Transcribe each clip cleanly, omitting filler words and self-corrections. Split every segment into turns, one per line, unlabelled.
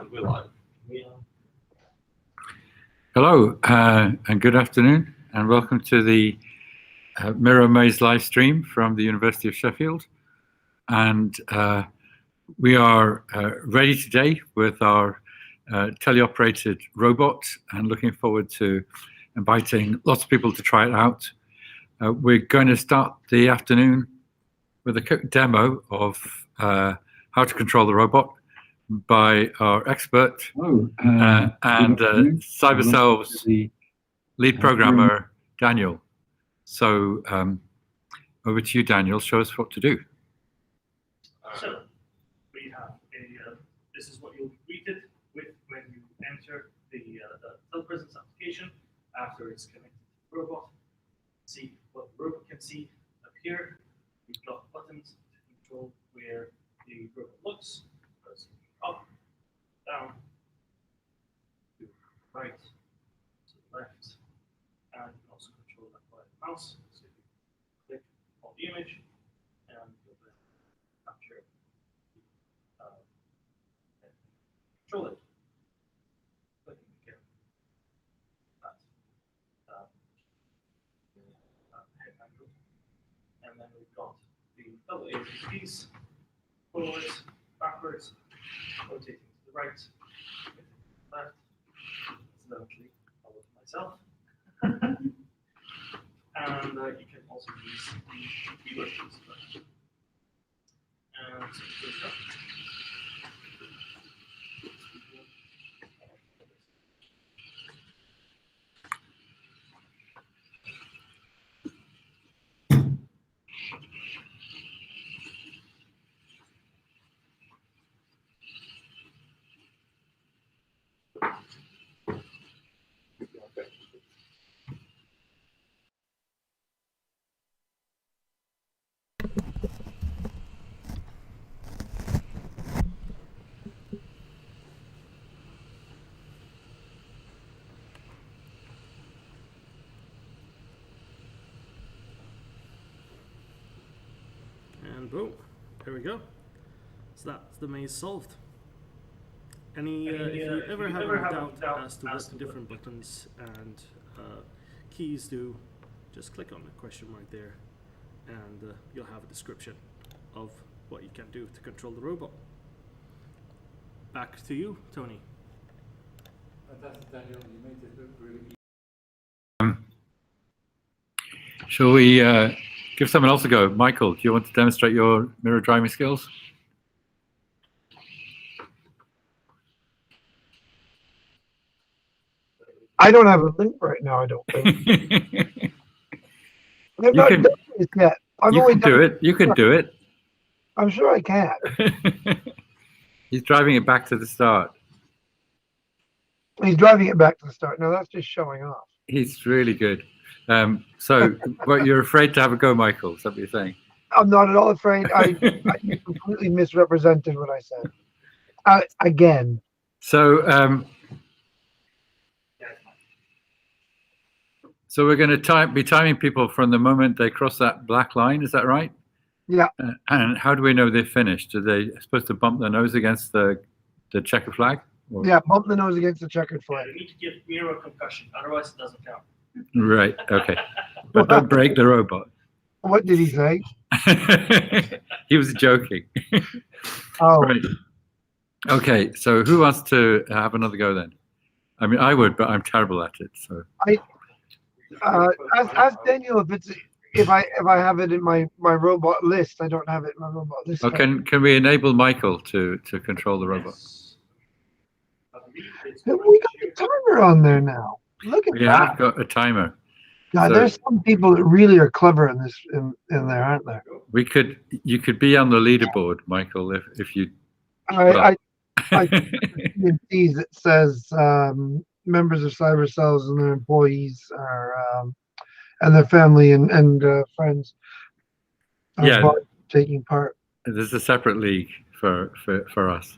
And we're live.
Hello and good afternoon, and welcome to the Miro Maze live stream from the University of Sheffield. And we are ready today with our teleoperated robot, and looking forward to inviting lots of people to try it out. We're going to start the afternoon with a quick demo of how to control the robot by our expert and Cyberselves lead programmer, Daniel. So over to you, Daniel. Show us what to do.
So we have this is what you'll be greeted with when you enter the telepresence application after it's connected to the robot. See what the robot can see up here. We've got buttons to control where the robot looks. Goes up, down, to the right, to the left, and you can also control that by the mouse. So you click on the image, and you'll then capture and control it. Clicking again, that head angle, and then we've got the double APs, forwards, backwards, rotating to the right, left. Incidentally, I'll look at myself. And you can also use the keyboard keys. And so here we go. And boom, there we go. So that's the maze solved. If you ever have a doubt as to what the different buttons and keys do, just click on the question mark there, and you'll have a description of what you can do to control the robot. Back to you, Tony.
Fantastic, Daniel. You made it look really easy. Shall we give someone else a go? Michael, do you want to demonstrate your Miro driving skills?
I don't have a link right now, I don't think. I've not done this yet.
You can do it. You can do it.
I'm sure I can.
He's driving it back to the start.
He's driving it back to the start. No, that's just showing off.
He's really good. So, but you're afraid to have a go, Michael? Is that what you're saying?
I'm not at all afraid. I completely misrepresented what I said. Again.
So, so we're going to be timing people from the moment they cross that black line. Is that right?
Yeah.
And how do we know they've finished? Are they supposed to bump their nose against the checker flag? Or?
Yeah, bump the nose against the checkered flag.
You need to give Miro a concussion, otherwise it doesn't count.
Right. Okay. But don't break the robot.
What did he say?
He was joking.
Oh.
Right. Okay. So who wants to have another go then? I mean, I would, but I'm terrible at it. So.
Ask Daniel if I have it in my robot list. I don't have it in my robot list.
Oh, can we enable Michael to control the robot?
We got a timer on there now. Look at that.
Yeah, I've got a timer.
Now, so, there's some people that really are clever in this in there, aren't there?
You could be on the leaderboard, Michael, if you.
I see that says members of Cyberselves and their employees are and their family and friends are taking part.
There's a separate league for us.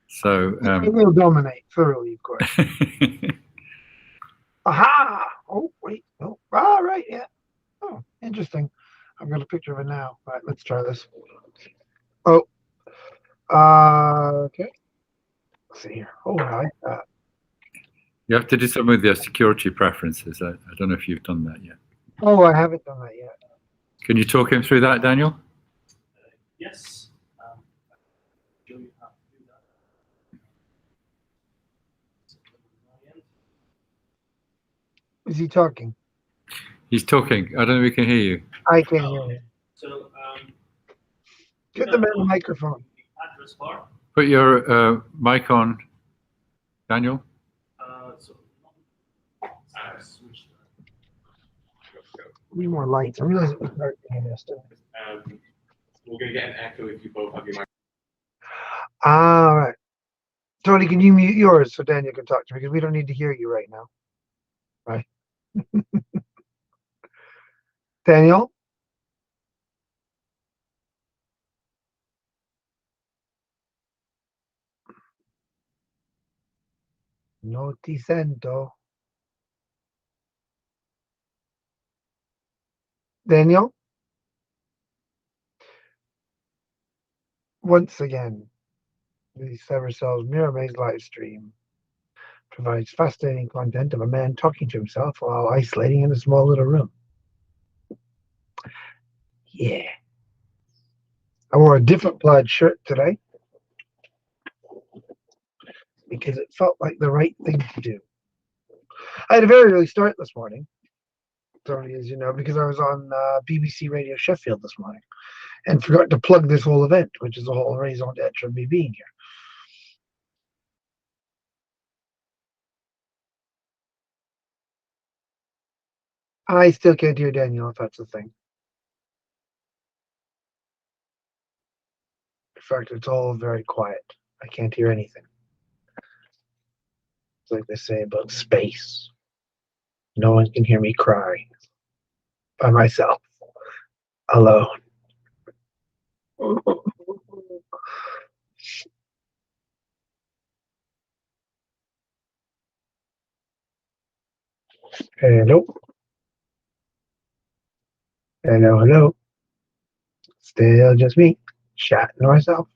So
we'll dominate thoroughly, of course. Aha! Oh wait, oh, right, yeah. Oh, interesting. I've got a picture of it now. All right, let's try this. Oh, okay. Let's see here. Oh, I like that.
You have to do something with your security preferences. I don't know if you've done that yet.
Oh, I haven't done that yet.
Can you talk him through that, Daniel?
Yes. Show you how to do that.
Is he talking?
He's talking. I don't know if we can hear you.
I can't hear him.
So
Get the man a microphone.
the address bar.
Put your mic on, Daniel.
Switch
Need more lights. I realize it was dark in this.
We're going to get an echo if you both have your mic.
All right. Tony, can you mute yours so Daniel can talk to me? Because we don't need to hear you right now. Right. Daniel? No te siento. Daniel? Once again, the Cyberselves Miro Maze live stream provides fascinating content of a man talking to himself while isolating in a small little room. Yeah. I wore a different plaid shirt today because it felt like the right thing to do. I had a very early start this morning, Tony, as you know, because I was on BBC Radio Sheffield this morning and forgot to plug this whole event, which is the whole raison d'etre of me being here. I still can't hear Daniel, if that's the thing. In fact, it's all very quiet. I can't hear anything. It's like they say about space. No one can hear me cry by myself, alone. Hello. Hello, hello. Still just me, chatting to myself.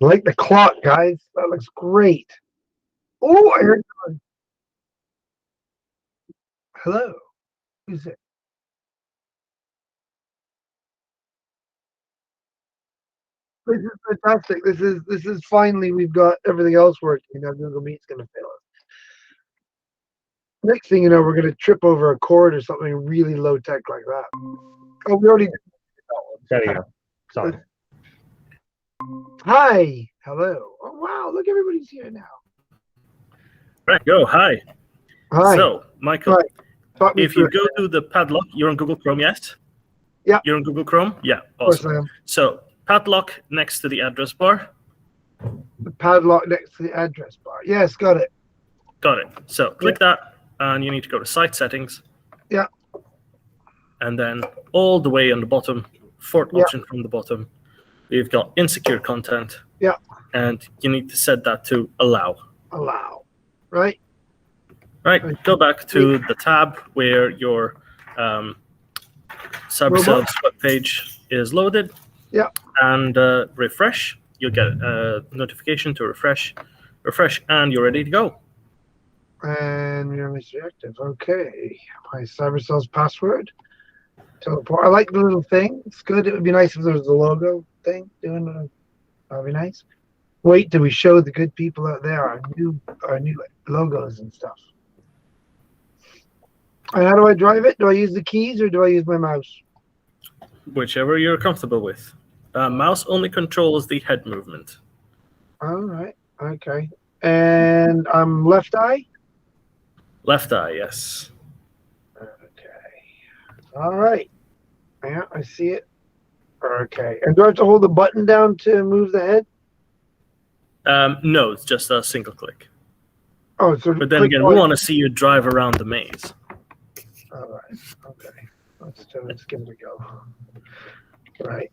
I like the clock, guys. That looks great. Oh, I heard someone. Hello. Who's it? This is fantastic. This is finally we've got everything else working. Now Google Meet's gonna fail us. Next thing you know, we're gonna trip over a cord or something really low tech like that. Oh, we already did that one.
There you go. Sorry.
Hi. Hello. Oh wow, look, everybody's here now.
Right, go. Hi.
Hi.
So, Michael,
Hi. Talk me
if you
through
go to the padlock, you're on Google Chrome, yes?
Yeah.
You're on Google Chrome? Yeah,
it. Of course
awesome.
I am.
So, padlock next to the address bar.
The padlock next to the address bar. Yes, got it.
Got it. So, click that, and you need to go to Site Settings.
Yeah.
And then all the way on the bottom, fourth
Yeah.
option from the bottom, you've got Insecure Content.
Yeah.
And you need to set that to Allow.
Allow. Right?
Right, go back to the tab where your Cyberselves webpage is loaded.
Yeah.
And refresh. You'll get a notification to refresh. Refresh, and you're ready to go.
And Miro is reactive. Okay. My Cyberselves password. Teleport. I like the little thing. It's good. It would be nice if there was a logo thing doing it. That'd be nice. Wait till we show the good people out there our new logos and stuff. And how do I drive it? Do I use the keys or do I use my mouse?
Whichever you're comfortable with. Mouse only controls the head movement.
All right. Okay. And I'm left eye?
Left eye, yes.
Okay. All right. Yeah, I see it. Okay. And do I have to hold the button down to move the head?
No, it's just a single click.
Oh, so
But then
click
again,
on-
we want to see you drive around the maze.
All right. Okay. Let's give it a go. Right.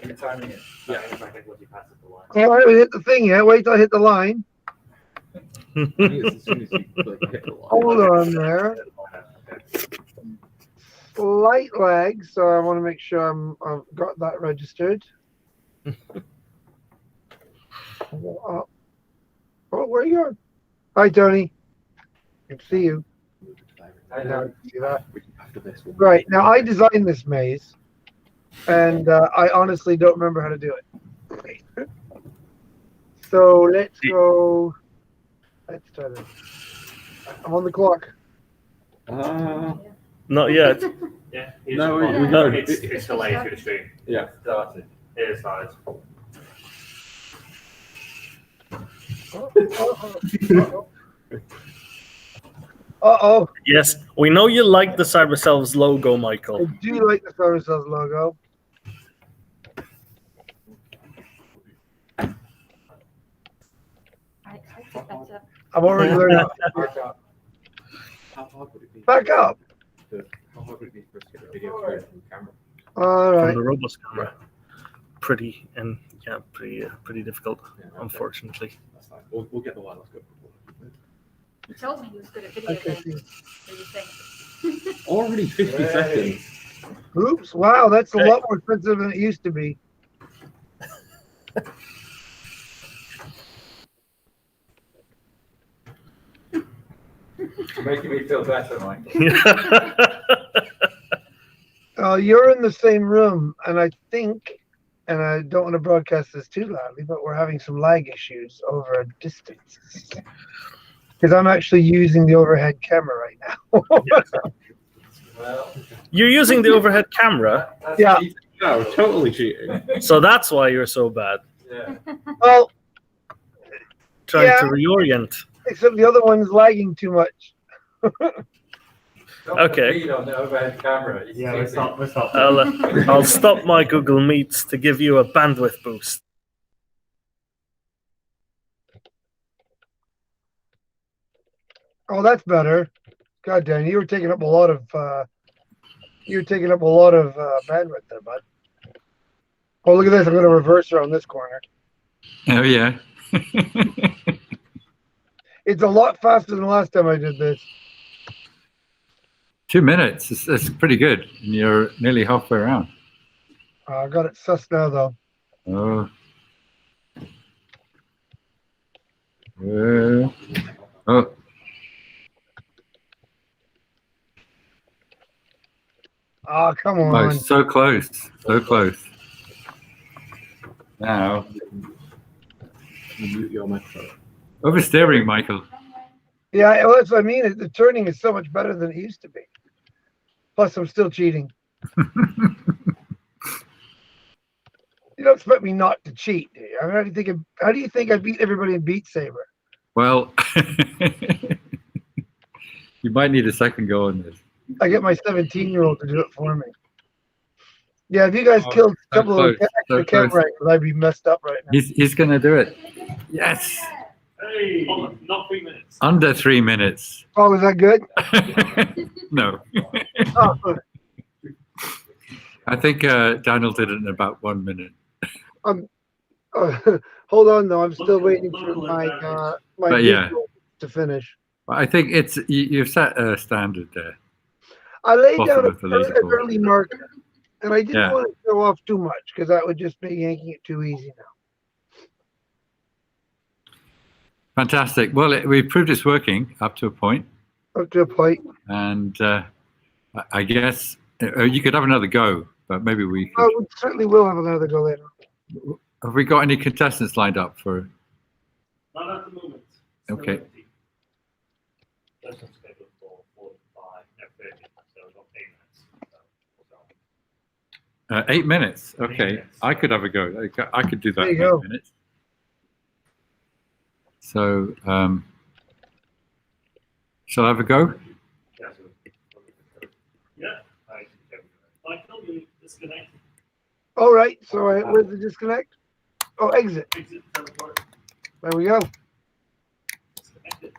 You're timing it. Yeah. In fact, like, once you pass it the line.
All right, we hit the thing yet. Wait till I hit the line.
As soon as you hit the line.
Hold on there. slight lag, so I want to make sure I've got that registered. Oh, where are you going? Hi, Tony. Good to see you.
I
Now,
know.
see that?
After this one.
Right, now I designed this maze, and I honestly don't remember how to do it. So let's go. Let's try this. I'm on the clock.
Not yet.
Yeah.
No,
no.
It's delayed through the stream.
Yeah, started.
It is started.
Uh-oh.
Yes, we know you like the Cyberselves logo,
I
Michael.
do like the Cyberselves logo.
I think that's a
I'm already learning.
Back up. How hard would it be?
Back up.
How hard would it be for us to get a video through from the camera?
All
From
right.
the Robos camera. Pretty difficult,
Yeah,
unfortunately.
That's fine. We'll get the wireless go.
he told me he was good at video
Okay.
games. What do you think?
Already 50
Right.
seconds.
Oops. Wow, that's a
Okay.
lot more expensive than it used to be.
You're making me feel better, Mike.
You're in the same room, and I think, and I don't want to broadcast this too loudly, but we're having some lag issues over a distance. Because I'm actually using the overhead camera right now.
Well,
You're using the overhead camera,
that's
Yeah.
cheating.
No, totally cheating.
so that's why you're so bad.
Yeah.
Well,
Trying
Yeah.
to reorient.
except the other one's lagging too much.
Don't
Okay.
compete on the overhead camera. It's
Yeah,
cheating.
let's stop.
I'll stop my Google Meets to give you a bandwidth boost.
Oh, that's better. God damn, you were taking up a lot of bandwidth there, bud. Oh, look at this! I'm going to reverse around this corner.
Oh yeah.
It's a lot faster than the last time I did this.
2 minutes. That's pretty good. And you're nearly halfway around.
I got it sus now, though.
Oh. Oh.
Oh, come
Oh,
on.
so close. So close. Now,
Mute your microphone.
oversteering, Michael.
Yeah, well, that's what I mean. The turning is so much better than it used to be. Plus, I'm still cheating. You don't expect me not to cheat, do you? I mean, how do you think I beat everybody in Beat Saber?
Well, you might need a second go on this.
I get my 17-year-old to do it for me. Yeah, if you guys
Oh,
killed a couple
close,
of
so
extra cam
close.
rifles, I'd be messed up right now.
He's going to do it. Yes.
Hey, not 3 minutes.
Under 3 minutes.
Oh, is that good?
No.
Oh,
I think Daniel did it in about 1 minute.
hold on, though. I'm still
Local-
waiting for
local
my
advantage.
But yeah.
visual to finish.
I think you've set a standard there.
I laid
Bottom
down
of the leaderboard.
an early marker, and I didn't
Yeah.
want to show off too much because that would just be yanking it too easy now.
Fantastic. Well, we've proved it's working up to a point,
Up to a point.
and I guess you could have another go, but maybe we could.
Oh, we certainly will have another go later.
Have we got any contestants lined up for?
Not at the moment.
Okay.
Empty. That's not scheduled for 45, no, 30, so we've got 8 minutes.
8 minutes.
8
Okay,
minutes.
I could have a go. I could do that
There
in
you go.
8 minutes. So, shall I have a go?
Yeah. Michael, you disconnect.
All right. So where's the disconnect? Oh, exit.
Exit teleport.
There we go.
Disconnected.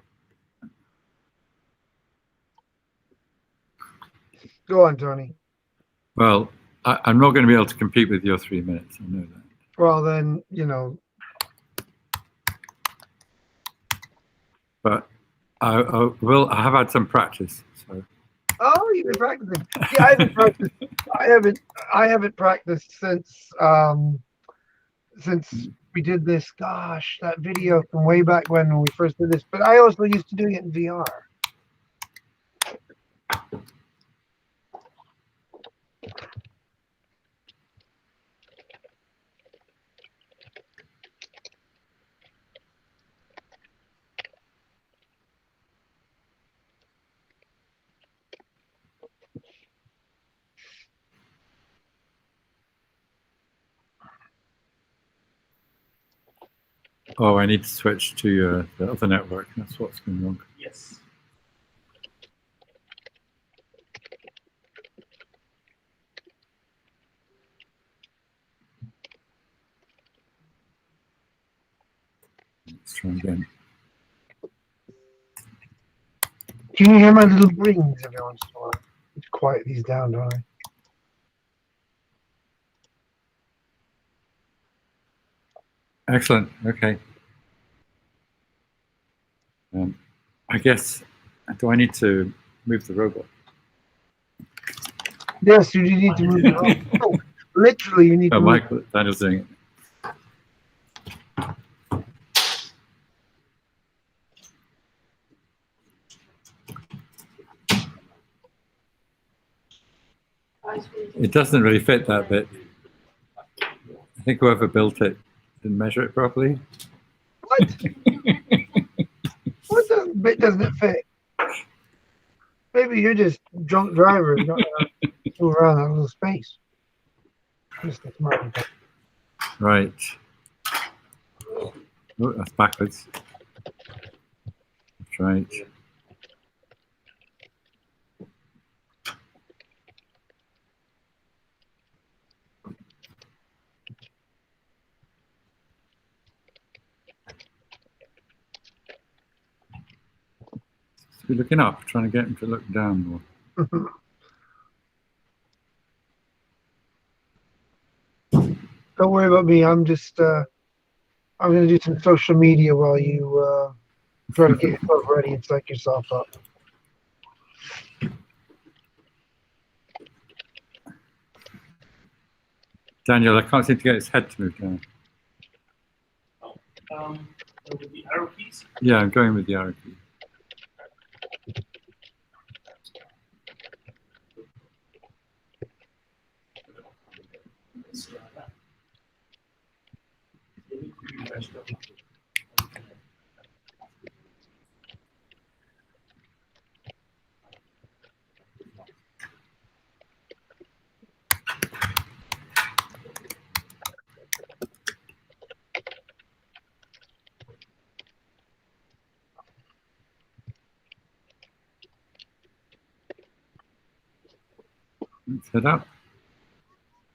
Go on, Tony.
Well, I'm not going to be able to compete with your 3 minutes. I know that.
Well, then, you know,
But I have had some practice. So
Oh, you've been practicing. Yeah, I haven't practiced. I haven't practiced since we did this. Gosh, that video from way back when we first did this. But I also used to doing it in VR.
Oh, I need to switch to the other network. That's what's going wrong.
Yes.
Let's try again.
Can you hear my little rings every once in a while? Let's quiet these down, don't I?
Excellent. Okay. I guess, do I need to move the robot?
Yes, you do need to move it on. Oh, literally, you need to
Oh,
move.
Michael, Daniel's doing it. It doesn't really fit that bit. I think whoever built it didn't measure it properly.
What? What bit doesn't it fit? Maybe you're just drunk drivers, not move around that little space. Just a smart one.
Right. Oh, that's backwards. That's right. Be looking up, trying to get him to look down more.
Don't worry about me. I'm just I'm gonna do some social media while you try to get yourself ready and psych yourself up.
Daniel, I can't seem to get his head to move down.
With the arrow keys.
Yeah, I'm going with the arrow key.
So, that. They need to be refreshed up.
Let's head up.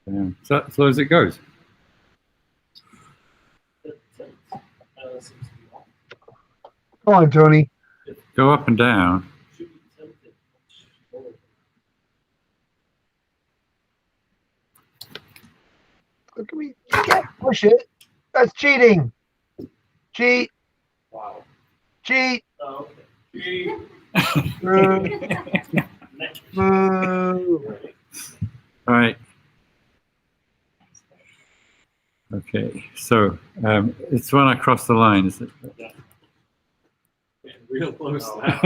Down. Is that as low as it goes?
Seems to be on.
Come on, Tony.
Go up and down.
Should be tilted much lower.
Look at me. You can't push it. That's cheating. Cheat.
Wow.
Cheat.
Oh, okay. Next.
Boo.
All right. Okay, so it's when I cross the line, is it?
Getting real close
Oh.
now.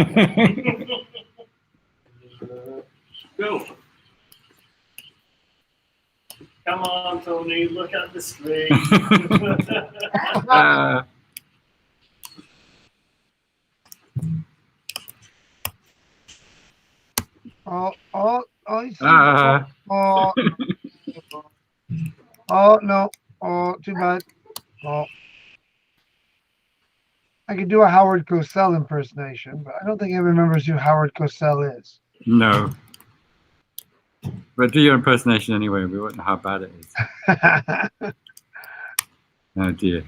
Go.
Come on, Tony, look at the screen.
You see oh, oh, no. Oh, too bad. Oh. I could do a Howard Cosell impersonation, but I don't think anyone remembers who Howard Cosell is.
No. But do your impersonation anyway. We won't know how bad it is. Oh dear.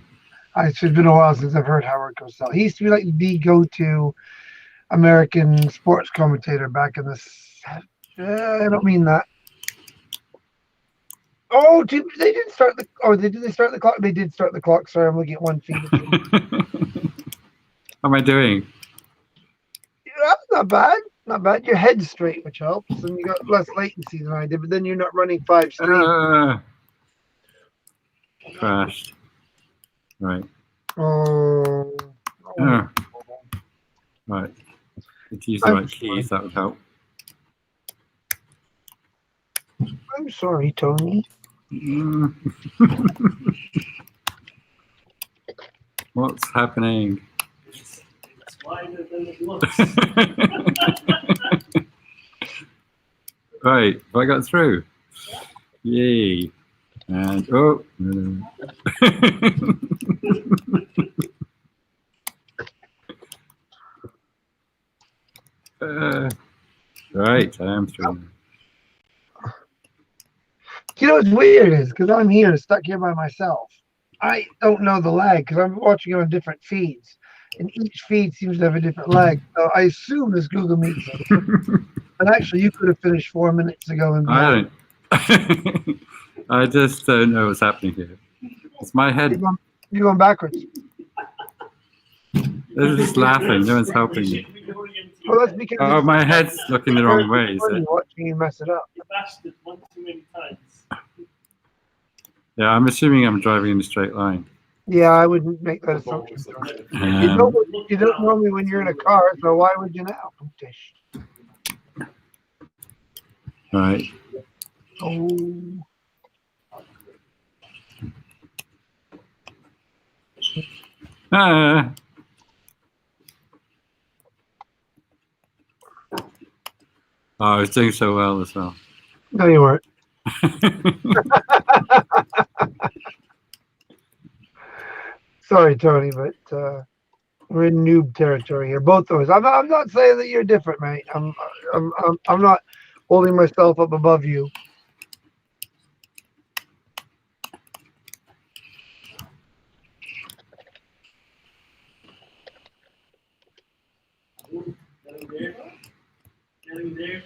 It's been a while since I've heard Howard Cosell. He used to be like the go-to American sports commentator back in the. I don't mean that. Oh, they didn't start the. Oh, did they start the clock? They did start the clock. Sorry, I'm looking at one feed.
How am I doing?
That's not bad. Not bad. Your head's straight, which helps, and you got less latency than I did. But then you're not running 5 streams.
Crashed. Right.
Oh.
Oh. Right. If you use the right keys, that would help.
I'm sorry, Tony.
Mm. What's happening?
It's wider than it looks.
Right, I got through. Yay. And oh. Right, I am through.
You know what's weird is because I'm here, stuck here by myself. I don't know the lag because I'm watching it on different feeds, and each feed seems to have a different lag. So I assume this Google Meets. But actually, you could have finished 4 minutes ago. And
I don't. I just don't know what's happening here. It's my head.
You're going backwards.
They're just laughing. No one's helping me.
Well, that's because
Oh, my head's looking the wrong way. Is
funny
it?
watching you mess it up.
You bashed it one too many times.
Yeah, I'm assuming I'm driving in a straight line.
Yeah, I wouldn't make that assumption. You don't normally when you're in a car, so why would you now?
Right.
Oh.
Ah. Oh, I was doing so well as well.
No, you weren't. Sorry, Tony, but we're in noob territory here. Both of us. I'm not saying that you're different, mate. I'm not holding myself up above you.
Getting there.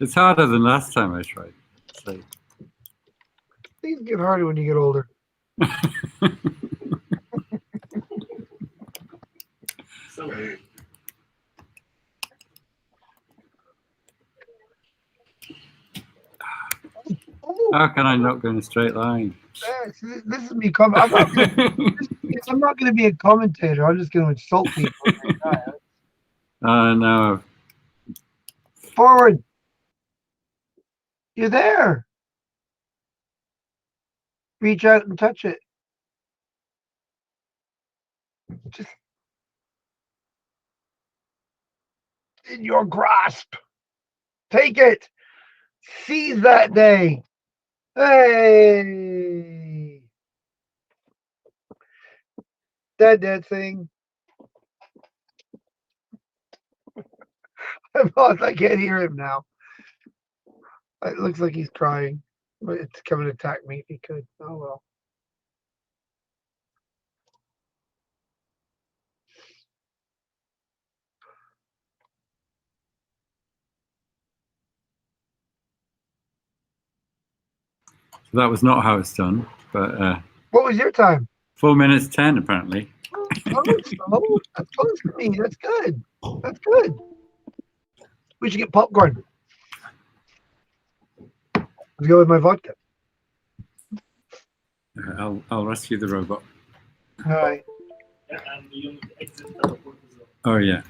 It's harder than last time I tried. So.
Things get harder when you get older.
So,
How can I not go in a straight line?
This is me coming. I'm not going to be a commentator. I'm just going to insult people.
No.
Forward. You're there. Reach out and touch it. Just in your grasp. Take it. Seize that day. Hey. That thing. I can't hear him now. It looks like he's crying. But it's coming to attack me if he could. Oh well.
So that was not how it's done, but
What was your time?
4 minutes 10 apparently.
That's close to me. That's good. That's good. We should get popcorn. Let's go with my vodka.
I'll rescue the robot.
All right.
and you need to exit teleport as well.
Oh yeah.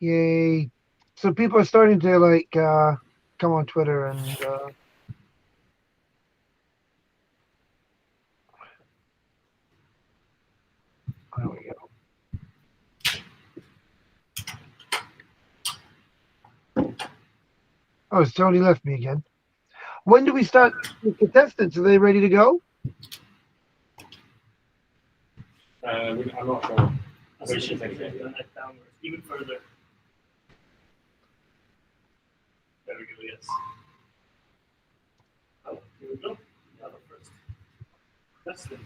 Yay. So people are starting to like come on Twitter and there we go. Oh, Tony left me again. When do we start the contestants? Are they ready to go?
I'm not sure.
Position downwards, even further. There we go, yes. Oh, here we go. The other first. Testing.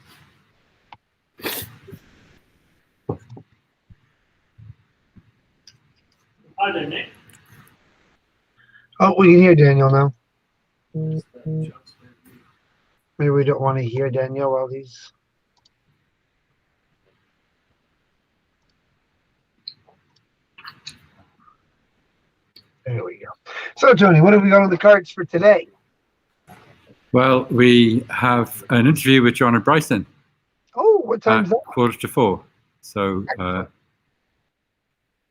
Hi there, Nick.
Oh, we can hear Daniel now. Maybe we don't want to hear Daniel while he's. There we go. So, Tony, what have we got on the cards for today?
Well, we have an interview with Joanna Bryson
Oh, what
at
time's that?
3:45. So,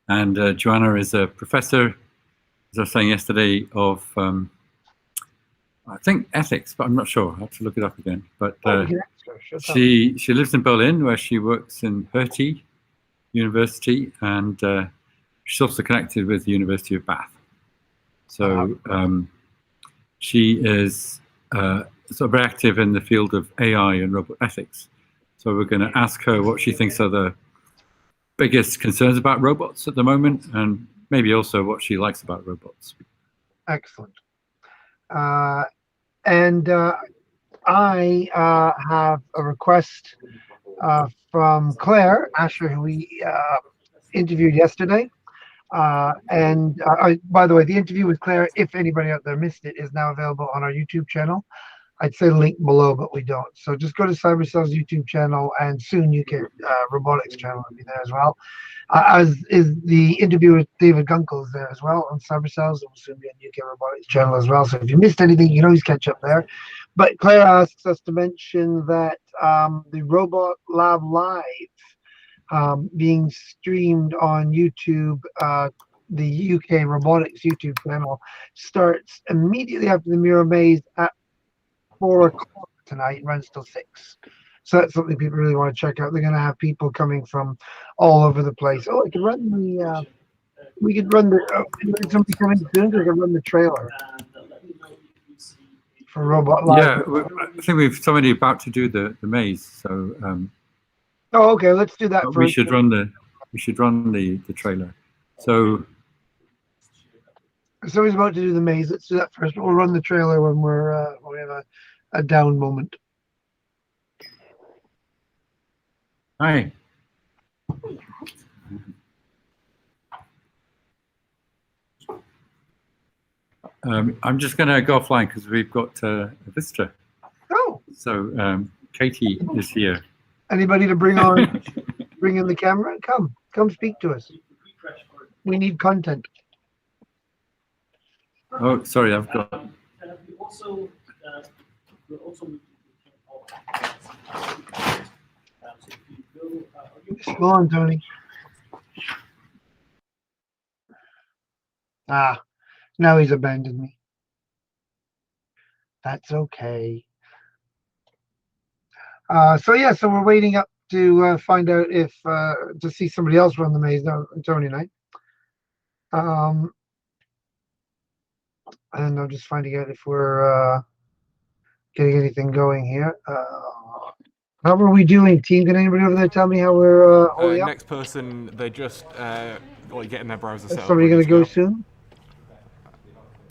and Joanna is a professor, as I was saying yesterday, of I think ethics, but I'm not sure. I have to look it up again. But
We can ask her. She'll tell us.
she lives in Berlin, where she works in Hertie University, and she's also connected with the University of Bath. So she is sort of very active in the field of AI and robot ethics. So we're going to ask her what she thinks are the biggest concerns about robots at the moment, and maybe also what she likes about robots.
Excellent. And I have a request from Claire Asher, who we interviewed yesterday. And by the way, the interview with Claire, if anybody out there missed it, is now available on our YouTube channel. I'd say link below, but we don't. So just go to Cyberselves YouTube channel, and soon you get Robotics channel will be there as well. As is the interview with David Gunkel is there as well on Cyberselves. It will soon be on UK Robotics channel as well. So if you missed anything, you can always catch up there. But Claire asks us to mention that the Robot Lab Live being streamed on YouTube, the UK Robotics YouTube channel, starts immediately after the Miro Maze at 4 o'clock tonight and runs till 6. So that's something people really want to check out. They're going to have people coming from all over the place. Oh, I could run the. We could run the. Is somebody coming soon? I could run the trailer for Robot Live.
Yeah, I think we've somebody about to do the maze. So
Oh, okay. Let's do that first.
we should run the trailer. So
Somebody's about to do the maze. Let's do that first. We'll run the trailer when we have a down moment.
hi. I'm just going to go offline because we've got a visitor.
Oh,
So Katie is here.
anybody to bring on? Bring in the camera. Come speak to us. We need content.
Oh, sorry, I've got.
We also
Go on, Tony. Now he's abandoned me. That's okay. So we're waiting up to find out if to see somebody else run the maze now, Tony and I. And I'm just finding out if we're getting anything going here. How are we doing, team? Can anybody over there tell me how we're holding up?
Next person, they're just getting their browser set
Is
up.
somebody going
ready
to go
go.
soon?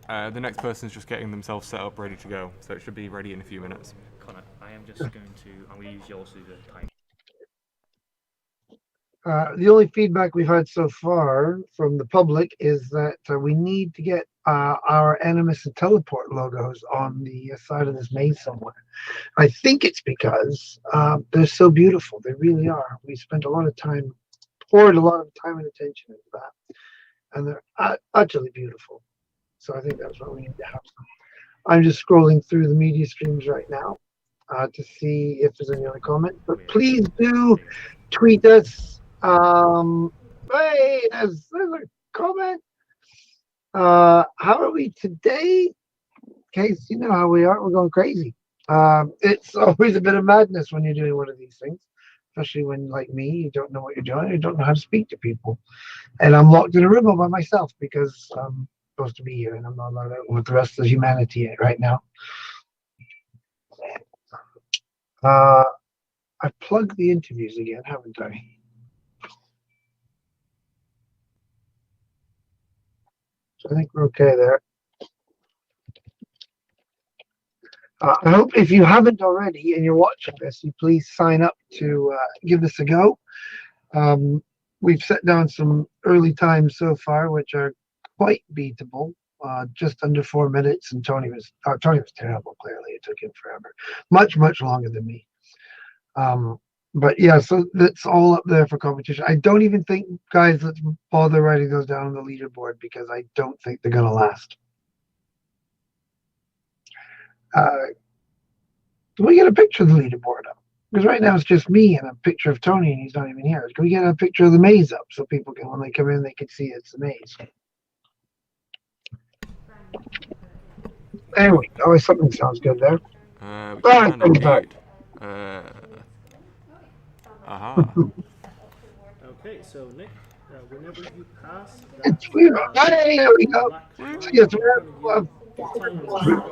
The next person's just getting themselves set up, ready to go. So it should be ready in a few minutes.
Connor, I am just going to use yours as a time.
The only feedback we've had so far from the public is that we need to get our Animus and Teleport logos on the side of this maze somewhere. I think it's because they're so beautiful. They really are. We spent a lot of time, poured a lot of time and attention into that. And they're utterly beautiful. So I think that's what we need to have. I'm just scrolling through the media streams right now to see if there's any other comment. But please do tweet us. Hey, there's a comment. How are we today? Case, you know how we are. We're going crazy. It's always a bit of madness when you're doing one of these things, especially when, like me, you don't know what you're doing. You don't know how to speak to people. And I'm locked in a room all by myself because I'm supposed to be here and I'm not allowed out with the rest of humanity right now. I've plugged the interviews again, haven't I? So I think we're okay there. I hope if you haven't already and you're watching this, you please sign up to give this a go. we've set down some early times so far, which are quite beatable. Just under 4 minutes, and Tony was terrible. Clearly, it took him forever, much longer than me. But yeah, so that's all up there for competition. I don't even think, guys, let's bother writing those down on the leaderboard because I don't think they're gonna last. Can we get a picture of the leaderboard up? Because right now it's just me and a picture of Tony, and he's not even here. Can we get a picture of the maze up so people can, when they come in, they can see it's the maze? Anyway, always something sounds good there.
We
Right,
can indeed.
back.
Aha.
Okay, so Nick, whenever you pass
It's weird. Hey, there we go. So yes,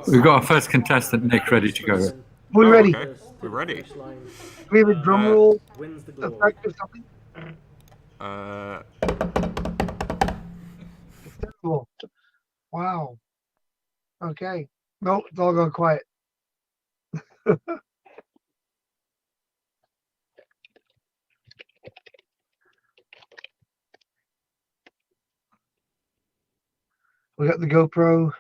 We've got our first contestant, Nick, ready to go.
we're
Oh,
ready.
okay. We're ready.
Do we have a drum roll
Wins the glory.
effect or something? It's terrible. Wow. Okay. Nope, it's all gone quiet. We got the GoPro.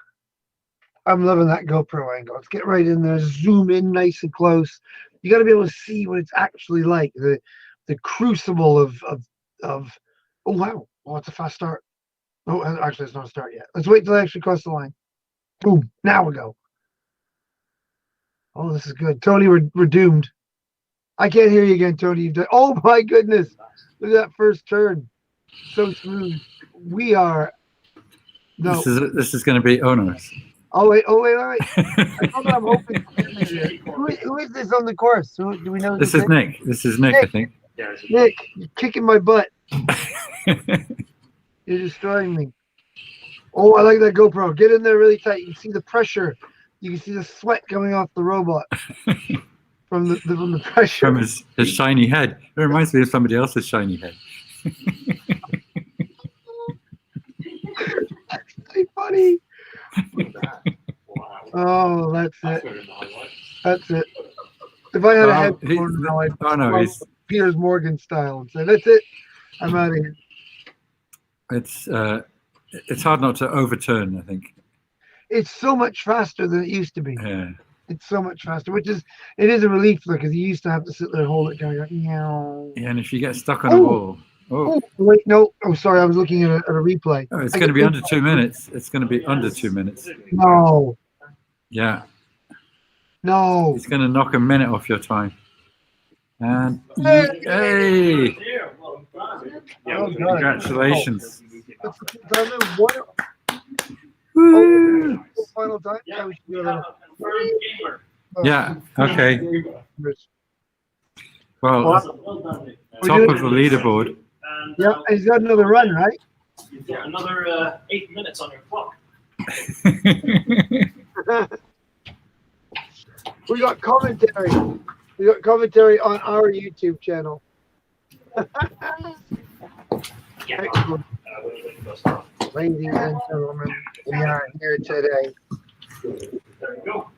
I'm loving that GoPro angle. Let's get right in there, zoom in nice and close. You got to be able to see what it's actually like. The crucible of oh wow, oh, it's a fast start. Oh, actually, it's not a start yet. Let's wait till I actually cross the line. Boom! Now we go. Oh, this is good, Tony. We're doomed. I can't hear you again, Tony. You've done. Oh my goodness! Look at that first turn. So smooth. We are. No.
This is going to be onerous.
Oh wait! I thought I'm hoping. Who is this on the course? Do we know?
This is Nick. This is Nick, I think.
Nick, you're kicking my butt. You're destroying me. Oh, I like that GoPro. Get in there really tight. You can see the pressure. You can see the sweat coming off the robot from the pressure.
From his shiny head. It reminds me of somebody else's shiny head.
That's really funny. Oh, that's it. That's it. If I had a headphone now, I'd
he's
Piers Morgan style and say, "That's it. I'm out of here."
It's hard not to overturn, I think.
It's so much faster than it used to be.
Yeah.
It's so much faster, it is a relief though, because you used to have to sit there and hold it down. Go, meow.
Yeah, and if you get stuck on a wall.
Oh, wait, no. Oh, sorry, I was looking at a replay.
Oh, it's going to be under 2 minutes. It's going to be under 2 minutes.
No.
Yeah.
No.
It's going to knock a minute off your time. And hey!
Oh, God.
Congratulations.
Oh, final time? Yeah, we should do that.
Yeah, okay. Well, top of the leaderboard.
Yeah, he's got another run, right?
You've got another 8 minutes on your clock.
We got commentary. We got commentary on our YouTube channel. Excellent. Ladies and gentlemen, we are here today.
There you go.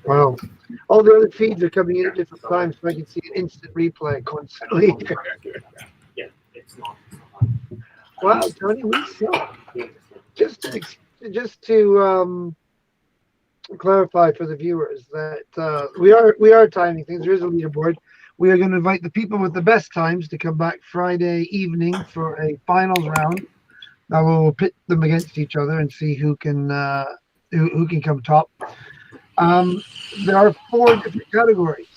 Wow. All the other feeds are coming in at different times, so I can see an instant replay constantly.
Yeah, it's not.
Wow, Tony, we suck. Just to clarify for the viewers that we are timing things. There is a leaderboard. We are going to invite the people with the best times to come back Friday evening for a finals round. Now we'll pit them against each other and see who can come top. There are 4 different categories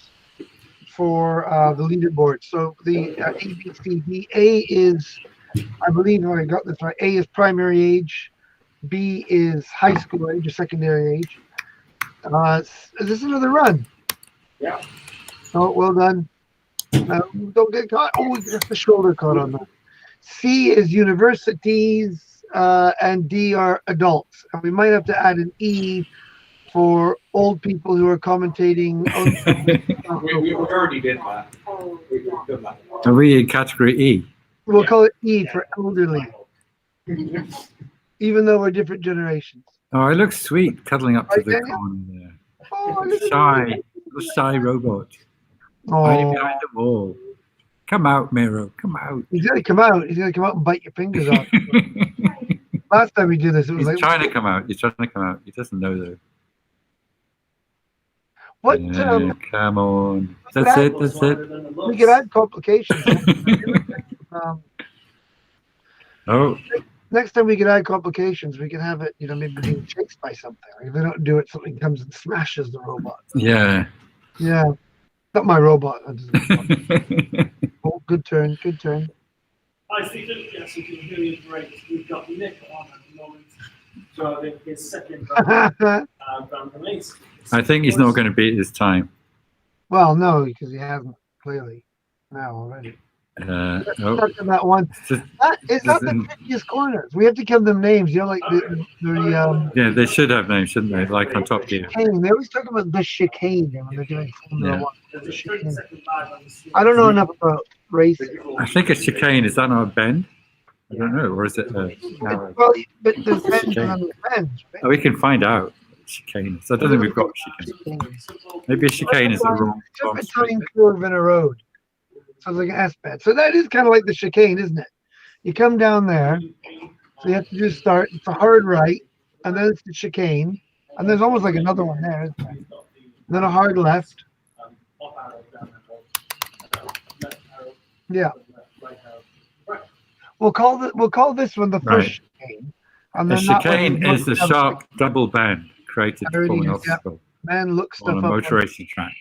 for the leaderboard. So the A, B, C, D. A is, I believe I got this right. A is primary age. B is high school age or secondary age. Is this another run?
Yeah.
Oh, well done. Don't get caught. Oh, we got the shoulder caught on that. C is universities, and D are adults. And we might have to add an E for old people who are commentating.
We already did that. We've done that.
Are we in category E?
We'll call it E for elderly, even though we're different generations.
Oh, it looks sweet, cuddling up to
Right,
the
Daniel?
corner there.
Oh, look at
Shy, little shy robot. Hiding
Oh,
behind the wall. Come out, Miro. Come out.
He's gonna come out. He's gonna come out and bite your fingers off. Last time we did this, it was
He's
like,
trying to come out. He's trying to come out. He doesn't know though.
what?
Yeah, come on. That's it. That's it.
We could add complications.
Oh,
Next time we could add complications, we could have it, maybe being chased by something. Like if they don't do it, something comes and smashes the robot.
yeah.
Yeah, not my robot. Oh, good turn. Good turn.
Hi, Stephen. Yes, we can hear you great. We've got Nick on at the moment, driving his second round race.
I think he's not going to beat his time.
Well, no, because he hasn't clearly now already.
Oh,
Stuck in that one.
it's just-
It's not the trickiest corners. We have to give them names. Like the
yeah, they should have names, shouldn't they? Like on Top Gear.
chicane. They always talk about the chicane when they're doing Formula
Yeah.
One.
There's a 30-second lag on the screen.
I don't know enough about racing.
I think a chicane, is that not a bend? I don't know, or is it a narrow?
Well, but there's bends
Chicane.
on the bends.
Oh, we can find out. Chicane. So I don't think we've got a chicane. Maybe a chicane is the wrong
Just a
street.
tiny curve in a road. So it's like an S-bend. So that is kind of like the chicane, isn't it? You come down there, so you have to just start. It's a hard right, and then it's the chicane, and there's almost like another one there, isn't there? And then a hard left. Yeah. We'll call this one the first chicane. And
A
then that one
chicane is the
the
sharp double bend created
There it
from an
is, yeah.
obstacle
Man, look
on a
stuff up.
motor racing track.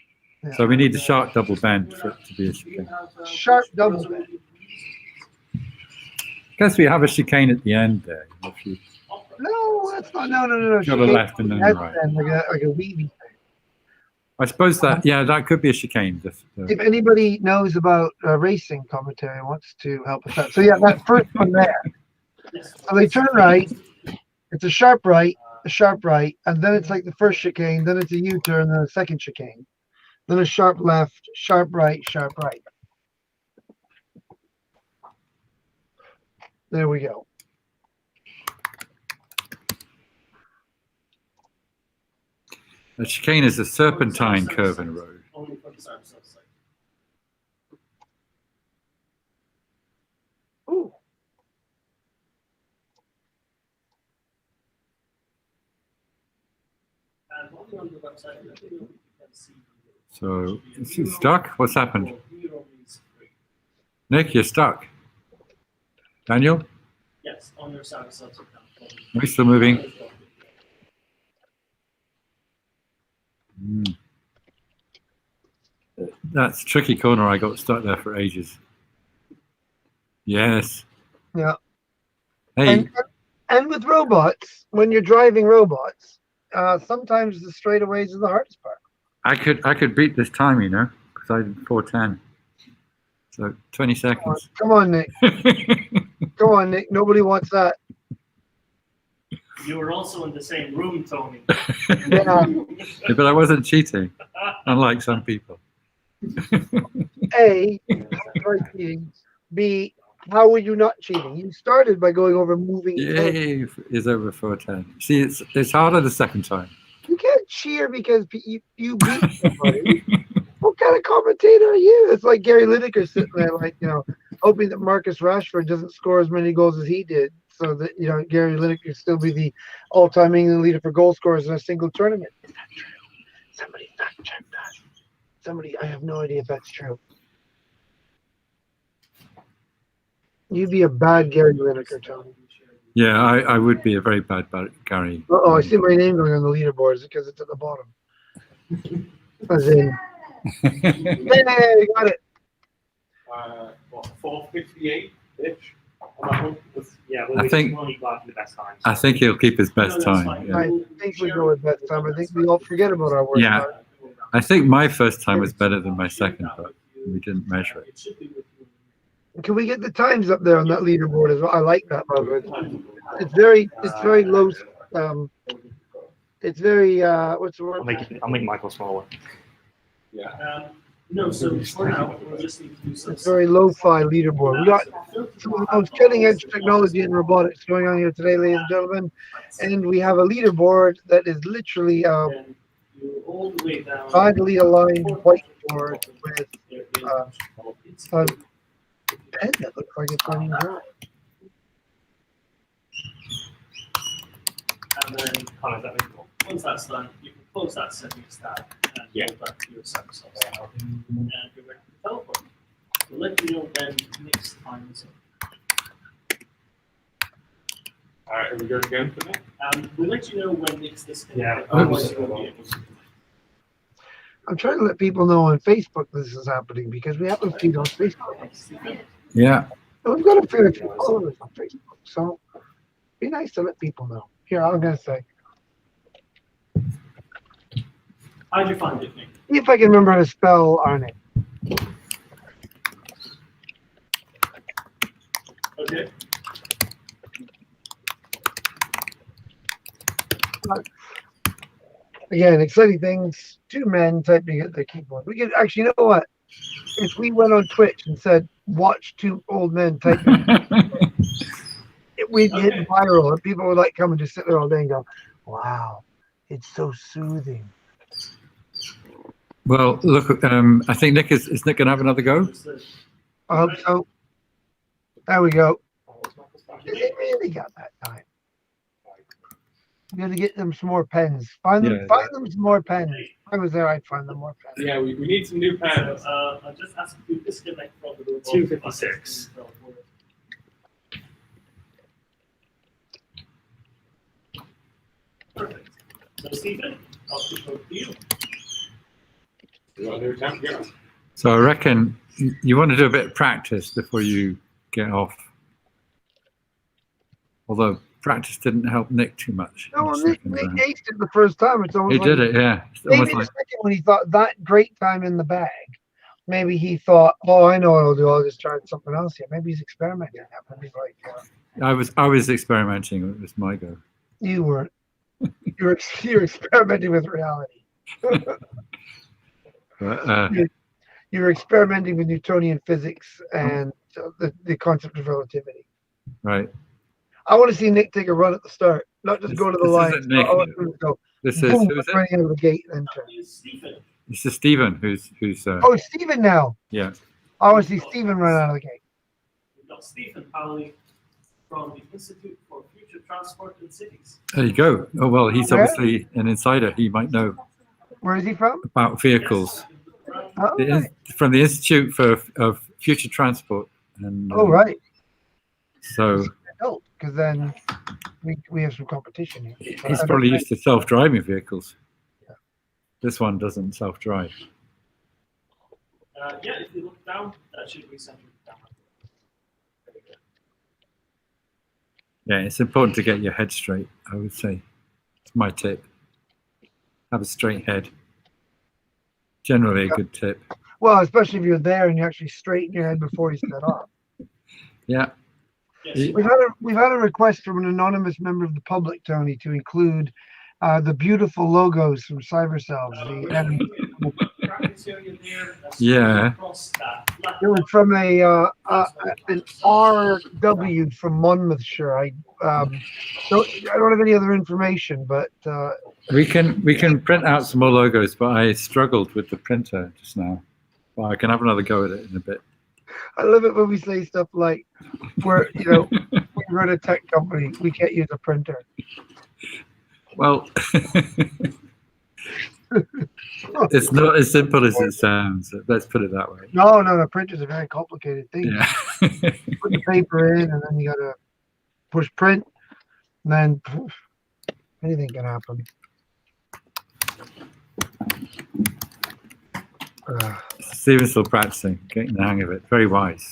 Yeah.
So we need the sharp double bend for it to be a chicane.
Sharp double bend.
Guess we have a chicane at the end there. If you
No, that's not. No.
go to the
Chicane,
left and then the
that's
right.
then like a weavy thing.
I suppose that, yeah, that could be a chicane.
If anybody knows about racing commentary and wants to help us out. So yeah, that first one there. So they turn right. It's a sharp right, and then it's like the first chicane. Then it's a U-turn, then a second chicane. Then a sharp left, sharp right, sharp right. There we go.
A chicane is a serpentine curve in a road.
Only for the Cyberselves site.
Ooh.
And only on the website, you can see.
So, is he stuck? What's happened?
Miro is free.
Nick, you're stuck. Daniel,
Yes, on your Cyberselves account.
are we still moving? That's a tricky corner. I got stuck there for ages. Yes.
Yeah.
Hey,
And with robots, when you're driving robots, sometimes the straightaways are the hardest part.
I could beat this time, you know, because I did 4:10. So 20 seconds.
Come on, Nick. Come on, Nick. Nobody wants that.
You were also in the same room, Tony.
Yeah.
Yeah, but I wasn't cheating, unlike some people.
A, how are you cheating? B, how were you not cheating? You started by going over moving.
Yay, is over 4:10. See, it's harder the second time.
You can't cheer because you beat somebody. What kind of commentator are you? It's like Gary Lineker sitting there, like, hoping that Marcus Rashford doesn't score as many goals as he did, so that Gary Lineker can still be the all-time England leader for goal scorers in a single tournament. Is that true? Somebody fact check that. Somebody, I have no idea if that's true. You'd be a bad Gary Lineker, Tony.
Yeah, I would be a very bad Gary.
Oh, I see my name going on the leaderboard. Is it because it's at the bottom? As in, hey, got it.
What, 4:58-ish?
Yeah,
I think-
only got the best times.
I think he'll keep his best
No, that's
time.
fine.
Yeah.
I think we go with best time. I think we all forget about our worst
Yeah.
time.
I think my first time was better than my second, but we didn't measure it.
Can we get the times up there on that leaderboard as well? I like that, by the way. It's very low. It's very what's the word?
I'll make Michael smaller.
No, so for now, we'll just need to do some.
It's very lo-fi leaderboard. We got some of the most cutting-edge technology in robotics going on here today, ladies and gentlemen, and we have a leaderboard that is literally
Then you all the way down.
finely aligned whiteboard with pen that looks like it's running dry.
And then once that's done, you can close that settings tab and go back to your Cyberselves tab, and you're ready to teleport. We'll let you know when next time is up.
All right, are we good again for that?
We'll let you know when next disconnect.
Yeah.
Otherwise, you won't be able to.
I'm trying to let people know on Facebook this is happening because we have a feed on Facebook.
Yeah.
And we've got a few followers on Facebook, so be nice to let people know. Here, I'm gonna say,
How'd you find it, Nick?
see if I can remember how to spell our name.
Okay.
Again, exciting things. 2 men typing at the keyboard. We could actually, you know what? If we went on Twitch and said, "Watch 2 old men typing," we'd hit viral, and people would like come and just sit there all day and go, "Wow, it's so soothing."
Well, look, I think Nick is Nick going to have another go?
I hope so. There we go. They really got that time. We got to get them some more pens. Find them some more pens. If I was there, I'd find them more pens.
Yeah, we need some new pens.
So, I'll just ask you to disconnect from the robot.
256.
Perfect. So, Stephen, I'll keep over to you.
You want to do a attempt? Yeah.
So I reckon you want to do a bit of practice before you get off. Although practice didn't help Nick too much.
No, well, Nick aced it the first time. It's almost
He
like,
did it, yeah. It's
maybe
almost
the
like,
second one he thought that great time in the bag. Maybe he thought, "Oh, I know what I'll do. I'll just try something else here." Maybe he's experimenting. Maybe he's like,
I was experimenting. It was my go.
"You weren't. You're experimenting with reality.
But,
You're experimenting with Newtonian physics and the concept of relativity."
right.
I want to see Nick take a run at the start, not just go to the
This
line.
isn't Nick.
I want him to go
This is
boom,
who is it?
running out of the gate and enter.
Stephen.
This is Stephen, who's
Oh, it's Stephen now.
yeah.
I want to see Stephen run out of the gate.
We've got Stephen Powley from the Institute for Future Transport in Cities.
There you go. Oh well, he's
Where?
obviously an insider. He might know
Where is he from?
about vehicles.
Oh, right.
From the Institute of Future Transport. And
Oh, right.
so
Because then we have some competition here.
he's probably used to self-driving vehicles. This one doesn't self-drive.
Yeah, if you look down, that should recenter down. There we go.
Yeah, it's important to get your head straight, I would say. It's my tip. Have a straight head. Generally a good tip.
Well, especially if you're there and you actually straighten your head before you set off.
Yeah.
Yes.
We've had a request from an anonymous member of the public, Tony, to include the beautiful logos from Cyberselves.
Yeah.
It was from an RW from Monmouthshire. I don't have any other information, but
We can print out some more logos, but I struggled with the printer just now. Well, I can have another go at it in a bit.
I love it when we say stuff like, "We're we run a tech company. We can't use a printer."
Well, it's not as simple as it sounds. Let's put it that way.
No, printers are a very complicated thing.
Yeah.
Put the paper in, and then you gotta push print, and then poof, anything can happen.
Steven's still practicing, getting the hang of it. Very wise.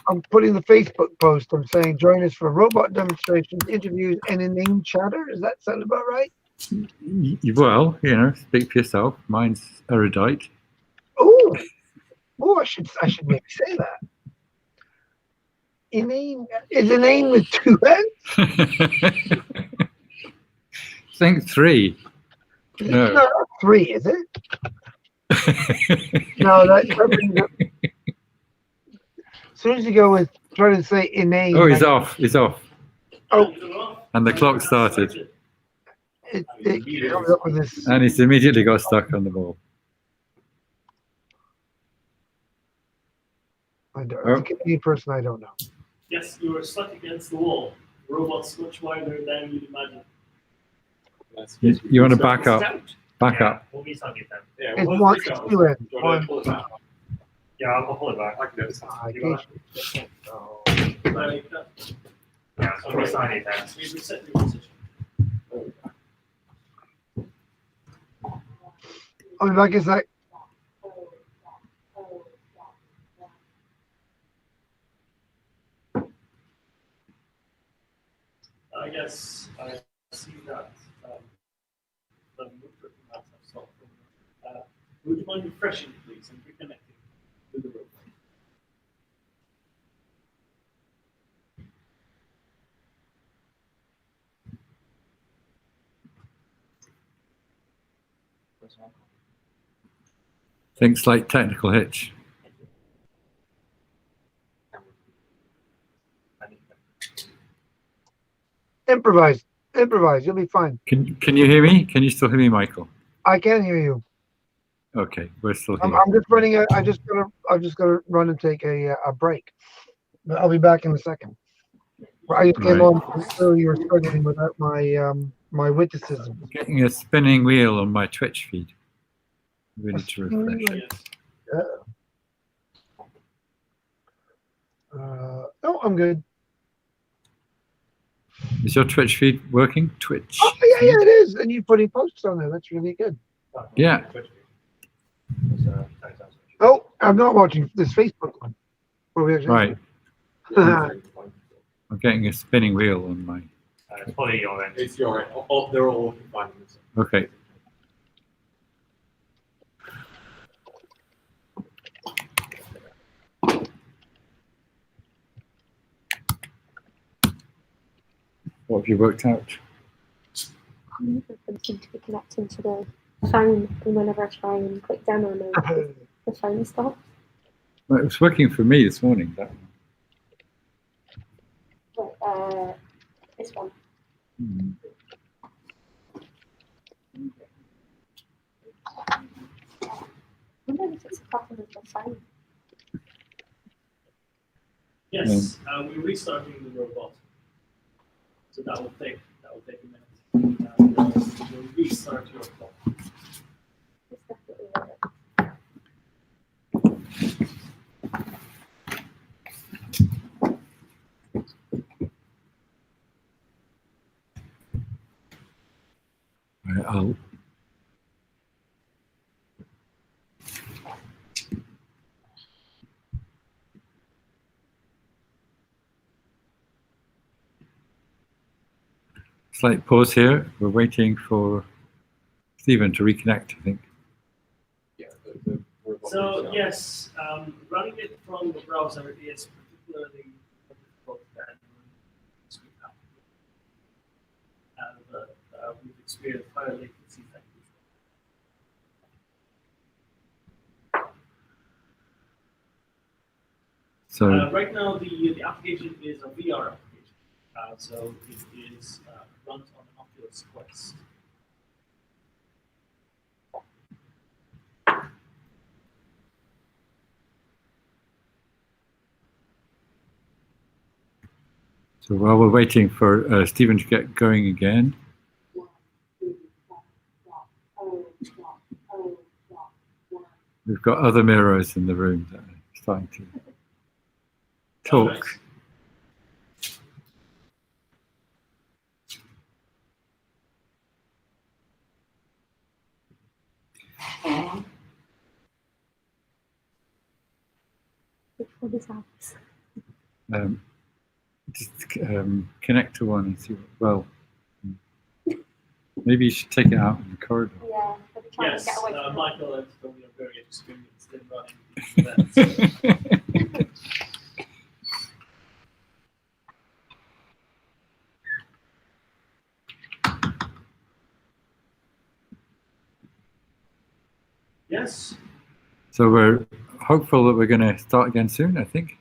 I'm putting the Facebook post. I'm saying join us for robot demonstrations, interviews, and inane chatter. Does that sound about right?
Well, speak for yourself. Mine's erudite.
Oh, I should maybe say that. Inane is inane with 2 N's.
Think 3. No.
It's not 3, is it? No, that brings up. As soon as you go with trying to say inane.
Oh, he's off. He's off.
Oh,
And the clock started.
it comes up with this.
And he's immediately got stuck on the ball.
I don't.
Oh.
It's a new person I don't know.
Yes, you are stuck against the wall. The robot's much wider than you'd imagine.
You want to back up?
Stout.
Back
Yeah,
up.
we'll be stuck at them.
Yeah,
It's
well,
one,
let's
it's
go.
two ends.
Do you want to pull it
One.
back?
Yeah, I'll pull it back.
I can do this.
I
You got
guess.
Like that. Yeah, so we'll assign it then. So we reset your position.
I'll be back in a sec.
I guess I see that the movement has stopped. Would you mind refreshing, please, and reconnecting to the robot?
Think slight technical hitch.
Improvise. Improvise. You'll be fine.
Can you hear me? Can you still hear me, Michael?
I can hear you.
Okay, we're still
I'm,
here.
I'm just running. I'm just gonna run and take a break. But I'll be back in a second. I just came
Right.
on earlier. You were struggling without my my witticism.
Getting a spinning wheel on my Twitch feed. We need to refresh.
Yes.
No, I'm good.
Is your Twitch feed working? Twitch.
Oh yeah, it is. And you're putting posts on there. That's really good.
Yeah.
Oh, I'm not watching this Facebook one. Where we actually
Right.
right.
I'm getting a spinning wheel on my.
It's probably your end.
It's your end. Oh, they're all working fine.
Okay. What have you worked out?
None of them seem to be connecting to the phone, and whenever I try and click demo mode, the phone stops.
Well, it was working for me this morning. That
Right, this one.
one.
I wonder if it's a problem with the phone.
Yes, we're restarting the robot. So that will take a minute. And we'll restart your clock.
It's definitely working.
Right, I'll. Slight pause here. We're waiting for Stephen to reconnect, I think.
Yeah, the robot
So
is,
yes, running it from the browser is particularly difficult than screen out. And we've experienced higher latency than usual.
So
Right now, the application is a VR application. So it is runs on an Oculus Quest.
while we're waiting for Stephen to get going again, we've got other Miros in the room that are starting to talk.
Nice.
Which one is ours?
Just connect to one and see what, well, maybe you should take it out in the corridor.
Yeah, but trying
Yes,
to get away from it.
Michael and Tony are very experienced in running these events. Yes.
So we're hopeful that we're going to start again soon, I think.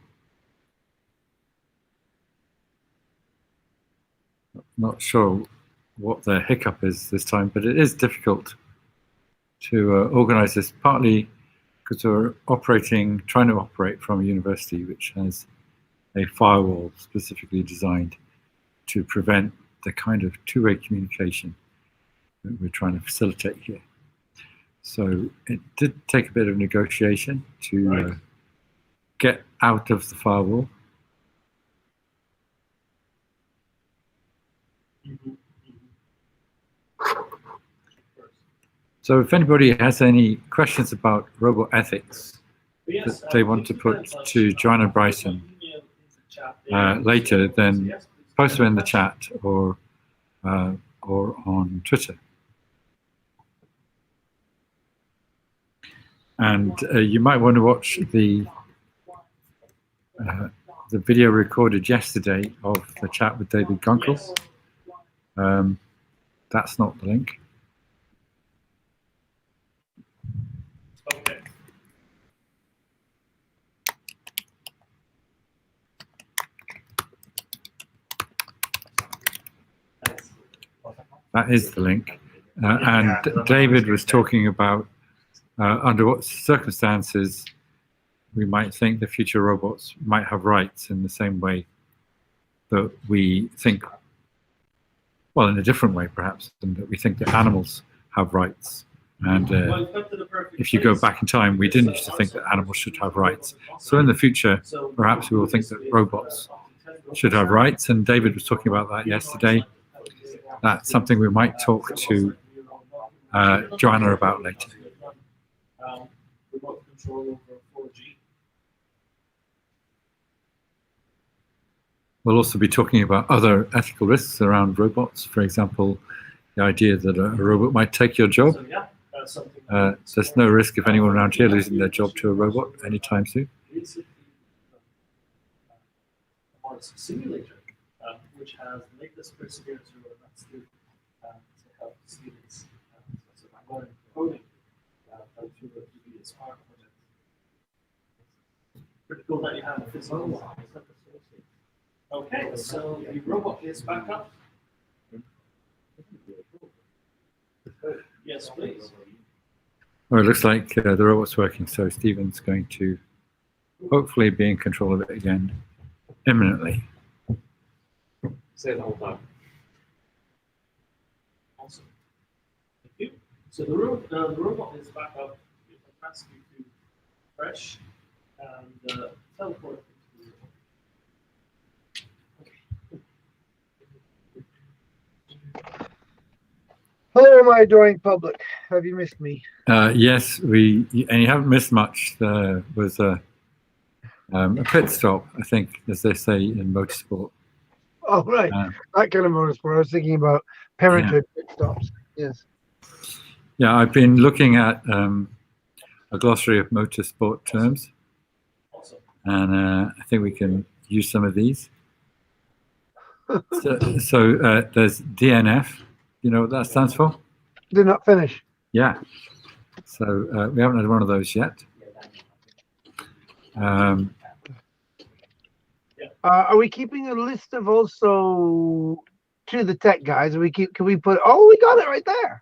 Not sure what the hiccup is this time, but it is difficult to organize this, partly because we're trying to operate from a university which has a firewall specifically designed to prevent the kind of two-way communication that we're trying to facilitate here. So it did take a bit of negotiation to get out of the firewall. So if anybody has any questions about robot ethics that they want to put to Joanna Bryson later, then post them in the chat or on Twitter. And you might want to watch the video recorded yesterday of the chat with David Gunkel. That's not the link.
Okay.
That is the link. And David was talking about under what circumstances we might think the future robots might have rights in the same way that we think, well, in a different way perhaps, than that we think that animals have rights. And if you go back in time, we didn't used to think that animals should have rights. So in the future, perhaps we will think that robots should have rights. And David was talking about that yesterday. That's something we might talk to Joanna about later.
Remote control over 4G.
We'll also be talking about other ethical risks around robots. For example, the idea that a robot might take your job.
So, yeah,
There's no risk of anyone around here losing their job to a robot anytime soon.
Basically, a simulator, which has the latest perseverance robots to help students. So I'm going coding through the PBS project. Pretty cool that you have a physical. Okay, so the robot is back up. Yes, please.
Well, it looks like the robot's working, so Stephen's going to hopefully be in control of it again imminently.
Say the whole time.
Awesome. Thank you. So the robot is back up. You can ask you to refresh and teleport into the robot.
Hello, my adoring public. Have you missed me?
Yes, and you haven't missed much. There was a pit stop, I think, as they say in motorsport.
Oh, right. That kind of motorsport. I was thinking about parenthood pit stops. Yes.
Yeah, I've been looking at a glossary of motorsport terms, and I think we can use some of these. So there's DNF. You know what that stands for?
Did not finish.
Yeah. So we haven't had one of those yet.
Are we keeping a list of also to the tech guys? Can we put? Oh, we got it right there.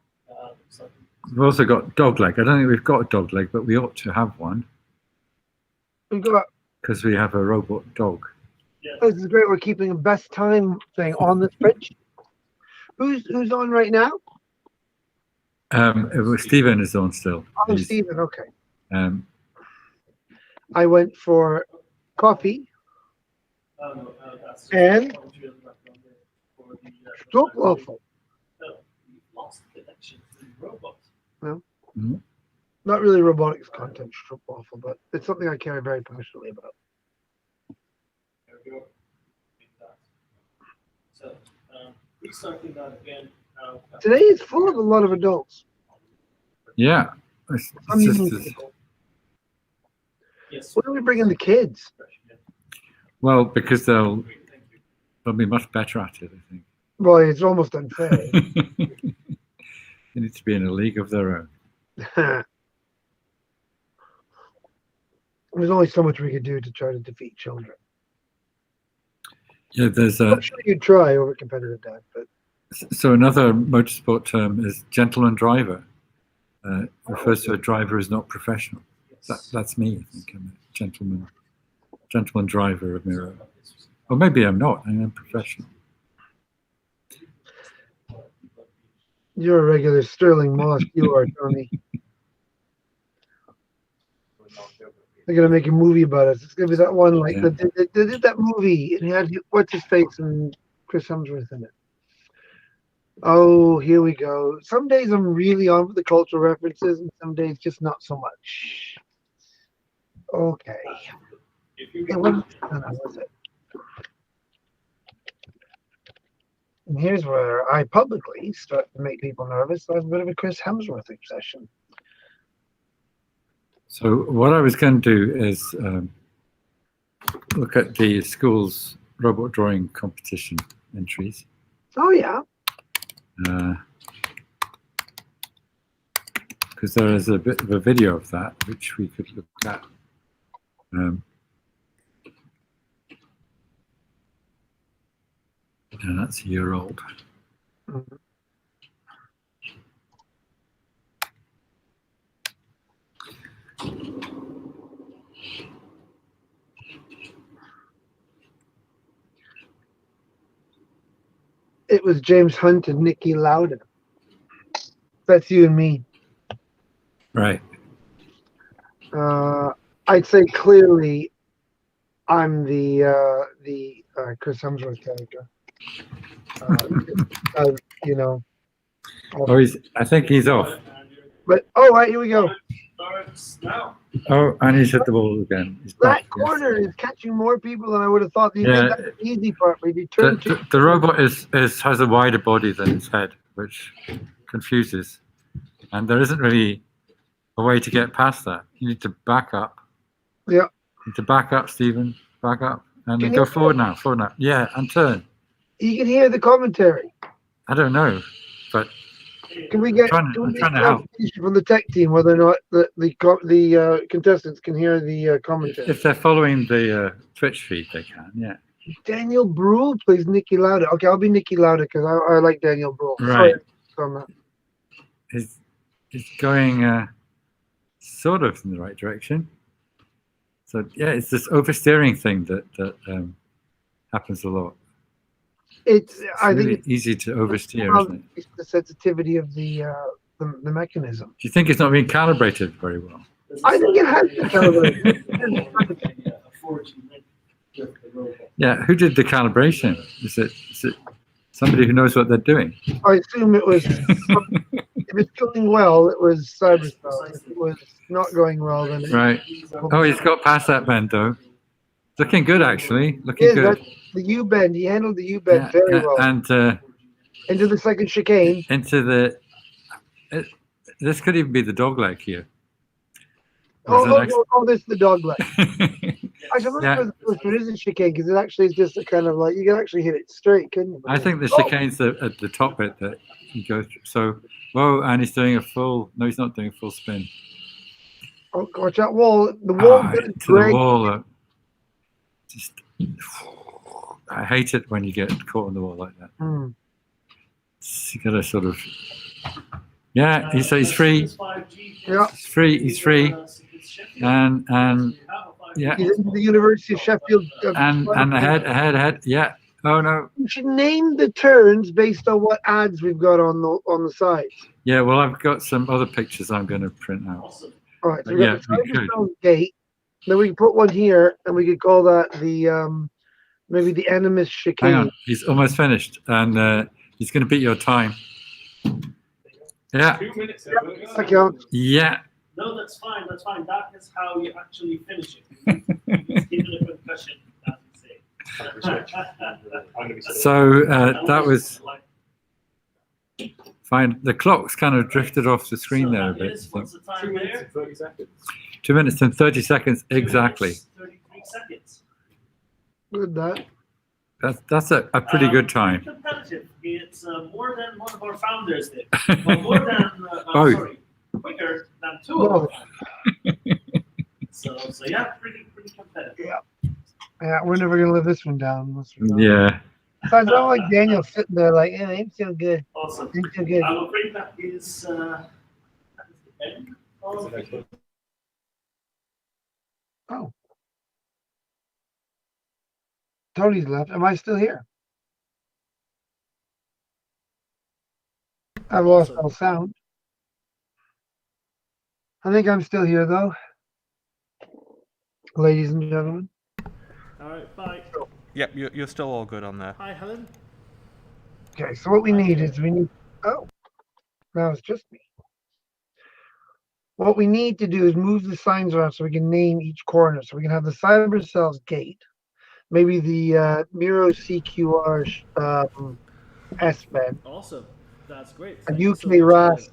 We've also got dogleg. I don't think we've got a dogleg, but we ought to have one
We've got.
because we have a robot dog.
This is great. We're keeping a best time thing on this spreadsheet. Who's on right now?
Stephen is on still.
Oh, Stephen. Okay.
Um,
I went for coffee and stroopwafel. No, not really robotics content, stroopwafel, but it's something I care very passionately about.
There we go. So, restarting that again.
Today is full of a lot of adults.
yeah.
Yes.
Why don't we bring in the kids?
Well, because they'll be much better at it, I think.
Boy, it's almost unfair.
They need to be in a league of their own.
There's only so much we could do to try to defeat children.
Yeah, there's
I'm sure you'd try over competitive dad, but
so another motorsport term is gentleman driver. Refers to a driver who's not professional. That's me. I think I'm a gentleman driver of Miro. Or maybe I'm not. I'm a professional.
You're a regular Sterling Moss. You are, Tony. They're gonna make a movie about us. It's gonna be that one like
Yeah.
they did that movie and he had what's his face and Chris Hemsworth in it. Oh, here we go. Some days I'm really on with the cultural references, and some days just not so much. Okay. It wasn't, was it? And here's where I publicly start to make people nervous. I have a bit of a Chris Hemsworth obsession.
So what I was going to do is look at the school's robot drawing competition entries.
Oh yeah.
Because there is a bit of a video of that which we could look at. And that's a year old.
Mhm. It was James Hunt and Nikki Lauda. That's you and me.
Right.
I'd say clearly I'm the Chris Hemsworth character. You know.
Oh, I think he's off.
But oh, right, here we go.
Starts now.
Oh, and he's hit the ball again. He's
That
back.
corner is catching more people than I would have thought. You
Yeah.
did that the easy part, but you turned to
The robot has a wider body than its head, which confuses. And there isn't really a way to get past that. You need to back up.
Yeah.
You need to back up, Stephen. Back up. And then
Can
go
you-
forward now. Forward now. Yeah, and turn.
You can hear the commentary.
I don't know. But
Can we get,
I'm
can we get
trying to help.
clarification from the tech team whether or not the contestants can hear the commentary?
If they're following the Twitch feed, they can, yeah.
Daniel Bruhl plays Nikki Lauda. Okay, I'll be Nikki Lauda because I like Daniel Bruhl.
Right.
Sorry on that.
It's going sort of in the right direction. So yeah, it's this oversteering thing that happens a lot.
It's
It's
I
really
think
easy to oversteer,
it's,
isn't it?
it's the sensitivity of the mechanism.
Do you think it's not being calibrated very well?
I think it has to calibrate.
Yeah, who did the calibration? Is it somebody who knows what they're doing?
I assume it was. If it's going well, it was Cyberselves. If it was not going well, then it,
Right. Oh, he's got past that bend though. Looking good, actually. Looking
Yeah,
good.
the U bend. He handled the U bend
Yeah,
very
yeah,
well.
and
Into the second chicane.
into the. This could even be the dog leg here.
This is the dog leg. Actually, I'm not
Yeah.
sure if it is a chicane because it actually is just a kind of like you can actually hit it straight, couldn't you?
I think the chicane's at the top bit that you go through. So, whoa, and he's doing a full. No, he's not doing a full spin.
Oh, watch that wall. The wall.
To the wall. Just. I hate it when you get caught on the wall like that.
Mm.
You gotta sort of. Yeah, he's free.
Yeah.
He's free. He's free. And yeah,
He's in the University of Sheffield.
and ahead. Yeah. Oh no.
You should name the turns based on what ads we've got on the sides.
Yeah. Well, I've got some other pictures I'm going to print out.
All right. So
Yeah,
we've got
we
the
could.
Cyberselves gate. Then we can put one here, and we could call that the maybe the Animus chicane.
Hang on. He's almost finished, and he's going to beat your time. Yeah.
2 minutes.
That counts.
Yeah.
No, that's fine. That's fine. That is how you actually finish it. It's given a concussion, as we say.
So that was fine. The clock's kind of drifted off the screen
So
there a
that
bit.
is-
So
What's the time there?
30 seconds.
2 minutes and 30 seconds
2
exactly.
minutes, 33 seconds.
Good that.
That's a pretty good time.
Competitive. It's more than one of our founders did. But more than,
Oh.
sorry, quicker than two of them. So yeah, pretty competitive.
Yeah, we're never gonna live this one down. Unless we don't.
Yeah.
Sounds not like Daniel sitting there like, yeah, I'm so good.
Awesome.
I'm so good.
I'm afraid that is the end of
Oh. Tony's left. Am I still here? I've lost all sound. I think I'm still here, though. Ladies and gentlemen.
All right, bye.
Yep, you're still all good on there.
Hi, Helen.
Okay, so what we need is oh, now it's just me. What we need to do is move the signs around so we can name each corner. So we can have the Cyberselves gate, maybe the Miro CQR S-bed,
Awesome. That's great.
a
Thank you so
UK
much,
RAS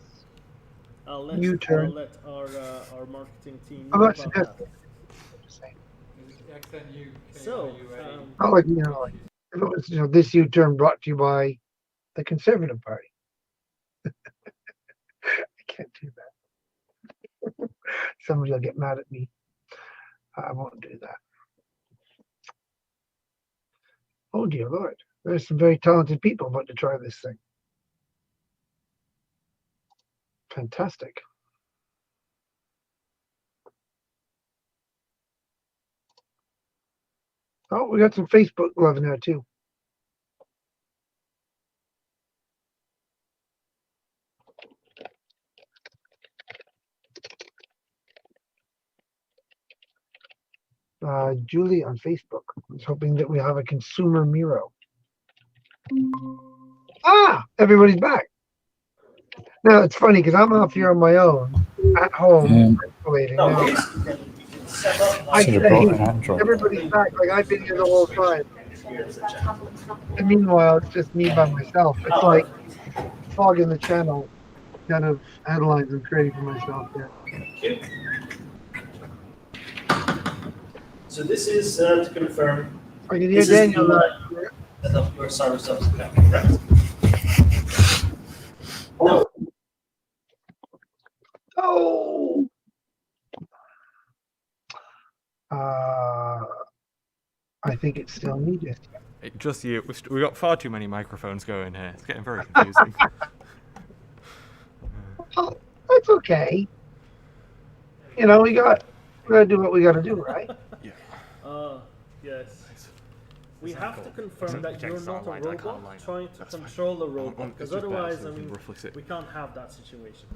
Helen. I'll
U-turn.
let our marketing team
I'm
know
not
about that.
suggesting. I'm just saying.
So,
Not like, like if it was, this U-turn brought to you by the Conservative Party. I can't do that. Somebody will get mad at me. I won't do that. Oh dear Lord, there's some very talented people about to try this thing. Fantastic. Oh, we got some Facebook love in there too. Julie on Facebook was hoping that we have a consumer Miro. Ah, everybody's back. Now it's funny because I'm off here on my own at home. Isolating
No,
now.
you can set up
I
Should have
say
brought an Android.
everybody's back like I've been here the whole time. And meanwhile, it's just me by myself. It's like fog in the channel kind of headlines I'm creating for myself here.
So this is to confirm
I can hear
this is
Daniel.
the setup your Cyberselves account, correct? No.
Oh. I think it's still me just yet.
Just you. We got far too many microphones going here. It's getting very confusing.
Well, that's okay. You know, we gotta do what we gotta do, right?
Yeah.
Yes. We have to confirm
Isn't
that you're
Jack's
not a
online? I can't
robot
line.
trying to
That's fine.
control a robot,
It's
because
just better
otherwise,
so
I
we can
mean,
roughly sit.
we can't have that situation.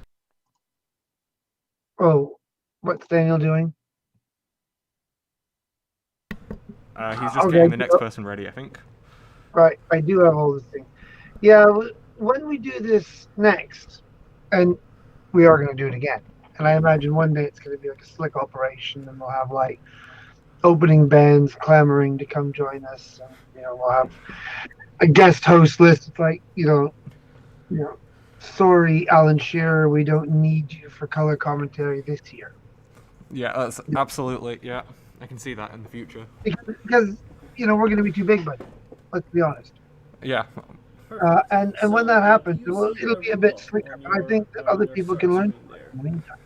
Oh, what's Daniel doing?
He's just
Okay,
getting the next
so-
person ready, I think.
Right, I do have all this thing. Yeah, when we do this next, and we are going to do it again, and I imagine one day it's going to be like a slick operation, and we'll have like opening bands clamoring to come join us, and we'll have a guest host list. It's like sorry, Alan Shearer, we don't need you for color commentary this year
Yeah, that's absolutely. Yeah, I can see that in the future.
because we're going to be too big, buddy. Let's be honest.
Yeah.
Perfect.
And
So,
when that
do
happens,
you see
it'll
a
be a bit
robot
slicker.
on
But I
your-
think that
on
other
your
people
start
can learn
screen
from it
there?
in the meantime.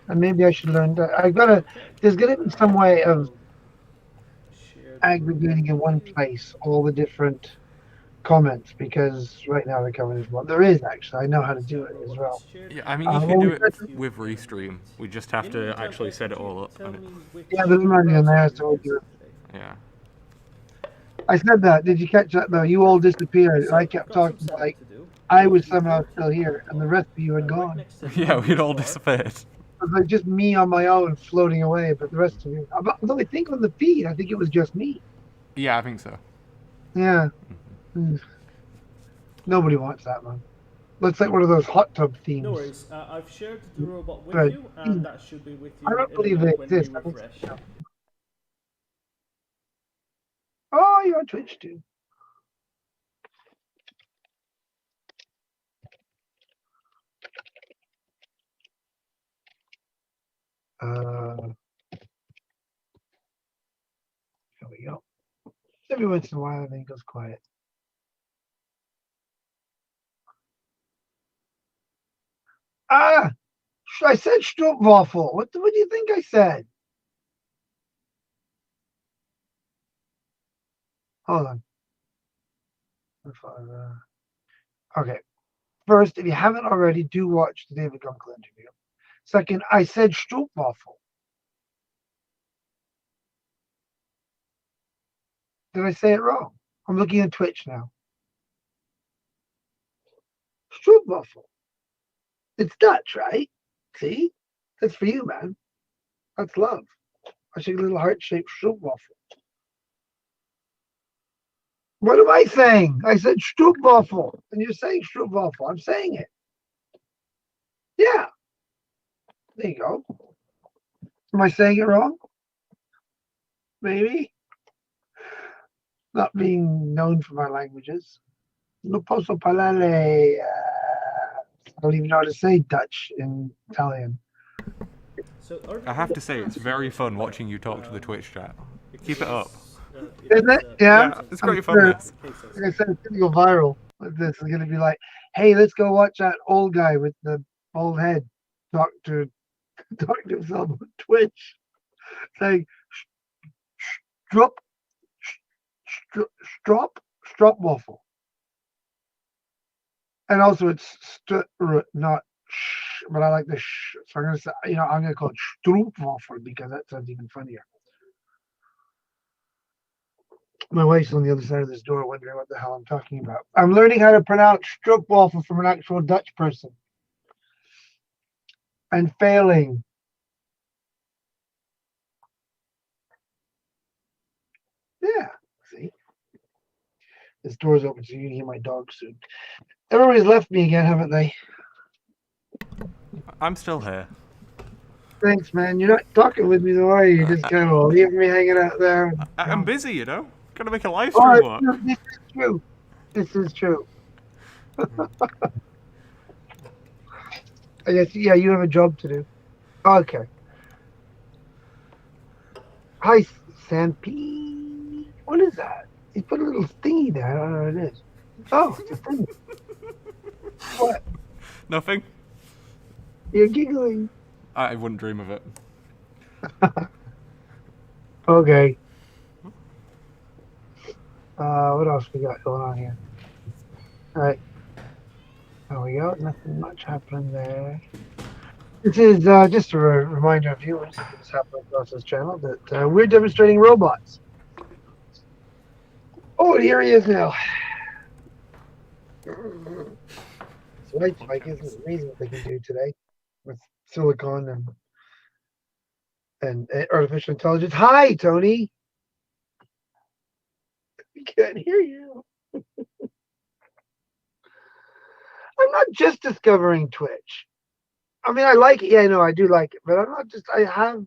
And maybe I should learn that. There's gonna be some way of
Shared
aggregating in one place all the different comments, because right now they're coming as one. There is actually. I know how to do it as well.
Yeah, I mean, you can
well,
do
we
it with Restream. We just have
In the
to
meantime,
actually
could
set it
you
all up.
tell
And
me which
Yeah, but I'm not even
browser
there,
you're
so we'll do
using
it.
today?
yeah.
I said that. Did you catch that though? You all disappeared, and I kept
I've got some
talking
setting
like
to do.
I was
If you
somehow
go to
still
the
here, and the
padlock,
rest of you had
right
gone.
next to the
Yeah, we'd all
bar,
disappeared.
It was like just me on my own floating away, but the rest of you. Although I think on the feed, I think it was just me.
Yeah, I think so.
Yeah. Nobody wants that, man. Looks like one of those hot tub themes.
No worries. I've shared the robot with
Right.
you, and that should be with you
I don't
in a
believe they
minute when we
exist.
refresh.
Oh, you're on Twitch too. Here we go. Every once in a while, everything goes quiet. Ah, I said Stroopwafel. What do you think I said? Hold on. Okay. First, if you haven't already, do watch the David Gunkel interview. Second, I said Stroopwafel. Did I say it wrong? I'm looking at Twitch now. Stroopwafel. It's Dutch, right? See? That's for you, man. That's love. I should get a little heart-shaped stroopwafel. What am I saying? I said stroopwafel, and you're saying stroopwafel. I'm saying it. Yeah. There you go. Am I saying it wrong? Maybe. Not being known for my languages. Non posso parlare. I don't even know how to say Dutch in Italian.
I have to say, it's very fun watching you talk to the Twitch chat. Keep it up.
Isn't it? Yeah.
It's great
I'm
fun.
sure.
This.
Like I said, it's gonna go viral. Like this is gonna be like, hey, let's go watch that old guy with the bald head talk to himself on Twitch, saying strop waffle, and also it's not sh, but I like the sh, so I'm gonna say, I'm gonna call it stroop waffle because that sounds even funnier. My wife's on the other side of this door wondering what the hell I'm talking about. I'm learning how to pronounce stroopwafel from an actual Dutch person. And failing. Yeah, see? This door's open so you can hear my dog soon. Everybody's left me again, haven't they?
I'm still here.
Thanks, man. You're not talking with me, though, are you? You're just kind of leaving me hanging out there.
I'm busy, you know. Gotta make a live
Oh,
stream work.
this is true. This is true. I guess, yeah, you have a job to do. Okay. Hi, Sanpete. What is that? You put a little thingy there. I don't know what it is. Oh, it's a thing. What?
Nothing.
You're giggling.
I wouldn't dream of it.
Okay. What else we got going on here? All right. There we go. Nothing much happening there. This is just a reminder of viewers if it's happening across this channel that we're demonstrating robots. Oh, here he is now. This light spike is amazing what they can do today with silicon and artificial intelligence. Hi, Tony. We can't hear you. I'm not just discovering Twitch. I mean, I like it. Yeah, no, I do like it, but I'm not just. I have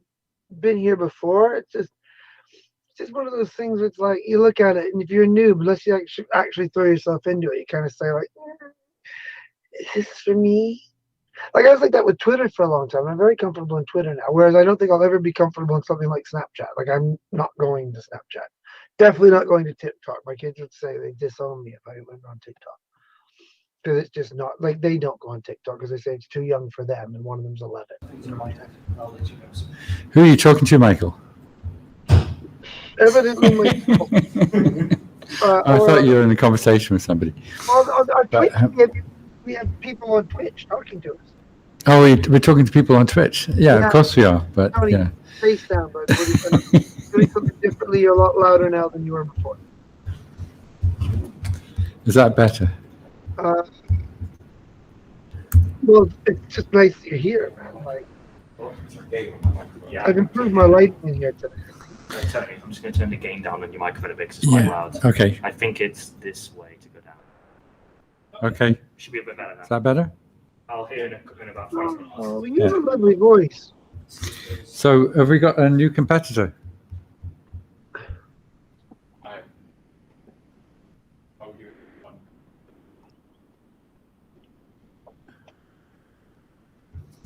been here before. It's just one of those things where it's like you look at it, and if you're a noob, unless you actually throw yourself into it, you kind of say like, "Is this for me?" Like I was like that with Twitter for a long time. I'm very comfortable in Twitter now, whereas I don't think I'll ever be comfortable in something like Snapchat. Like I'm not going to Snapchat. Definitely not going to TikTok. My kids would say they disown me if I went on TikTok. Because it's just not, like, they don't go on TikTok because they say it's too young for them, and one of them's 11.
Who are you talking to, Michael?
Evidently,
I thought you were in a conversation with somebody.
On
But,
Twitch, we have people on Twitch talking to us.
Oh, we're talking to people on Twitch. Yeah,
Yeah.
of course we are. But
Tony,
yeah,
face down, bud. What are you doing something differently? You're a lot louder now than you were before.
is that better?
Well, it's just nice that you're here, man. Like,
Yeah.
I've improved my lighting in here today.
Tony, I'm just going to turn the gain down on your microphone a bit because it's quite loud.
Okay.
I think it's this way to go down.
Okay.
Should be a bit better
Is
now.
that better?
I'll hear in about 5 minutes.
Oh, you have a lovely voice.
So have we got a new competitor?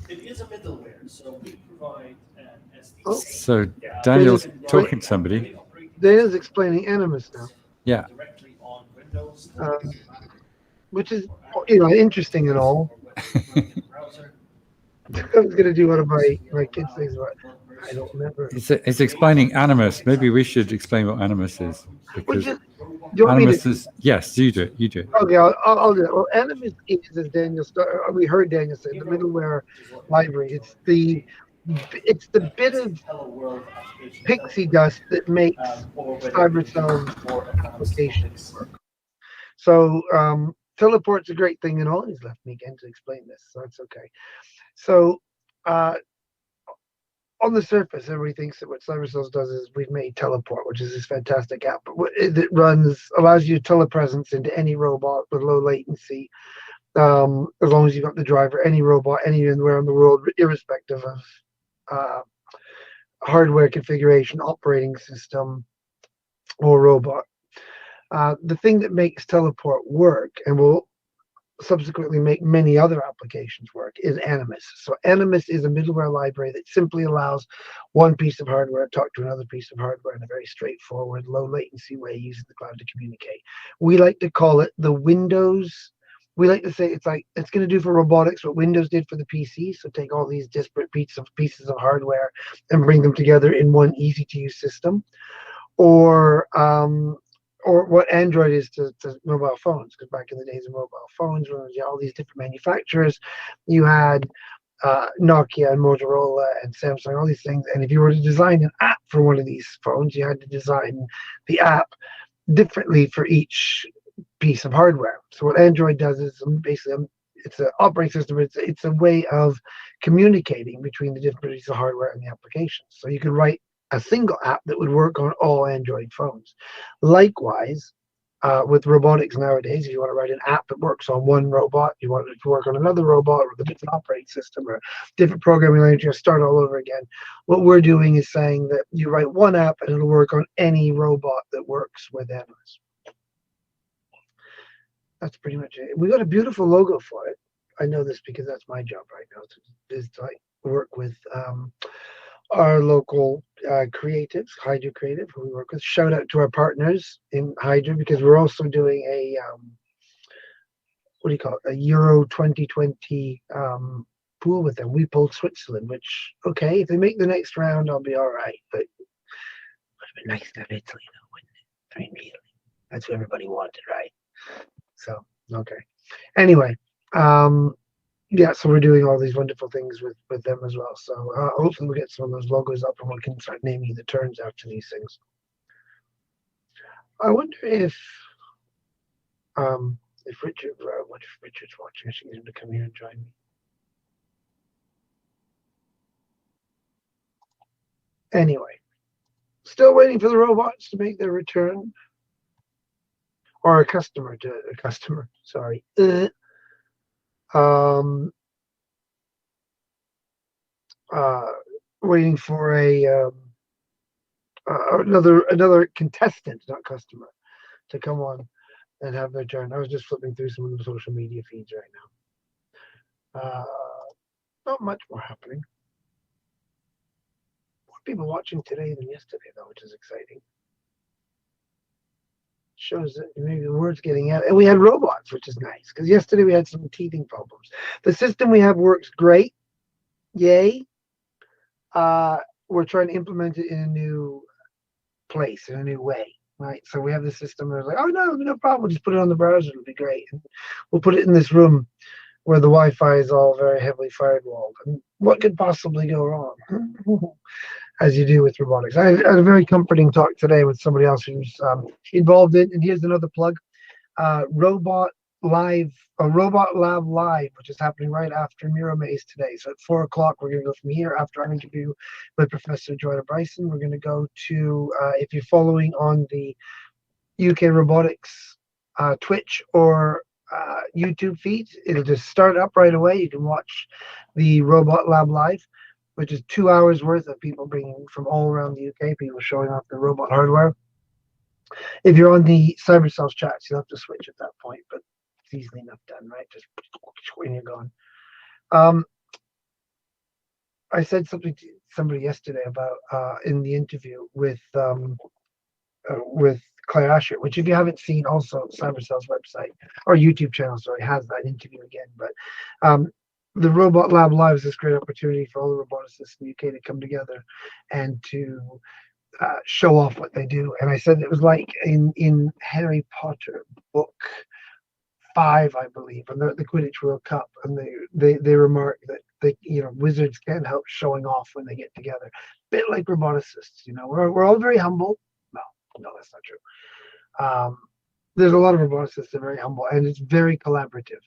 It is a middleware, so we provide an SDK.
Oh.
So Daniel's talking to somebody.
Dana's explaining Animus now,
Yeah.
Directly on Windows.
which is, interesting and all. I was gonna do one of my kids' things, but I don't remember.
It's explaining Animus. Maybe we should explain what Animus is. Because
Do you want me
Animus
to?
is, yes, you do it. You do it.
Okay, I'll do it. Well, Animus is, as Daniel we heard Daniel say, the middleware library. It's the it's the bit of pixie dust that makes Cyberselves applications work. So teleport's a great thing, and all he's left me again to explain this, so it's okay. So on the surface, everybody thinks that what Cyberselves does is we've made teleport, which is this fantastic app. But it allows you to telepresence into any robot with low latency, as long as you've got the driver, any robot, anywhere in the world, irrespective of hardware configuration, operating system, or robot. The thing that makes teleport work, and will subsequently make many other applications work, is Animus. So Animus is a middleware library that simply allows one piece of hardware to talk to another piece of hardware in a very straightforward, low latency way using the cloud to communicate. We like to call it the Windows. We like to say it's going to do for robotics what Windows did for the PC. So take all these disparate pieces of hardware and bring them together in one easy to use system. Or what Android is to mobile phones, because back in the days of mobile phones, when you had all these different manufacturers, you had Nokia and Motorola and Samsung, all these things. And if you were to design an app for one of these phones, you had to design the app differently for each piece of hardware. So what Android does is basically it's an operating system. It's a way of communicating between the different pieces of hardware and the applications. So you could write a single app that would work on all Android phones. Likewise, with robotics nowadays, if you want to write an app that works on one robot, you want it to work on another robot with a different operating system or different programming language, you start all over again. What we're doing is saying that you write one app and it'll work on any robot that works with Animus. That's pretty much it. We got a beautiful logo for it. I know this because that's my job right now, is to work with our local creatives, Hydra Creative, who we work with. Shout out to our partners in Hydra, because we're also doing a a Euro 2020 pool with them. We pulled Switzerland, which, okay, if they make the next round, I'll be all right. But it would have been nice to have Italy, though, wouldn't it? I mean, really, that's what everybody wanted, right? So, okay. Anyway, yeah, so we're doing all these wonderful things with them as well. So hopefully we'll get some of those logos up and we can start naming the turns after these things. I wonder if Richard, what if Richard's watching? I should get him to come here and join me. Anyway, still waiting for the robots to make their return, or a customer, sorry. Waiting for another contestant, not customer, to come on and have their turn. I was just flipping through some of the social media feeds right now. Not much more happening. More people watching today than yesterday, though, which is exciting. Shows that maybe the word's getting out. And we had robots, which is nice, because yesterday we had some teething problems. The system we have works great. Yay. We're trying to implement it in a new place, in a new way, right? So we have the system that's like, oh, no problem. We'll just put it on the browser. It'll be great. And we'll put it in this room where the Wi-Fi is all very heavily firewalled. And what could possibly go wrong? As you do with robotics. I had a very comforting talk today with somebody else who's involved in, and here's another plug, Robot Lab Live, which is happening right after Miro Maze today. So at 4 o'clock, we're going to go from here after our interview with Professor Joanna Bryson. We're going to go to, if you're following on the UK Robotics Twitch or YouTube feeds, it'll just start up right away. You can watch the Robot Lab Live, which is 2 hours worth of people bringing from all around the UK, people showing off their robot hardware. If you're on the Cyberselves chats, you'll have to switch at that point, but it's easily enough done, right? Just when you're gone. I said something to somebody yesterday about in the interview with Claire Asher, which if you haven't seen, also Cyberselves website or YouTube channel, sorry, has that interview again. But the Robot Lab Live is this great opportunity for all the roboticists in the UK to come together and to show off what they do. And I said it was like in Harry Potter book 5, I believe, and they're at the Quidditch World Cup, and they remark that wizards can't help showing off when they get together. Bit like roboticists, we're all very humble. No, that's not true. There's a lot of roboticists that are very humble, and it's very collaborative.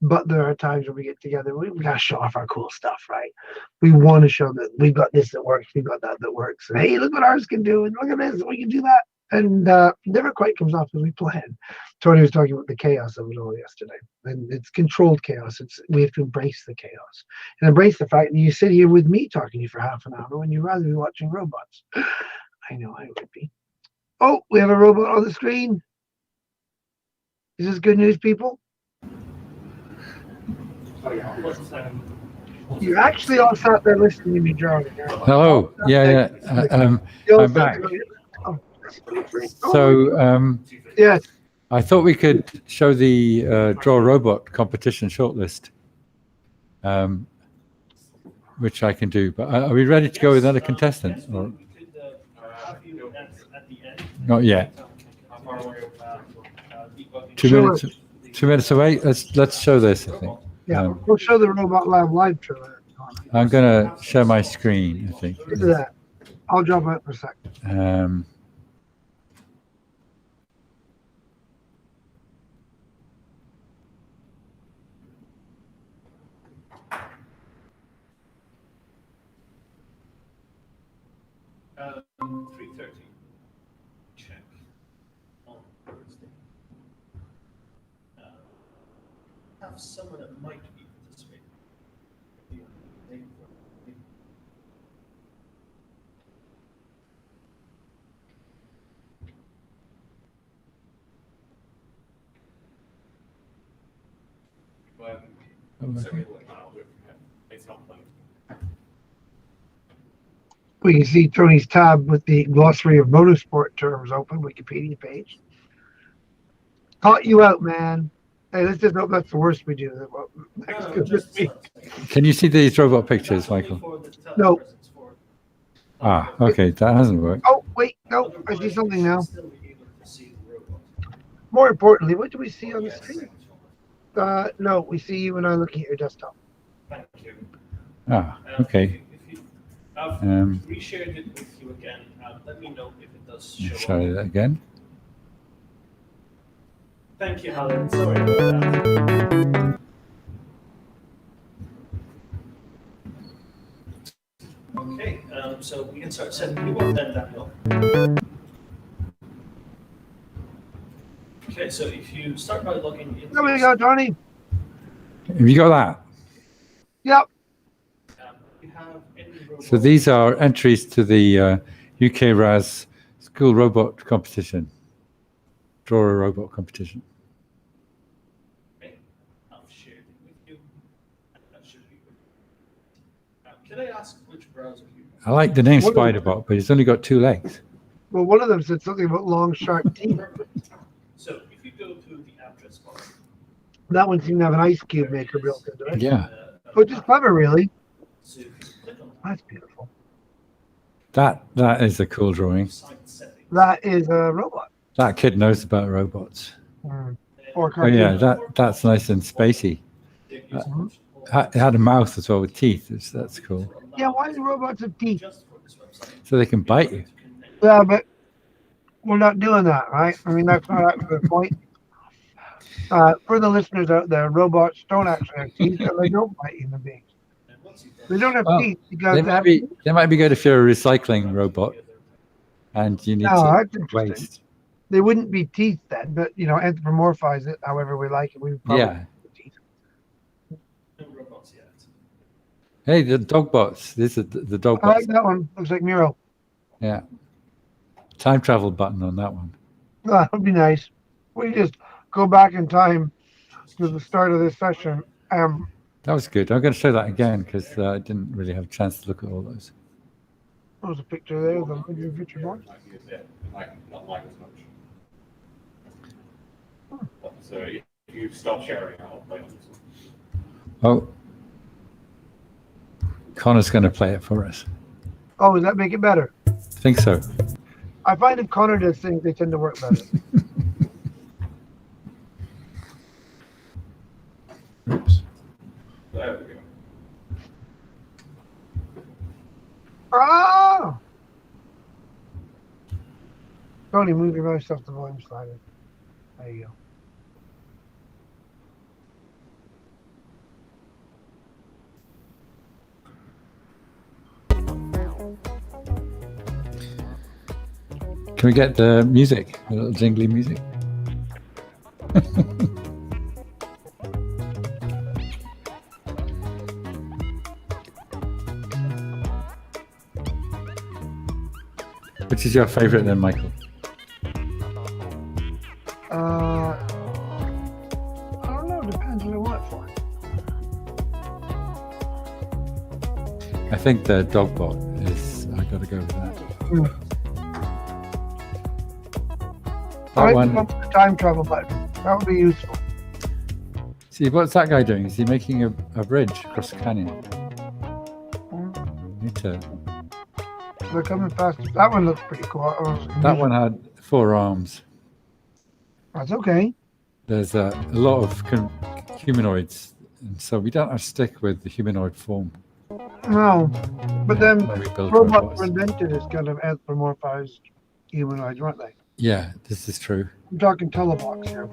But there are times when we get together, we got to show off our cool stuff, right? We want to show that we've got this that works, we've got that works. And hey, look what ours can do, and look at this, we can do that. And never quite comes off as we plan. Tony was talking about the chaos of it all yesterday. And it's controlled chaos. We have to embrace the chaos. And embrace the fact that you sit here with me talking to you for half an hour when you'd rather be watching robots. I know I would be. Oh, we have a robot on the screen. Is this good news, people? You actually all sat there listening to me drawing.
Hello. Yeah. I'm back. So
yes,
I thought we could show the Draw Robot competition shortlist, which I can do. But are we ready to go with other contestants? Or? Not yet. 2 minutes. 2 minutes away. Let's show this. I think.
Yeah, we'll show the Robot Lab live trailer.
I'm gonna share my screen. I think.
Look at that. I'll drop out for a second.
Check on Thursday. Have someone that might be participating.
We can see Tony's tab with the glossary of motorsport terms open, Wikipedia page. Caught you out, man. Hey, let's just hope that's the worst we do.
Can you see these robot pictures, Michael?
No.
Ah, okay, that hasn't worked.
Oh, wait, no, I see something now. More importantly, what do we see on the screen? No, we see you and I looking at your desktop.
Thank you.
Ah, okay.
I've reshared it with you again. Let me know if it does show
Show
up.
that again.
Thank you, Alan. Sorry about that. Okay, so we can start setting you up then, Daniel. Okay, so if you start by logging in.
There we go, Tony.
Have you got that?
Yep.
You have any
So these are entries to the UK RAS School Robot Competition. Draw a Robot Competition.
Okay, I've shared it with you. That should be good. Can I ask which browser you use?
I like the name Spiderbot, but it's only got 2 legs.
Well, one of them said something about long, sharp teeth.
So if you go to the address bar.
That one seemed to have an ice cube maker built into it.
Yeah.
Which is clever, really.
So if you click on
That's beautiful.
That is a cool drawing.
site settings.
That is a robot.
That kid knows about robots.
Or
Oh
cartoon.
yeah, that's nice and spacey. It had a mouth as well with teeth. That's cool.
Yeah, why do robots have teeth?
So they can bite you.
Yeah, but we're not doing that, right? I mean, that's not actually the point. For the listeners out there, robots don't actually have teeth, and they don't bite human beings. They don't have
Well,
teeth because
They might be good if you're a recycling robot, and you need
No,
to
that's interesting.
waste.
they wouldn't be teeth then, but anthropomorphize it however we like it. We would probably
Yeah.
put teeth.
No robots yet.
Hey, the dog bots. This is the dog
I
bots.
like that one. Looks like Miro.
Yeah. Time travel button on that one.
That would be nice. We just go back in time to the start of this session.
That was good. I'm going to show that again because I didn't really have a chance to look at all those.
There was a picture there of the future board.
Not like as much. So if you stop sharing, I'll play on this one.
Oh, Connor's going to play it for us.
Oh, does that make it better?
I think so.
I find if Connor does things, they tend to work better. Oh! Tony, move your mouse off the volume slider. There you go.
Can we get the music, a little jingly music? Which is your favorite then, Michael?
I don't know. Depends on what for.
I think the Dogbot is, I gotta go with that.
I
That
like
one,
the time travel button. That would be useful.
see, what's that guy doing? Is he making a bridge across the canyon? Need to,
They're coming faster. That one looks pretty cool.
that one had 4 arms.
That's okay.
There's a lot of humanoids, and so we don't have to stick with the humanoid form.
No, but then
when we build
robots
robots.
were invented as kind of anthropomorphized humanoids, weren't they?
Yeah, this is true.
I'm talking telebox here.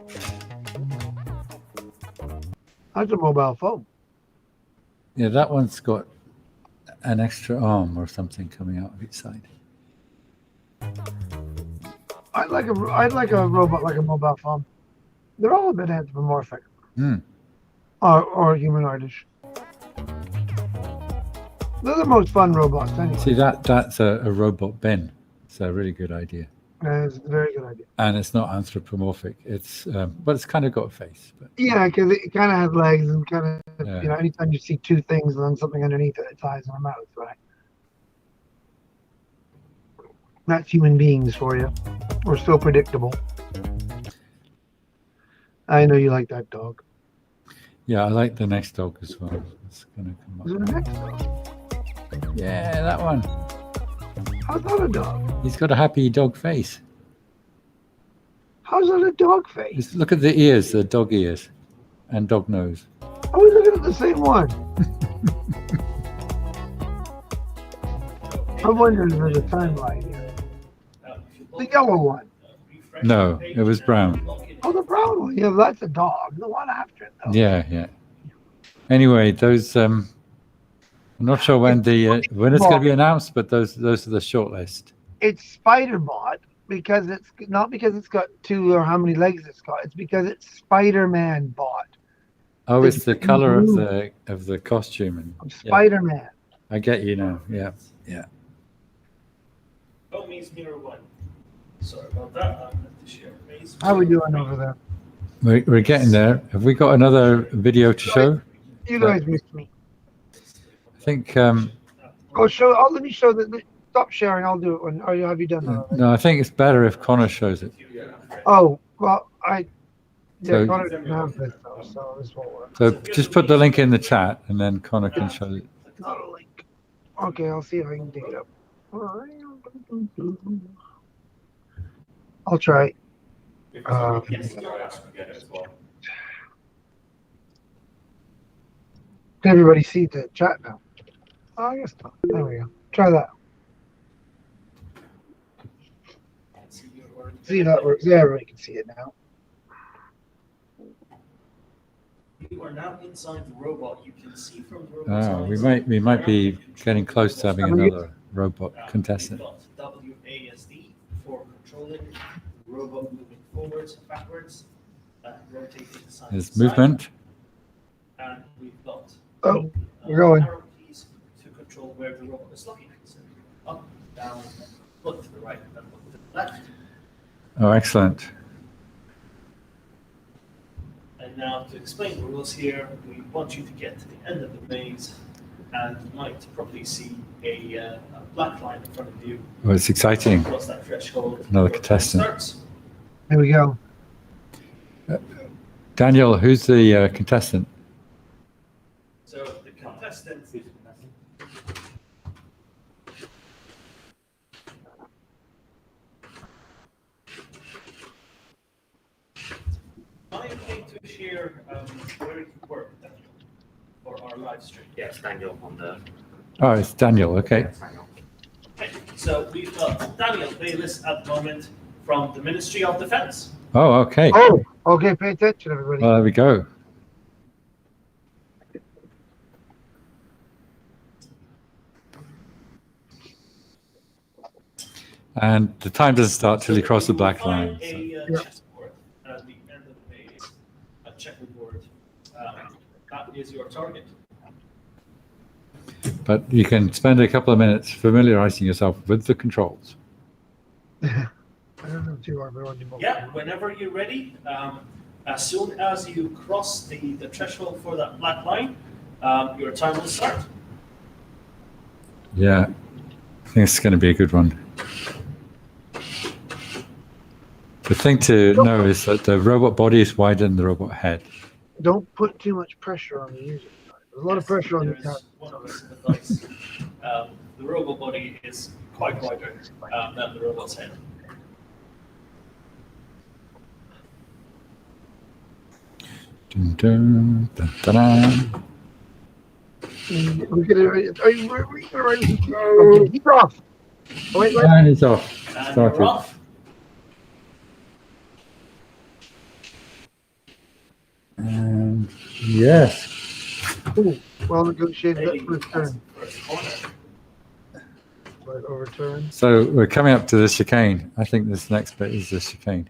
That's a mobile phone.
Yeah, that one's got an extra arm or something coming out of each side.
I'd like a robot like a mobile phone. They're all a bit anthropomorphic.
Hmm.
Or humanoidish. They're the most fun robots anyway.
See, that's a robot bin. It's a really good idea.
It's a very good idea.
And it's not anthropomorphic. It's but it's kind of got a face. But
Yeah, because it kind of has legs and kind of,
Yeah.
you know, anytime you see two things and then something underneath it, it's eyes and a mouth, right? That's human beings for you. We're so predictable. I know you like that dog.
yeah, I like the next dog as well. It's gonna come
Is
up.
it a next dog?
Yeah, that one.
How's that a dog?
He's got a happy dog face.
How's that a dog face?
Just look at the ears, the dog ears, and dog nose.
Are we looking at the same one? I'm wondering if there's a timeline here. The yellow one.
No, it was brown.
Oh, the brown one. Yeah, that's a dog. The one after it, though.
Yeah. Anyway, those I'm not sure when when it's going to be announced, but those are the shortlist.
It's Spider-Bot because it's not because it's got 2 or how many legs it's got. It's because it's Spider-Man bot.
Oh, it's the color of
blue.
the costume, and yeah,
Spider-Man.
I get you now. Yeah.
Oh, means Miro 1. Sorry about that. I'll have to share Maze.
How we doing over there?
We're getting there. Have we got another video to show?
You guys missed me.
I think
Let me show the. Stop sharing. I'll do it when. Or have you done that already?
no, I think it's better if Connor shows it.
Oh well,
So-
Connor didn't have this though, so this won't work.
So just put the link in the chat, and then Connor can show it.
Not a link. Okay, I'll see if I can dig it up. I'll try.
Yes, get it as well.
Can everybody see the chat now? Oh, I guess not. There we go. Try that. See if that works. Yeah, everybody can see it now.
You are now inside the robot. You can see from the robot.
We might be getting close to having another robot contestant.
We've got WASD for controlling the robot moving forwards and backwards, rotating side
There's
to side.
movement.
And we've got
Oh, we're going.
arrow keys to control where the robot is looking. So up, down, look to the right, and look to the left.
Oh, excellent.
And now to explain the rules here, we want you to get to the end of the maze, and you might probably see a black line in front of you.
Oh, it's exciting.
Cross that threshold.
Another
where it
contestant.
starts.
There we go.
Daniel, who's the contestant?
So the contestant. Am I okay to share where you work, Daniel, for our live stream?
Yes, Daniel on the.
Oh, it's Daniel. Okay.
Daniel.
So we've got Daniel Bayliss at the moment from the Ministry of Defence.
Oh, okay.
Oh, okay. Pay attention, everybody.
Well, there we go. And the time doesn't start till you cross the black line. So.
A chessboard at the end of the maze, a checkerboard. That is your target.
But you can spend a couple of minutes familiarizing yourself with the controls.
I don't know too hard, but on your
Yeah, whenever you're ready, as soon as you cross the threshold for that black line, your time will start.
Yeah, I think it's going to be a good one. The thing to know is that the robot body is wider than the robot head.
Don't put too much pressure on the user. There's a lot of pressure on the
There is one piece of advice. The robot body is quite wider than the robot's head.
Dun, dun, dun, dun, dun.
We're gonna. Are you ready? Okay, keep off. Oh, wait.
And it's off.
And
Started.
you're off.
And yes.
Ooh, well negotiated. That first
That's
turn.
the first corner.
Right, overturn.
So we're coming up to the chicane. I think this next bit is the chicane.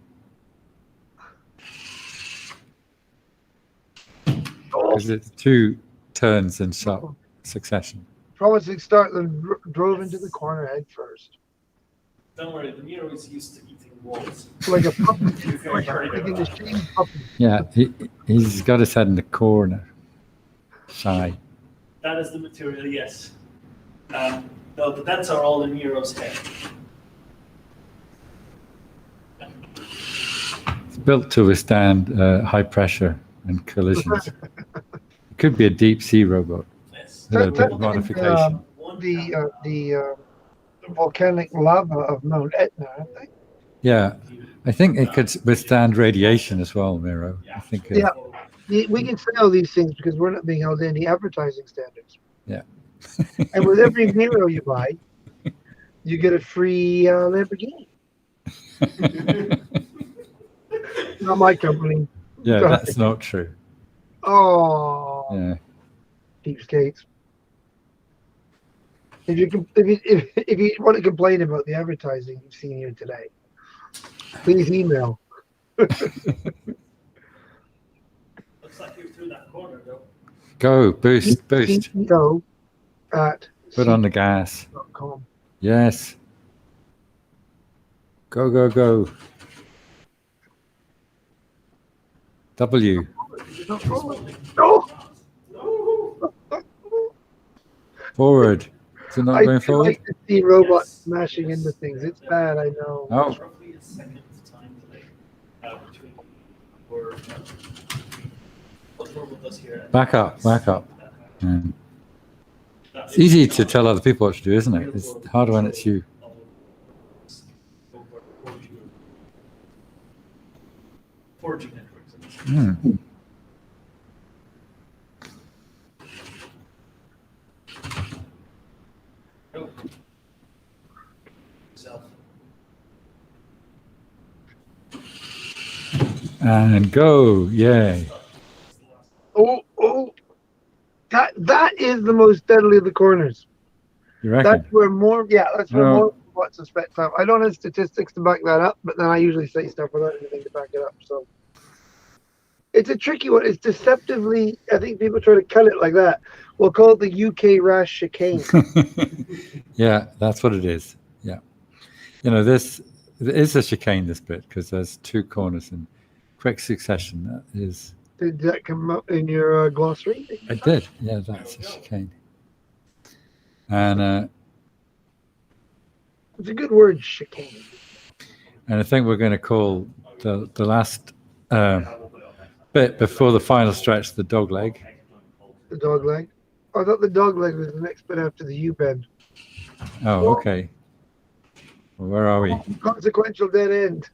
Because it's 2 turns in sharp succession.
Promising start, then drove into the corner head first.
Don't worry, the Miro is used to eating walls.
Like a puppy.
You're very
Like
carried
a
away.
shamed puppy.
Yeah, he's got his head in the corner. Shy.
That is the material, yes. No, the dents are all in Miro's head.
It's built to withstand high pressure and collisions. It could be a deep sea robot.
Yes.
With a bit of modification.
The volcanic lava of Mount Etna, aren't they?
Yeah, I think it could withstand radiation as well, Miro. I think.
Yeah. We can say all these things because we're not being held to any advertising standards.
Yeah.
And with every Miro you buy, you get a free Lamborghini. Not my company.
Yeah, that's not true.
Oh,
Yeah.
deep skates. If you want to complain about the advertising you've seen here today, please email.
Looks like you're through that corner, though.
Go, boost.
CEO at
Put on the gas.
.com.
Yes. Go. W.
No.
Forward. Is it not
I
going
do
forward?
like to see robots
Yes.
smashing into things. It's bad, I know.
Oh,
Roughly a second time delay between what robot does here.
back up. Mm. It's easy to tell other people what to do, isn't it? It's harder when it's you.
4G networks.
Mm.
Oh. Self.
And go. Yay.
Oh, that is the most deadly of the corners.
You reckon?
That's where more
No.
more robots suspect have. I don't have statistics to back that up, but then I usually say stuff without anything to back it up. So it's a tricky one. It's deceptively, I think people try to cut it like that. We'll call it the UK RAS chicane.
Yeah, that's what it is. Yeah. You know, this is a chicane, this bit, because there's 2 corners in quick succession. That is.
Did that come up in your glossary?
I did. Yeah, that's a chicane. And
It's a good word, chicane.
I think we're going to call the last bit before the final stretch the dog leg.
The dog leg. I thought the dog leg was the next bit after the U-bend.
Oh, okay. Well, where are we?
Consequential dead end.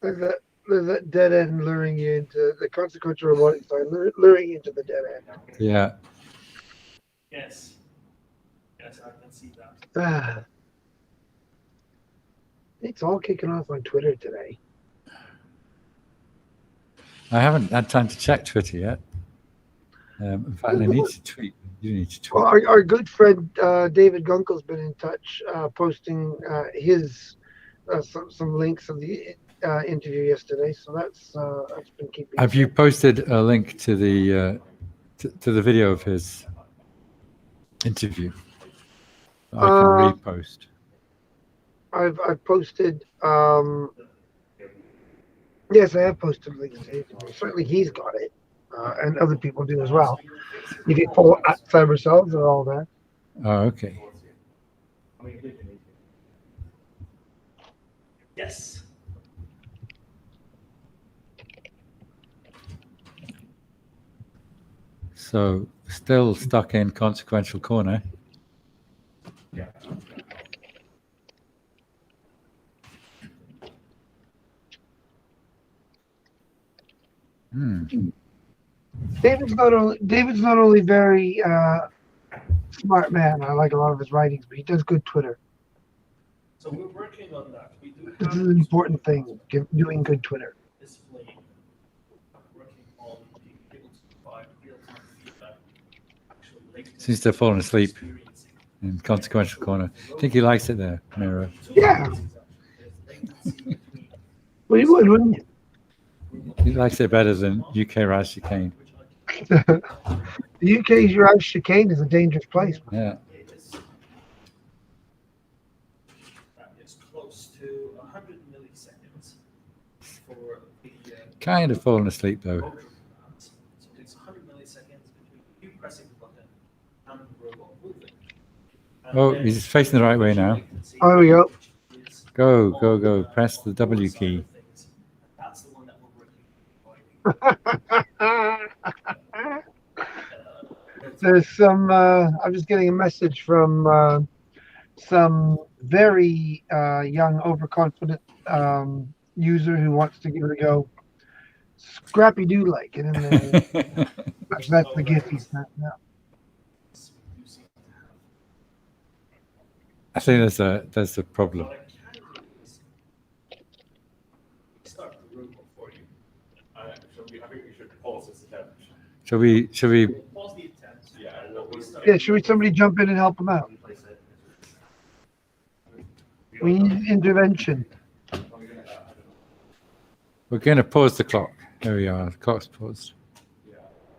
There's that dead end luring you into the consequential robotics side, luring you into the dead end.
Yeah.
Yes. Yes, I can see that.
It's all kicking off on Twitter today.
I haven't had time to check Twitter yet. In fact, I need to tweet. You need to tweet.
Well, our good friend David Gunkel's been in touch, posting his some links of the interview yesterday. So that's been keeping.
Have you posted a link to the to the video of his interview? I can repost.
I've posted. Yes, I have posted links to it. Certainly, he's got it, and other people do as well. If you follow at Cyberselves, they're all there.
Oh, okay.
Yes.
So still stuck in consequential corner.
Yeah.
David's not only very smart man. I like a lot of his writings, but he does good Twitter.
So we're working on that. We do
This
have
is an important thing, doing good Twitter.
this flame working on being able to provide real-time feedback. Actual latest
Seems to have fallen asleep
experiencing.
in consequential corner. I think he likes it there, Miro.
Yeah. Well, you would, wouldn't you?
He likes it better than UK RAS chicane.
The UK's RAS chicane is a dangerous place.
Yeah.
That is close to 100 milliseconds for the
Kind of fallen asleep though.
motor commands. So it's 100 milliseconds between you pressing the button and the robot moving. And
Oh,
then
he's facing the right way now.
latency,
Oh, there we go.
which is
Go,
all
go, go.
the,
Press the W
side
key.
of things. And that's the one that we're working on.
There's some. I'm just getting a message from some very young, overconfident user who wants to give it a go. Scrappy do like it, and that's the gift he sent. Yeah.
I think there's a problem.
What I can do is start the robot for you.
I think we should pause this attempt.
Shall we
Pause the attempt.
Yeah, we'll restart.
Yeah. Should somebody jump in and help him out? We need intervention.
we're gonna pause the clock. There we are. The clock's paused.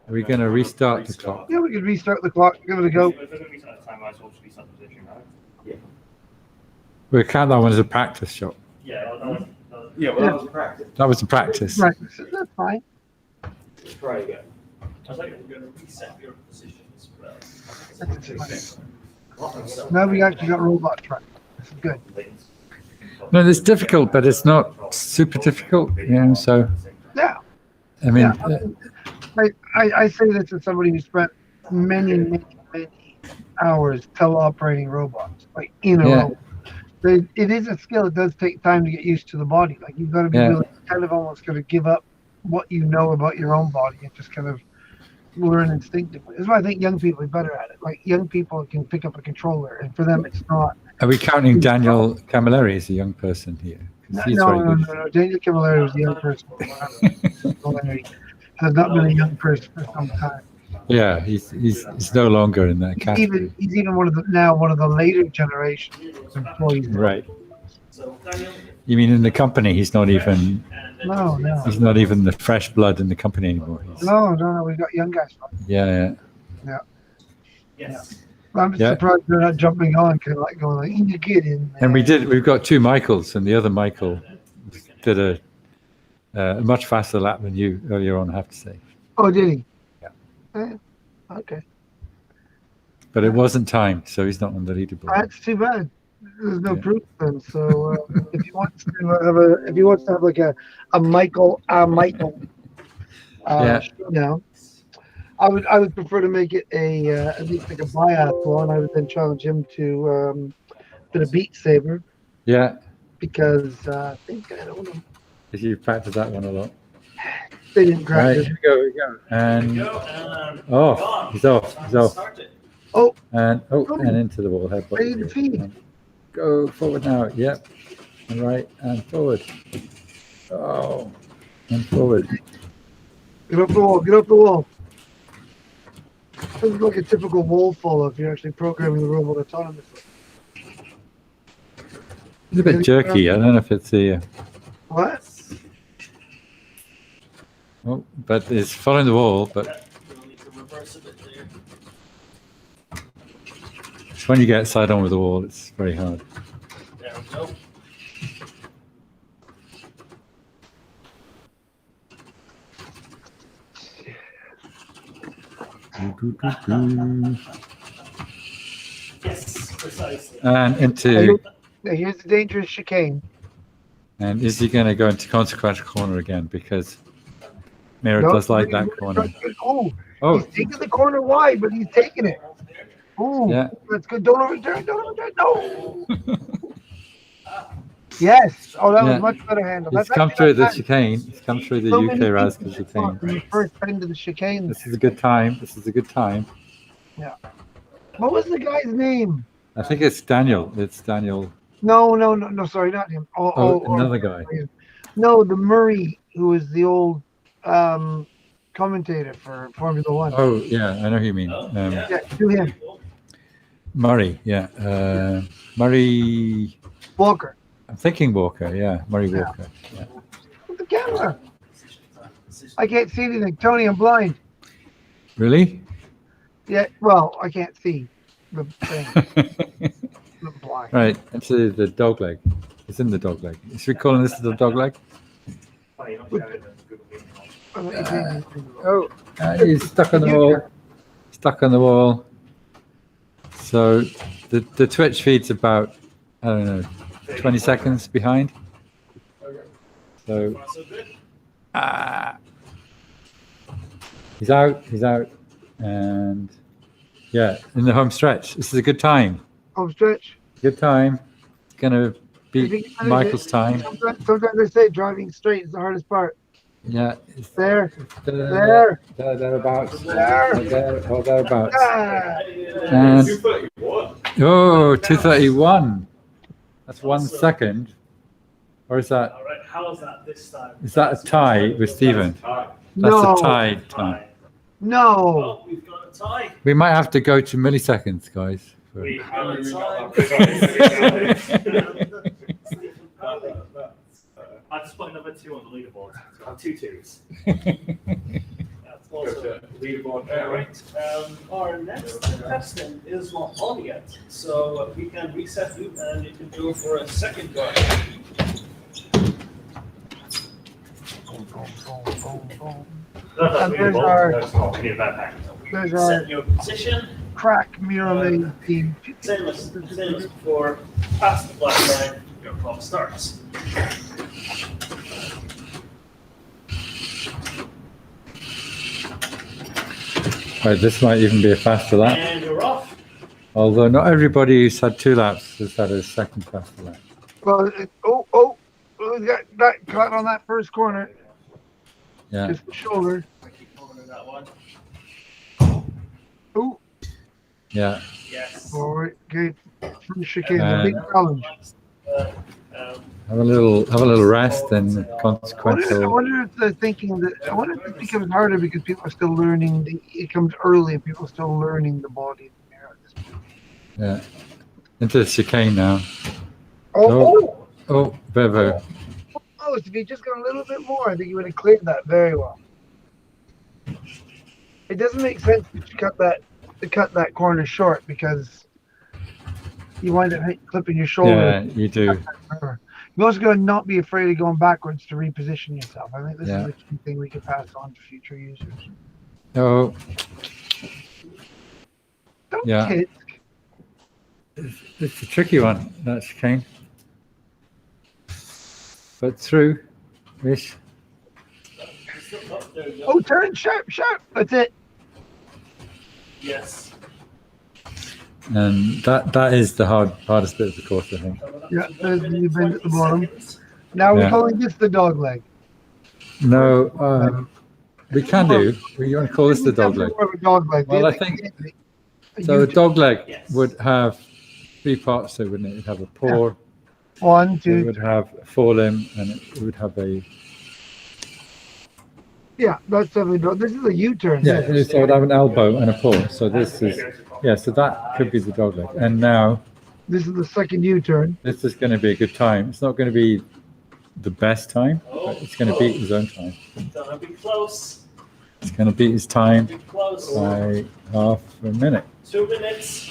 Are we gonna restart the clock?
Yeah, we could restart the clock. Give it a go.
If they're going to reset the time, might as well just reset the position, right?
We count that one as a practice shot.
Yeah, that was
Yeah, well, that was practice.
That was a practice.
Right. That's fine.
Let's try again.
I think we're going to reset your position as well.
That's it. Now we actually got robot track. This is good.
No, it's difficult, but it's not super difficult. You know, so
Yeah.
I mean,
I say this as somebody who spent many hours teleoperating robots, like in a
Yeah.
robot. It is a skill. It does take time to get used to the body. Like you've got to be
Yeah.
willing, kind of almost going to give up what you know about your own body and just kind of learn instinctively. That's why I think young people are better at it. Like young people can pick up a controller, and for them it's not.
are we counting Daniel Camilleri as a young person here? 'Cause he's very
No.
good.
Daniel Camilleri was a young person. Camilleri has not been a young person for some time.
Yeah, he's no longer in that category.
He's even one of the later generation employees.
Right.
So, Daniel,
You mean in the company? He's not even.
and then
No.
He's not even the fresh blood in the company anymore.
No. We've got young guys.
Yeah.
yes.
I'm just
Yeah.
surprised they're not jumping on, kind of like going like, "You get in there."
And we've got two Michaels, and the other Michael did a much faster lap than you earlier on, I have to say.
Oh, did he?
Yeah.
Okay.
But it wasn't timed, so he's not on the leaderboard.
That's too bad. There's no
Yeah.
proof then. So if he wants to have like a Michael
Yeah.
showdown, I would prefer to make it at least like a biathlon. I would then challenge him to a bit of Beat Saber
Yeah,
because I think I don't know.
you practiced that one a lot.
They didn't
Right,
practice.
here we go. And
Go, and
oh,
gone.
he's off.
Time
He's
to
off.
start it.
Oh,
And into the wall. Headbutt.
ready to feed.
And go forward now. Yep. And right and forward. Oh, and forward.
Get up the wall. Get up the wall. This is like a typical wall follow if you're actually programming the robot autonomously.
It's a bit jerky. I don't know if it's the.
What?
Oh, but it's following the wall. But
We'll need to reverse a bit there.
it's when you get side on with the wall, it's very hard.
There we go. Yes, precisely.
And into.
Now here's the dangerous chicane.
And is he going to go into consequential corner again? Because Miro
No,
does like that corner.
Oh,
Oh,
he's taking the corner wide, but he's taking it. Oh,
yeah.
that's good. Don't overturn. Don't overturn. No. Yes. Oh, that
Yeah.
was much better handle.
It's come through the chicane. It's come through the UK RAS chicane.
When you first bend to the chicane.
This is a good time. This is a good time.
What was the guy's name?
I think it's Daniel. It's Daniel.
No. Sorry, not him.
Another guy.
No, the Murray, who was the old commentator for Formula One.
Oh, yeah. I know who you mean.
Yeah, do him.
Murray. Yeah. Murray.
Walker.
I'm thinking Walker. Yeah. Murray Walker. Yeah.
With the camera. I can't see anything. Tony, I'm blind.
Really?
Yeah, well, I can't see the thing. I'm blind.
Right. Into the dog leg. It's in the dog leg. Should we call this the dog leg? Oh, he's stuck on the wall. Stuck on the wall. So the Twitch feed's about, I don't know, 20 seconds behind. So he's out. And yeah, in the home stretch. This is a good time.
Home stretch.
Good time. It's going to beat Michael's time.
Sometimes they say driving straight is the hardest part.
Yeah. It's
There.
Thereabouts.
There.
Thereabouts.
Ah,
And
231.
231. That's 1 second. Or is that
All right, how is that this time?
a tie with Stephen? That's
No.
a tied time.
no.
Well, we've got a tie.
We might have to go to milliseconds, guys.
We have a tie. I just put number 2 on the leaderboard. So I have 2 twos. That's also
Leaderboard.
all right. Our next contestant is not on yet, so we can reset you and you can go for a second go.
And there's our
Set your position.
crack Miro team.
Same as before. Past the black line, your clock starts.
Right, this might even be a faster lap.
And you're off.
Although not everybody who's had 2 laps has had a second faster lap.
Well, we got that caught on that first corner.
Yeah.
Just the shoulder.
I keep holding that one.
Ooh,
Yeah.
Yes.
forward. Okay, from the chicane. A big challenge.
Have a little rest and
I
consequential.
wonder if they're thinking that. I wonder if it becomes harder because people are still learning. It comes early, and people are still learning the body.
Yeah. Into the chicane now.
Oh,
Oh, Bevo.
oh! If you just got a little bit more, I think you would have cleared that very well. It doesn't make sense to cut that corner short because you wind up clipping your shoulder.
Yeah, you do.
You also got to not be afraid of going backwards to reposition yourself. I think this
Yeah.
is a key thing we can pass on to future users.
Oh,
Don't
Yeah.
kid.
it's a tricky one, that chicane. But through-ish.
There you go.
Oh, turn sharp. That's it.
Yes.
And that is the hardest bit of the course, I think.
Yeah, there's the bend at the bottom. Now we're
Yeah.
calling this the dog leg.
No, we can do. We want to call this the dog leg.
More of a dog leg.
Well,
The
I
other
think-
thing
So a dog leg
Yes.
would have 3 parts, so wouldn't it? It'd have a paw,
One,
it
two.
would have a forelimb, and it would have a
Yeah, that's definitely. This is a U-turn.
yeah.
this.
So it would have an elbow and a paw. So this is so that could be the dog leg. And now
This is the second U-turn.
this is going to be a good time. It's not going to be the best time, but it's going to beat his own time.
Gonna be close.
It's going to beat his time
Be close.
by half a minute.
2 minutes.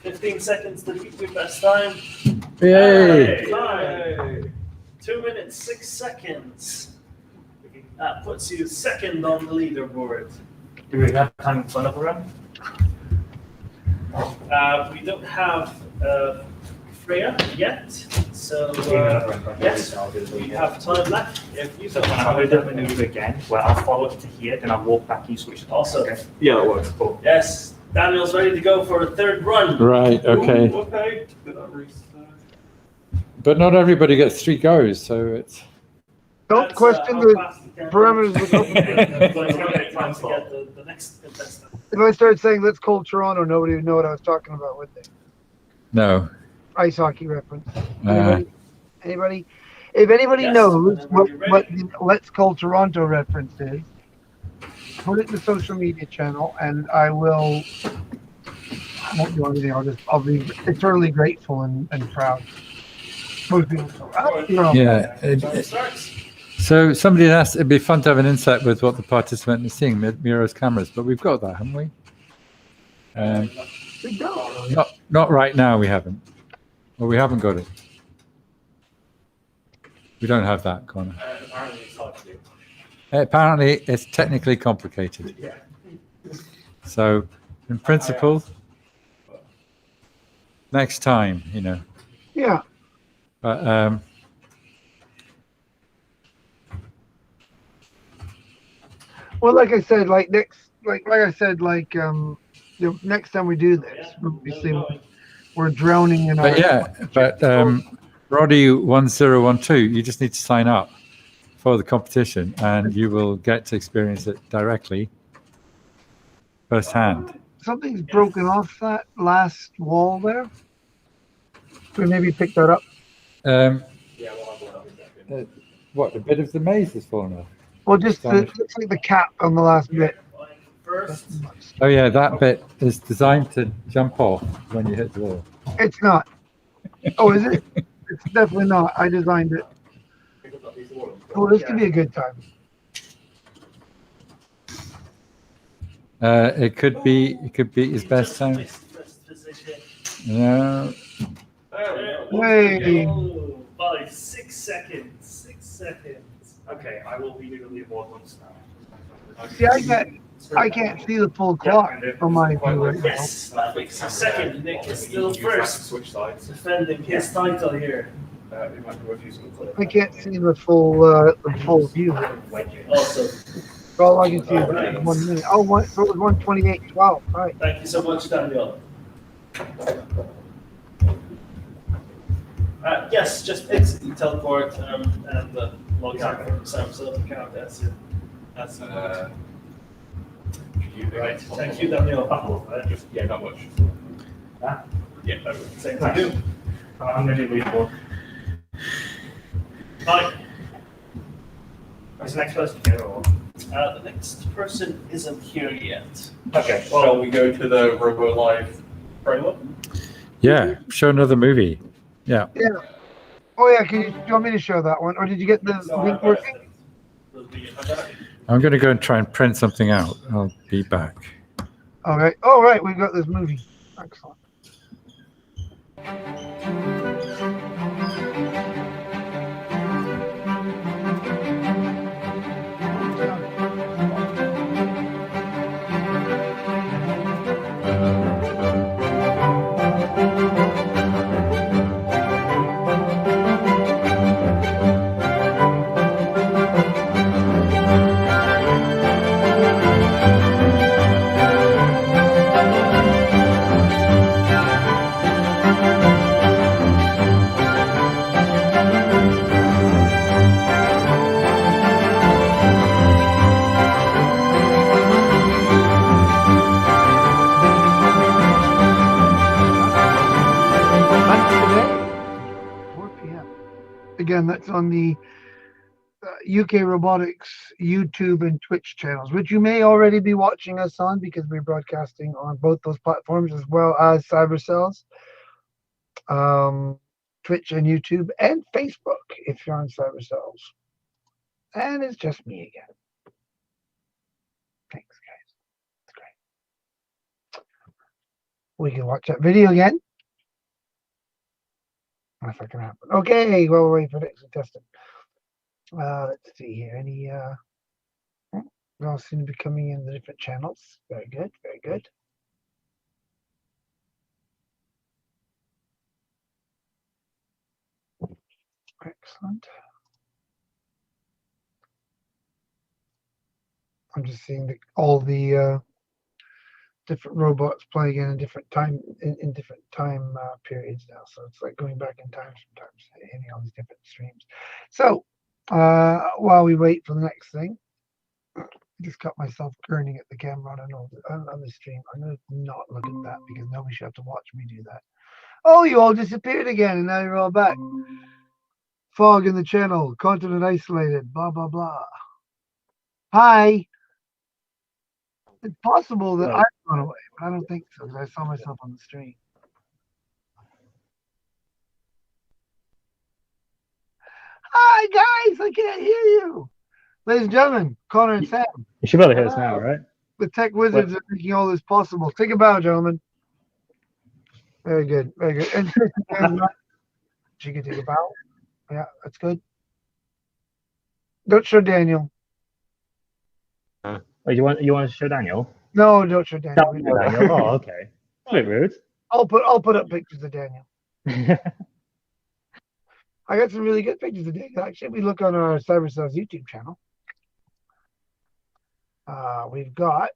15 seconds to beat your best time.
Yay!
Time. 2 minutes, 6 seconds. That puts you second on the leaderboard.
Do we have time in front of around?
We don't have Freya yet, so yes, we have time left. If you don't
I'm going
have
to do the maneuver again, where I'll follow it to here, then I'll walk back, you switch it.
Also,
Okay. Yeah, that works. Cool.
yes, Daniel's ready to go for a third run.
Right. Okay.
Ooh, okay. Did that restart?
But not everybody gets 3 goes, so it's.
Don't
That's,
question
how
the
fast you can
parameters of the
run. It's going to take time to get the next contestant.
If I started saying "Let's call Toronto," nobody would know what I was talking about, would they?
No.
Ice hockey reference.
Uh,
Anybody? Anybody? If anybody
Yes,
knows
whenever you're
what
ready.
the "Let's Call Toronto" reference is, put it in the social media channel, and I will. I won't do anything. I'll be eternally grateful and proud. Most people,
yeah.
Time starts.
So somebody asked, it'd be fun to have an insight with what the participant is seeing, Miro's cameras, but we've got that, haven't we?
we don't.
Not right now. We haven't. Well, we haven't got it. We don't have that, Connor.
Apparently it's hard to do.
Apparently, it's technically complicated.
Yeah.
So, in principle, next time,
Yeah.
But
Well, like I said, next time we do this,
Yeah,
obviously we're drowning in our.
Roddy 1012, you just need to sign up for the competition, and you will get to experience it directly, firsthand.
Something's broken off that last wall there. Could we maybe pick that up?
Yeah, we'll have one in a second.
What, a bit of the maze has fallen off?
Well, just the, looks like the cap on the last bit.
First,
Oh yeah, that bit is designed to jump off when you hit the wall.
It's not. Oh, is it? It's definitely not. I designed it. Oh, this could be a good time.
It could be his best time.
First position.
No.
Hey.
Oh, by 6 seconds. 6 seconds.
Okay, I will renew the award once now.
See, I can't see the full clock on my view right now.
Yes, that makes you second. Nick is still
Use that to
first,
switch sides.
defending his title here.
It might be worth using the clip.
I can't see the full view.
Also,
All I can see is 1 minute. Oh, so it was 1:28:12. All right.
thank you so much, Daniel. Yes, just exit teleport and log out from Cyberselves account. That's right. Thank you, Daniel.
Yeah, not much.
Ah.
Yeah, that would.
Same to you.
I'm going to do the award.
Bye.
Is the next person here or?
The next person isn't here yet.
Okay,
Shall we go to the Robo Live trailer?
Yeah, show another movie. Yeah.
Yeah. Oh yeah. Do you want me to show that one, or did you get the link working?
I'm going to go and try and print something out. I'll be back.
Okay. Oh right, we got this movie. Excellent. again, that's on the UK Robotics YouTube and Twitch channels, which you may already be watching us on because we're broadcasting on both those platforms as well as Cyberselves, Twitch and YouTube, and Facebook if you're on Cyberselves. And it's just me again. Thanks, guys. That's great. We can watch that video again. If that can happen. Okay, well, we'll wait for next testing. Let's see here. Any they all seem to be coming in the different channels. Very good, very good. Excellent. I'm just seeing all the different robots playing in a different time in different time periods now. So it's like going back in time sometimes, hitting all these different streams. So while we wait for the next thing, I just got myself gurning at the camera on the stream. I'm going to not look at that because nobody should have to watch me do that. Oh, you all disappeared again and now you're all back. Fog in the channel, continent isolated, blah, blah, blah. Hi. It's possible that I've gone away, but I don't think so because I saw myself on the stream. Hi, guys. I can't hear you. Ladies and gentlemen, Connor and Sam.
You should be able to hear us now, right?
The tech wizards are making all this possible. Take a bow, gentlemen. Very good. Very good. And she can take a bow. Yeah, that's good. Don't show Daniel.
Oh, you want to show Daniel?
No, don't show Daniel.
Daniel. Oh, okay. A bit rude.
I'll put up pictures of Daniel. I got some really good pictures of Daniel. Actually, we look on our Cyberselves YouTube channel. We've got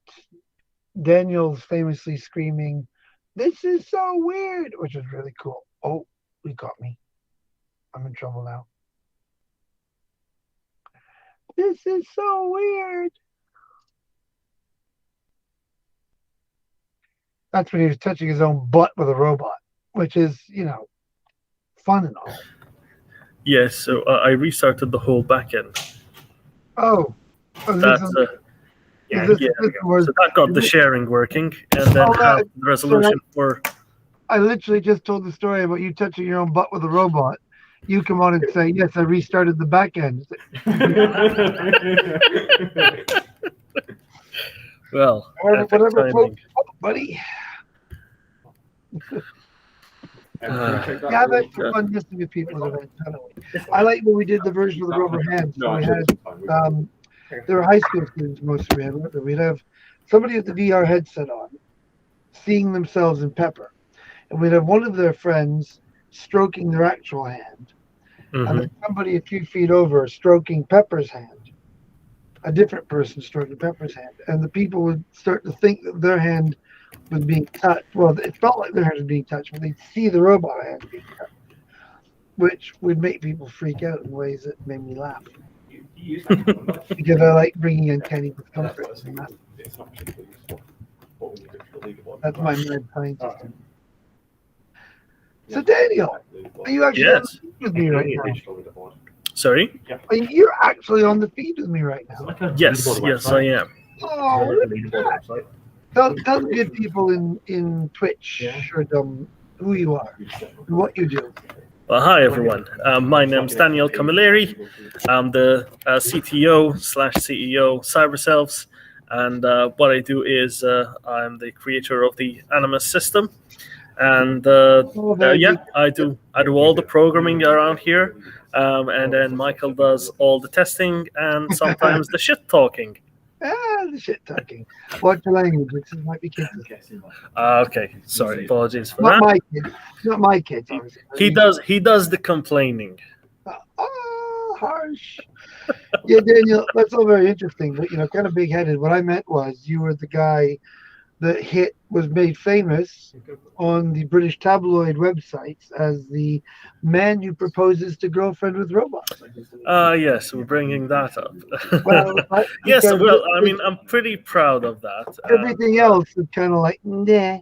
Daniel's famously screaming, "This is so weird," which is really cool. Oh, he caught me. I'm in trouble now. This is so weird. That's when he was touching his own butt with a robot, which is, fun and all.
Yes, so I restarted the whole backend.
Oh.
That's So that got the sharing working, and then have the resolution for.
I literally just told the story about you touching your own butt with a robot. You come on and say, "Yes, I restarted the back end."
Well,
whatever floats, buddy. Yeah, that's fun just to get people events. I like when we did the version of the rubber hands. So we had there were high school students mostly. We'd have somebody with the VR headset on, seeing themselves in Pepper, and we'd have one of their friends stroking their actual hand, and then somebody a few feet over stroking Pepper's hand. A different person stroking Pepper's hand, and the people would start to think that their hand was being touched. Well, it felt like their hand was being touched, but they'd see the robot hand being touched, which would make people freak out in ways that made me laugh. Because I like bringing uncanny discomfort. That's my mad scientist. So, Daniel, are you actually on the feed with me right now?
Sorry?
You're actually on the feed with me right now.
Yes, I am.
Oh, tell the good people in Twitch who you are and what you do.
Well, hi everyone. My name's Daniel Camilleri. I'm the CTO/CEO Cyberselves, and what I do is I'm the creator of the Animus system, and I do all the programming around here, and then Michael does all the testing and sometimes the shit talking.
The shit talking. Watch the language, which might be kids.
Okay, sorry, apologies for
not
that.
My kids. Not my kids.
He does the complaining.
Harsh. Yeah, Daniel, that's all very interesting, but kind of big-headed. What I meant was you were the guy that was made famous on the British tabloid websites as the man who proposes to girlfriend with robots.
Yes, we're bringing that up.
Well,
yes, well, I mean, I'm pretty proud of that.
Everything else is kind of like, nah.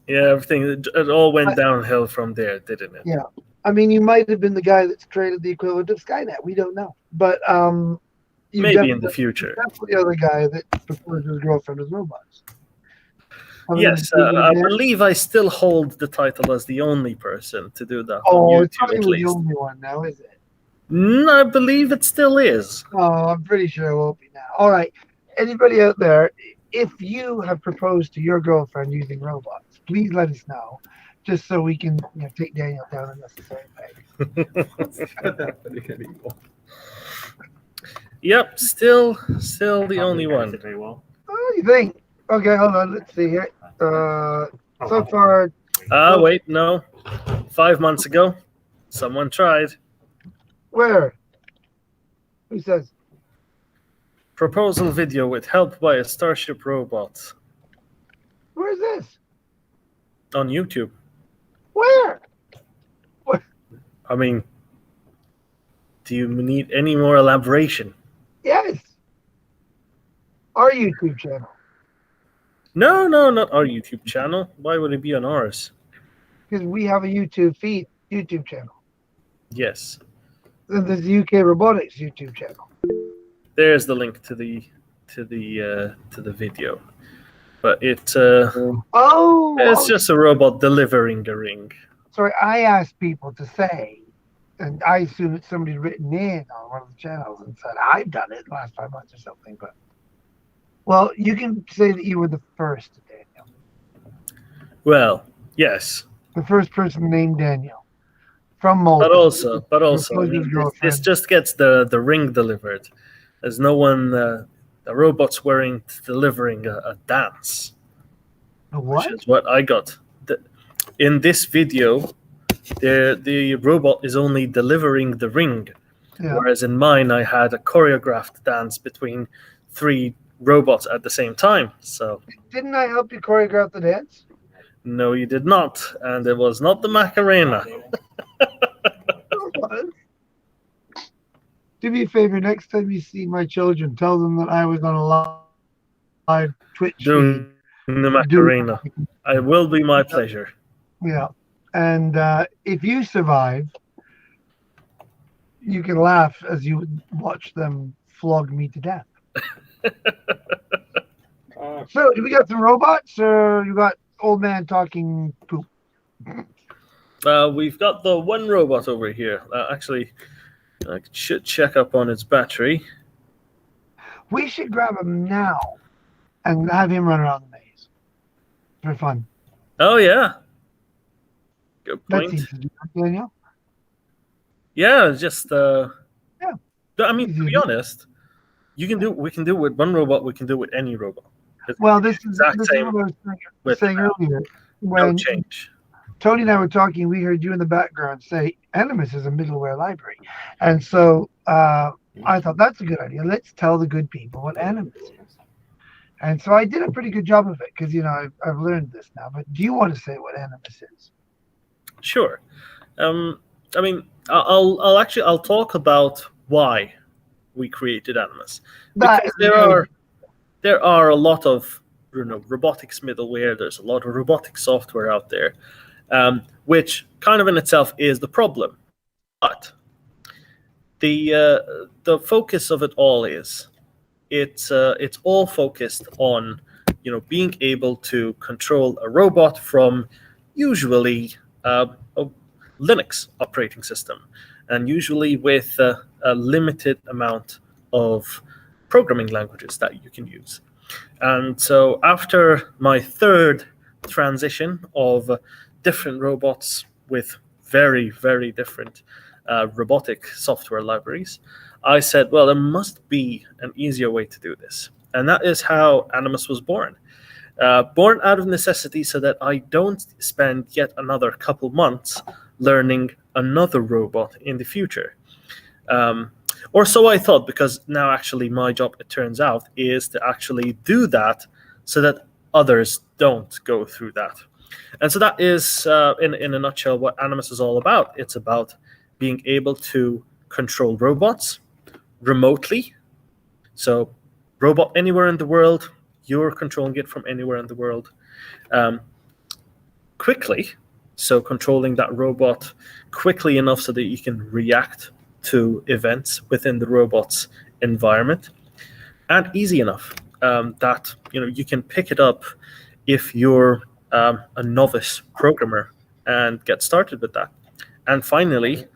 Yeah, everything, it all went downhill from there, didn't it?
Yeah. I mean, you might have been the guy that's created the equivalent of Skynet. We don't know, but you
Maybe in the
definitely-
future.
definitely the other guy that prefers his girlfriend as robots. Have we
Yes,
been
I
there?
believe I still hold the title as the only person to do that
Oh,
on
it's
YouTube,
not
at
even the
least.
only one now, is it?
I believe it still is.
Oh, I'm pretty sure it won't be now. All right. Anybody out there, if you have proposed to your girlfriend using robots, please let us know, just so we can take Daniel down unnecessary peg.
Yep, still the only one.
Very well.
Oh, you think? Okay, hold on. Let's see here. So far,
Wait, no. 5 months ago, someone tried.
where? Who says?
Proposal video with help by a Starship robot
Where's this?
on YouTube.
Where?
I mean, do you need any more elaboration?
Yes. Our YouTube channel.
No, not our YouTube channel. Why would it be on ours?
Because we have a YouTube channel.
Yes.
Then there's the UK Robotics YouTube channel.
There's the link to the video. But it's just a robot delivering a ring.
Sorry, I asked people to say, and I assume that somebody's written in on one of the channels and said, I've done it in the last 5 months or something. But, well, you can say that you were the first, Daniel.
Well, yes.
The first person named Daniel from Malta.
But also, I mean, this just gets the ring delivered. There's no one, the robot's delivering a dance.
A what?
Which is what I got. In this video, the robot is only delivering the ring.
Yeah.
Whereas in mine, I had a choreographed dance between 3 robots at the same time. So
Didn't I help you choreograph the dance?
no, you did not. And it was not the Macarena.
Do me a favor, next time you see my children, tell them that I was on a live Twitch feed.
Doing the Macarena. It will be my pleasure.
Yeah. And if you survive, you can laugh as you watch them flog me to death. So, do we got some robots, or you got old man talking poop?
We've got the one robot over here. Actually, I should check up on its battery.
We should grab him now and have him run around the maze for fun.
Oh, yeah. Good
That's
point.
easy to do, Daniel.
Yeah, just
Yeah.
I mean, to be honest, we can do it with one robot. We can do it with any robot.
Well, this is
exact same
what I was
with
saying earlier.
no
When
change.
Tony and I were talking, we heard you in the background say Animus is a middleware library, and so I thought that's a good idea. Let's tell the good people what Animus is. And so I did a pretty good job of it because I've learned this now. But do you want to say what Animus is?
Sure. I mean, I'll talk about why we created Animus, because there are a lot of robotics middleware. There's a lot of robotic software out there, which kind of in itself is the problem. But the focus of it all is it's all focused on being able to control a robot from usually a Linux operating system, and usually with a limited amount of programming languages that you can use. And so after my third transition of different robots with very, very different robotic software libraries, I said, well, there must be an easier way to do this. And that is how Animus was born. Born out of necessity so that I don't spend yet another couple months learning another robot in the future. Or so I thought, because now actually my job, it turns out, is to actually do that so that others don't go through that. And so that is, in a nutshell, what Animus is all about. It's about being able to control robots remotely. So robot anywhere in the world, you're controlling it from anywhere in the world, quickly, So controlling that robot quickly enough so that you can react to events within the robot's environment, and easy enough that you can pick it up if you're a novice programmer and get started with that. And finally,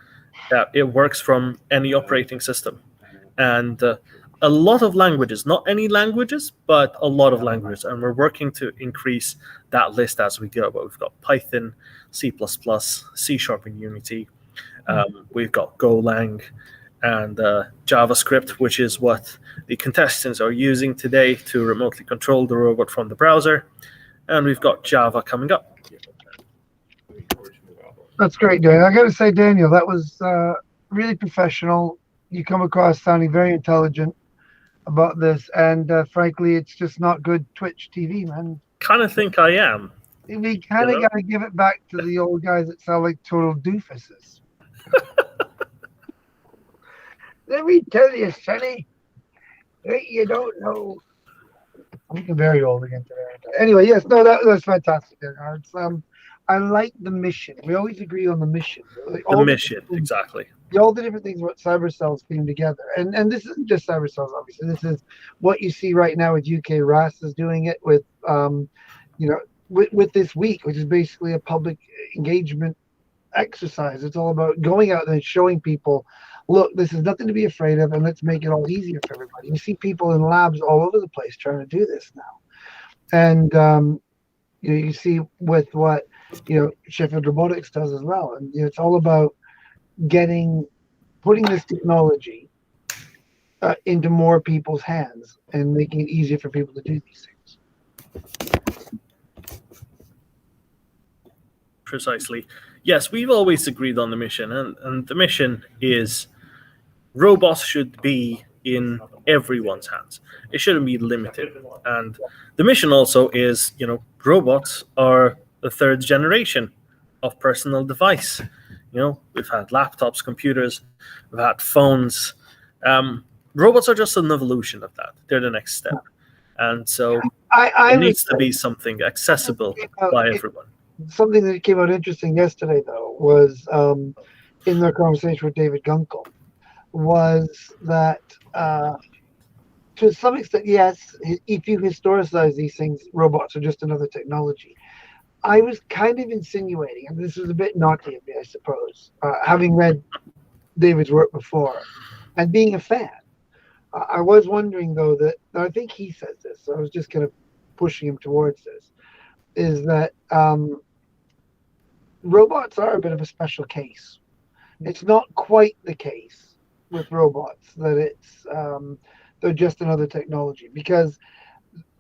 it works from any operating system. And a lot of languages, not any languages, but a lot of languages. And we're working to increase that list as we go. But we've got Python, C++, C# and Unity. We've got Golang and JavaScript, which is what the contestants are using today to remotely control the robot from the browser. And we've got Java coming up.
That's great, Daniel. I got to say, Daniel, that was really professional. You come across sounding very intelligent about this, and frankly, it's just not good Twitch TV, man.
Kind of think I am.
We kind of got to give it back to the old guys that sound like total doofuses. Let me tell you, Sonny, you don't know. I'm getting very old again today. Anyway, yes, no, that was fantastic. It's, I like the mission. We always agree on the mission. Like
the mission, exactly.
All the different things what Cyberselves came together. And this isn't just Cyberselves, obviously. This is what you see right now with UK RAS is doing it with, with this week, which is basically a public engagement exercise. It's all about going out there and showing people, look, this is nothing to be afraid of, and let's make it all easier for everybody. You see people in labs all over the place trying to do this now. And, you see with what, Sheffield Robotics does as well. And it's all about putting this technology into more people's hands and making it easier for people to do these things.
Precisely. Yes, we've always agreed on the mission, and the mission is robots should be in everyone's hands. It shouldn't be limited. And the mission also is, robots are the third generation of personal device. We've had laptops, computers, we've had phones. Robots are just an evolution of that. They're the next step. And so it needs to be something accessible by everyone.
Something that came out interesting yesterday, though, was in their conversation with David Gunkel, was that to some extent, yes, if you historicize these things, robots are just another technology. I was kind of insinuating, and this is a bit naughty of me, I suppose, having read David's work before and being a fan. I was wondering, though, that I think he says this, so I was just kind of pushing him towards this, is that robots are a bit of a special case. It's not quite the case with robots that they're just another technology, because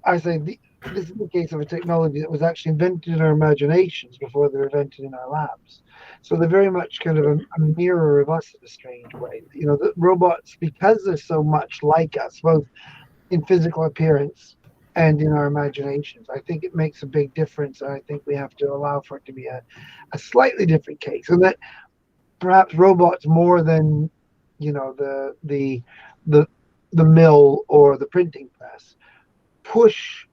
I say this is the case of a technology that was actually invented in our imaginations before they were invented in our labs. So they're very much kind of a mirror of us in a strange way. The robots, because they're so much like us, both in physical appearance and in our imaginations, I think it makes a big difference. And I think we have to allow for it to be a slightly different case, and that perhaps robots more than the mill or the printing press push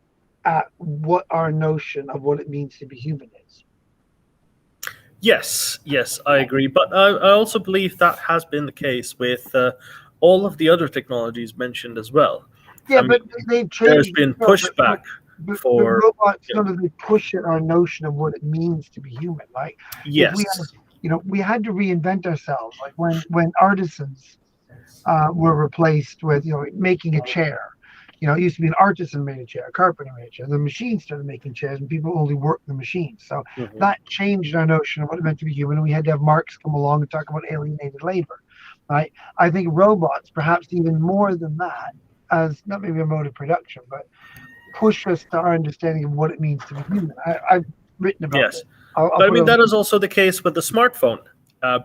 at what our notion of what it means to be human is.
Yes, I agree. But I also believe that has been the case with all of the other technologies mentioned as well.
Yeah, but they've changed.
There's been pushback for
robots. They push at our notion of what it means to be human. Like,
yes,
we had to reinvent ourselves. Like when artisans were replaced with making a chair. It used to be an artisan made a chair, a carpenter made a chair. The machine started making chairs, and people only worked the machines. So that changed our notion of what it meant to be human. And we had to have Marx come along and talk about alienated labor. Right? I think robots, perhaps even more than that, as not maybe a mode of production, but push us to our understanding of what it means to be human. I've written about it.
But that is also the case with the smartphone.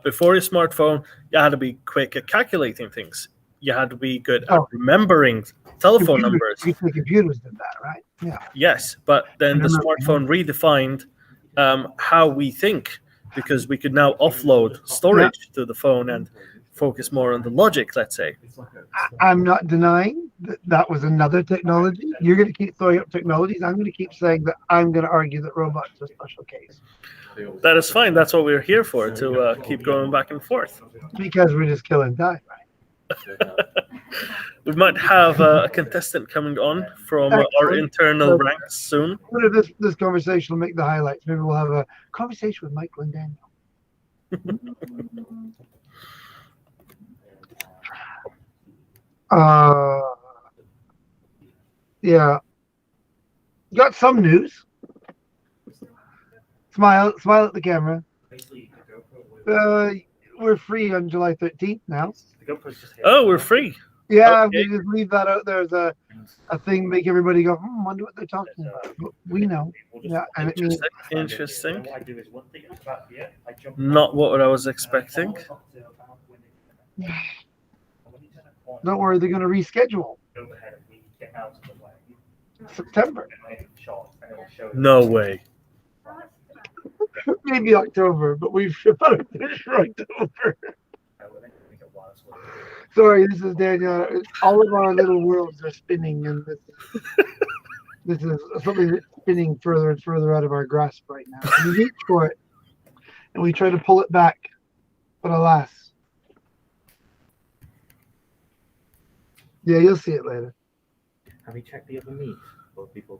Before your smartphone, you had to be quick at calculating things. You had to be good at remembering telephone numbers.
The computers did that, right? Yeah.
Yes, but then the smartphone redefined how we think, because we could now offload storage to the phone and focus more on the logic, let's say.
I'm not denying that was another technology. You're going to keep throwing up technologies. I'm going to keep saying that I'm going to argue that robots are a special case.
That is fine. That's what we're here for, to keep going back and forth.
Because we're just killing time, right?
We might have a contestant coming on from our
Excellent.
internal ranks soon.
Whether this conversation will make the highlights. Maybe we'll have a conversation with Michael and Daniel. Yeah. Got some news. Smile at the camera. We're free on July 13th now.
Oh, we're free.
Yeah,
Okay.
we just leave that out there as a thing, make everybody go, wonder what they're talking about. But we know. Yeah, and it means
Interesting. Not what I was expecting.
don't worry, they're going to reschedule September,
No way.
maybe October, but we've about finished for October. Sorry, this is Daniel. All of our little worlds are spinning, and this is something that's spinning further and further out of our grasp right now. We reach for it, and we try to pull it back, but alas. Yeah, you'll see it later.
Have you checked the other meat?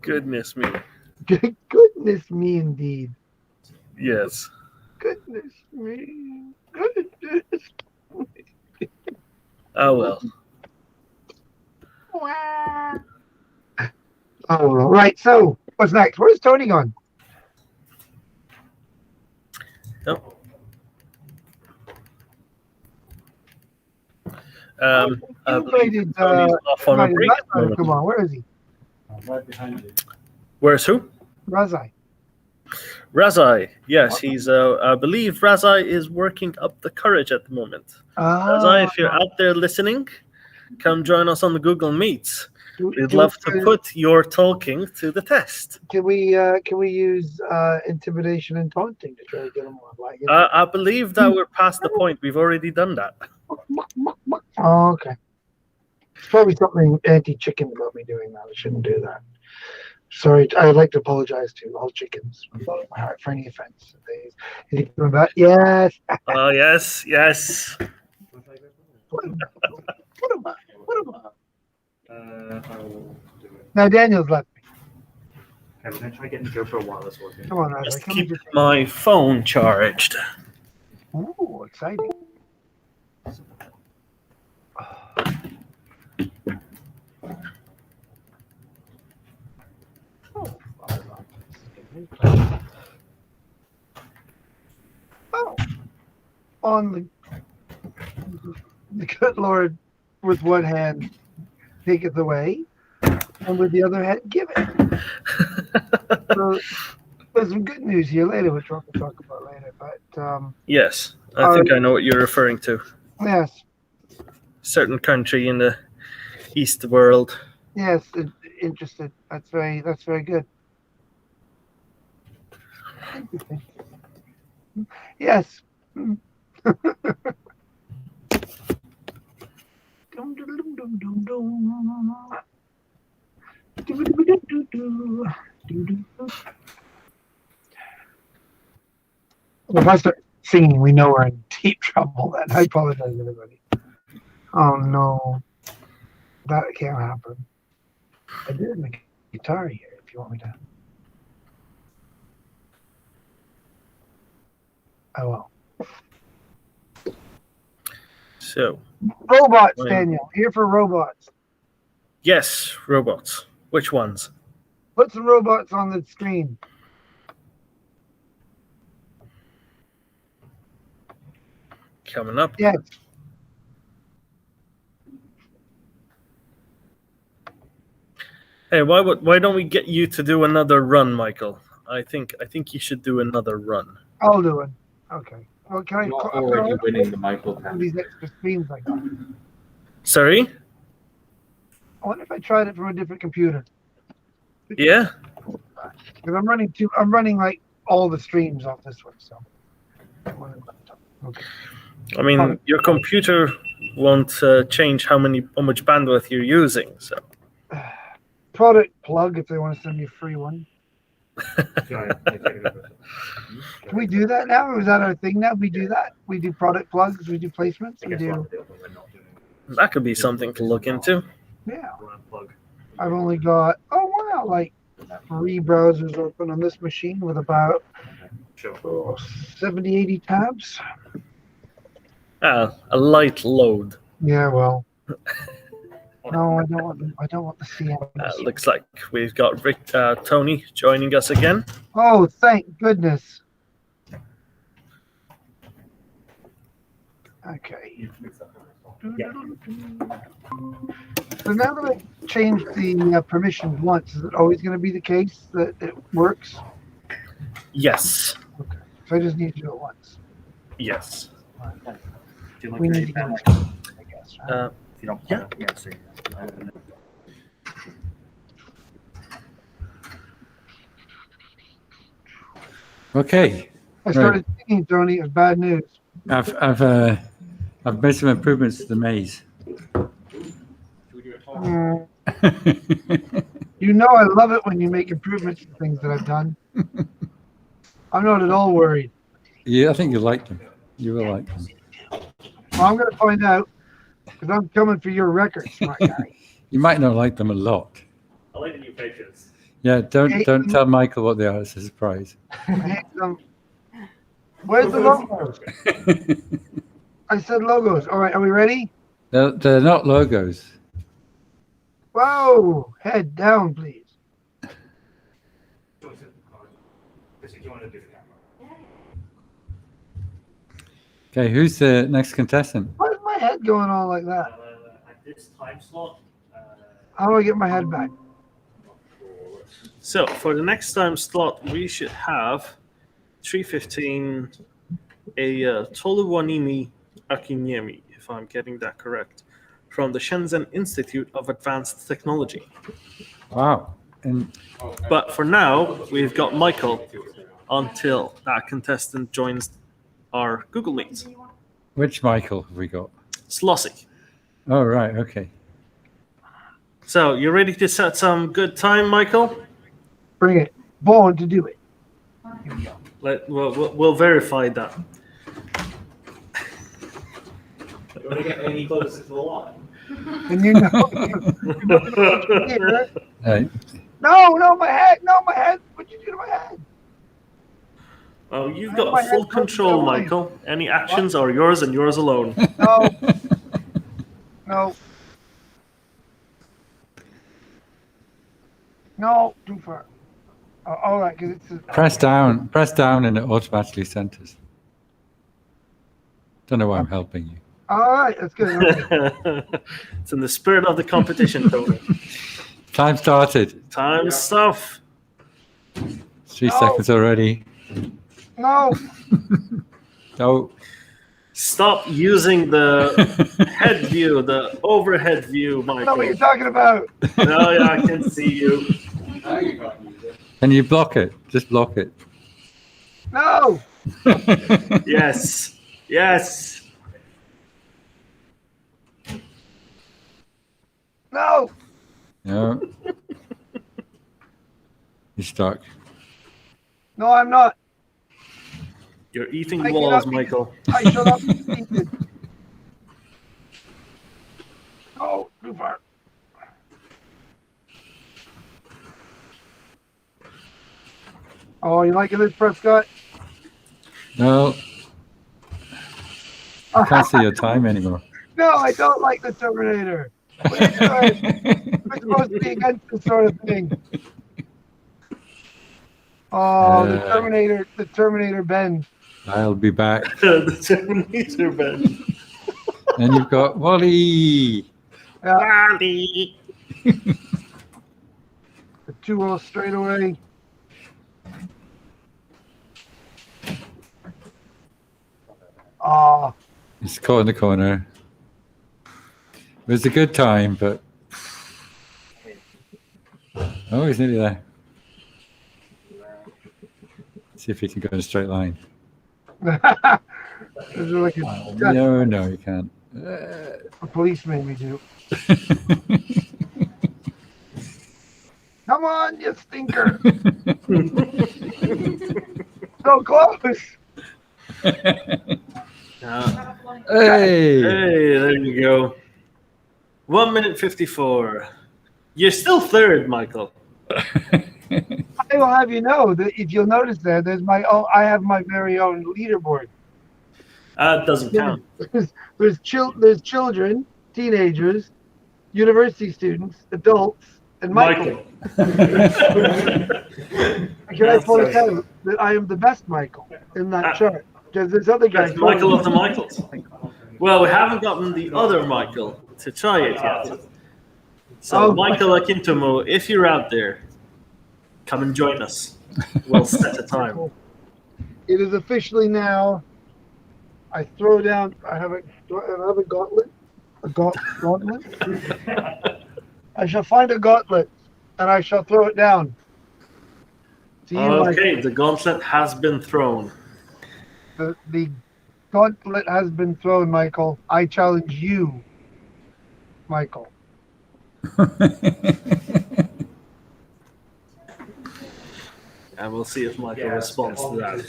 Goodness me.
Goodness me, indeed.
Yes.
Goodness me. Goodness.
Oh well.
Oh, right. So, what's next? Where's Tony gone?
Nope.
You
I believe
invited,
Tony's off on a break at the
Razai.
moment.
Come on, where is he?
Right behind you.
Where's who?
Razai.
Razai. Yes, he's. I believe Razai is working up the courage at the moment. Razai, if you're out there listening, come join us on the Google Meets. We'd love to put your talking to the test.
Can we use intimidation and taunting to try to get him on? Like,
I believe that we're past the point. We've already done that.
Oh, okay. It's probably something anti-chicken about me doing that. I shouldn't do that. Sorry, I'd like to apologize to all chickens from the bottom of my heart for any offense. Is he coming back? Yes.
Oh, yes, yes.
What am I?
I will do it.
Now Daniel's left me.
Okay, we're going to try getting the GoPro wireless working.
Come on,
Just
Razai. Come
keep
and
my phone charged.
Ooh, exciting. Oh, on the good Lord, with one hand taketh away, and with the other hand giveth. So there's some good news here later, which we'll talk about later. But
Yes, I think I know what you're referring to.
yes,
Certain country in the East world.
yes, interested. That's very good. Interesting. Yes. If I start singing, we know we're in deep trouble. Then I apologize, everybody. Oh no, that can't happen. I did have a guitar here. If you want me to. Oh well.
So,
Robots,
Right.
Daniel. Here for robots.
yes, robots. Which ones?
Put some robots on the screen.
Coming up.
Yes.
Hey, why don't we get you to do another run, Michael? I think you should do another run.
I'll do it. Okay. Well, can I
Not
call
already winning the Michael
one of
pen.
these extra screens I got?
Sorry?
I wonder if I tried it from a different computer.
Yeah?
Because I'm running like all the streams off this one, so. Okay.
I mean, your computer won't change how much bandwidth you're using, so.
Product plug if they want to send me a free one. Can we do that now? Or is that our thing now? We do that? We do product plugs, we do placements, we do.
That could be something to look into.
Yeah. I've only got, oh wow, like 3 browsers open on this machine with about 70, 80 tabs.
A light load.
Yeah, well. No, I don't want the CM.
Looks like we've got Tony joining us again.
Oh, thank goodness. Okay. So now that I've changed the permissions once, is it always going to be the case that it works?
Yes.
Okay. So I just need to do it once.
Yes.
We need to get it, I guess. Right?
Yeah.
Okay.
I started thinking, Tony, of bad news.
I've made some improvements to the maze.
You know I love it when you make improvements to things that I've done. I'm not at all worried.
Yeah, I think you like them. You will like them.
Well, I'm going to find out because I'm coming for your record, smart guy.
You might not like them a lot.
I like the new pictures.
Yeah, don't tell Michael what they are. It's a surprise.
Where's the logos? I said logos. All right, are we ready?
They're not logos.
Whoa, head down, please.
Okay, who's the next contestant?
Why is my head going on like that?
At this time slot,
How do I get my head back?
So for the next time slot, we should have 3:15 a Toluwanimi Akinyemi, if I'm getting that correct, from the Shenzhen Institute of Advanced Technology.
Wow. And
But for now, we've got Michael until that contestant joins our Google Meet.
which Michael have we got?
Slossy.
Oh, right. Okay.
So you ready to set some good time, Michael?
Bring it. Born to do it. Here we go.
We'll verify that.
you want to get any closer to the line?
And you know, here.
Right.
No, my head. No, my head. What'd you do to my head?
Oh, you've
My
got
head
full
goes
control,
down.
Michael. Any actions are yours and yours alone.
No. No. No, too far. Oh, all right, because it's.
Press down, and it automatically centers. Don't know why I'm helping you.
All right, that's good.
It's in the spirit of the competition, Tony.
Time started.
Time stuff.
3 seconds already.
No.
Oh.
Stop using the head view, the overhead view,
I know
Michael.
what you're talking about.
No, yeah, I can see you.
Now you can't use it.
Can you block it? Just block it.
No.
Yes. Yes.
No.
No. You're stuck.
No, I'm not.
You're eating
I
walls,
cannot be-
Michael.
I shall not be defeated. Oh, too far. Oh, you liking this, Prescott?
No. I can't see your time anymore.
No, I don't like the Terminator. What are you doing? We're supposed to be against this sort of thing. Oh, the Terminator bends.
I'll be back.
The Terminator Ben.
And you've got Wally.
Yeah, the 2-0 straight away. Oh,
He's caught in the corner. It was a good time, but oh, he's nearly there. See if he can go in a straight line.
this is like
No, you can't.
a police made me do. Come on, you stinker. So close.
Hey!
Hey, there you go. 1 minute 54. You're still third, Michael.
I will have you know that if you'll notice there's I have my very own leaderboard.
Doesn't count.
There's children, teenagers, university students, adults, and Michael. Can I point out that I am the best Michael in that chart? Because there's other guys.
That's Michael of the Michaels. Well, we haven't gotten the other Michael to try it yet. So, Michael Akintomo, if you're out there, come and join us. We'll set a time.
It is officially now. I throw down. I have a gauntlet. A gauntlet. I shall find a gauntlet, and I shall throw it down. To you,
Okay,
Michael.
the gauntlet has been thrown.
The gauntlet has been thrown, Michael. I challenge you, Michael.
And we'll see if Michael responds to that.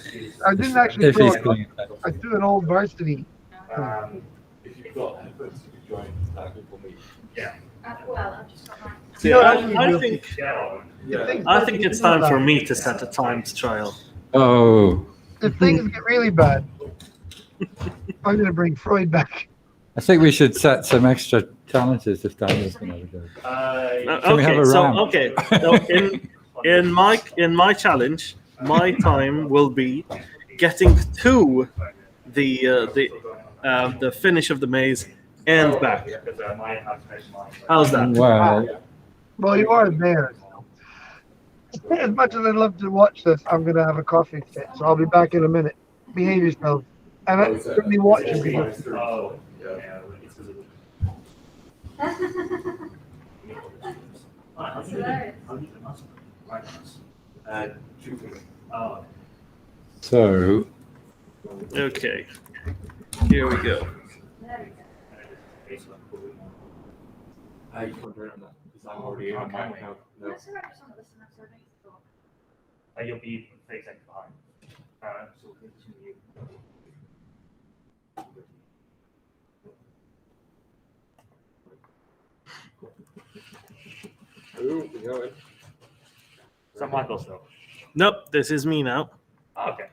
I didn't actually
If
throw
he's
it.
clean.
I threw an old varsity.
If you've got efforts, you could join that Google Meet.
Well, I've just got mine.
See,
No,
I think it's time for me to set a timed trial.
Oh,
If things get really bad, I'm going to bring Freud back.
I think we should set some extra challenges if Daniel's going to go. Can we have a round?
So in my challenge, my time will be getting to the finish of the maze and back. How's that?
Wow.
Well, you are there. As much as I'd love to watch this, I'm going to have a coffee fit, so I'll be back in a minute. Behave yourself. And I'm certainly watching people.
That's hilarious.
So,
Okay, here we go.
There we go.
You can't join on that because I'm already in on my account. No.
That's all right, just want to listen, so I don't need to talk.
You'll be 30 seconds behind. So we'll continue.
Ooh, we're going.
Is that Michael still?
Nope, this is me now.
Oh, okay.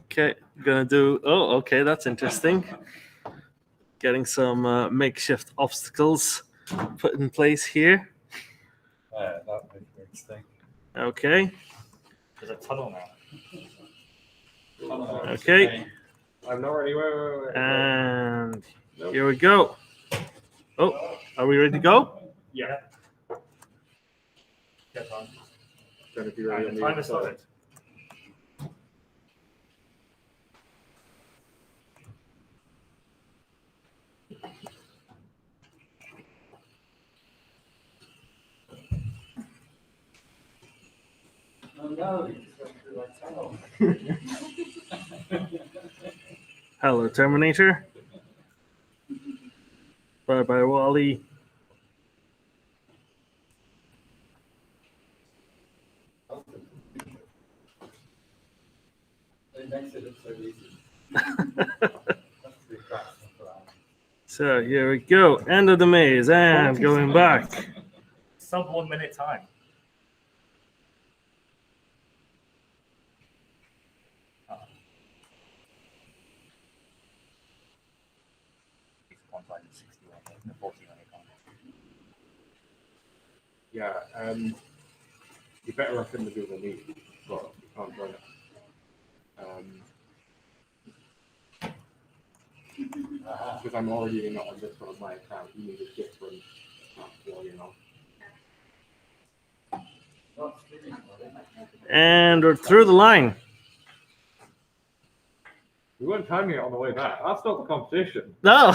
Okay, gonna do. Oh, okay, that's interesting. Getting some makeshift obstacles put in place here.
that makes me think.
Okay,
There's a tunnel now.
okay,
I'm not ready. Wait.
and here we go. Oh, are we ready to go?
Yeah. Get on.
Gonna be ready on
And
the
the time
other
is
side.
started.
Hello, Terminator. Bye bye, Wally. So here we go. End of the maze and going back.
Sub 1 minute time.
Yeah, you're better off in the Google Meet, but you can't join it. Because I'm already in on this one on my account, you need a different login on.
And we're through the line.
We weren't timing it on the way back. That's not the competition.
No.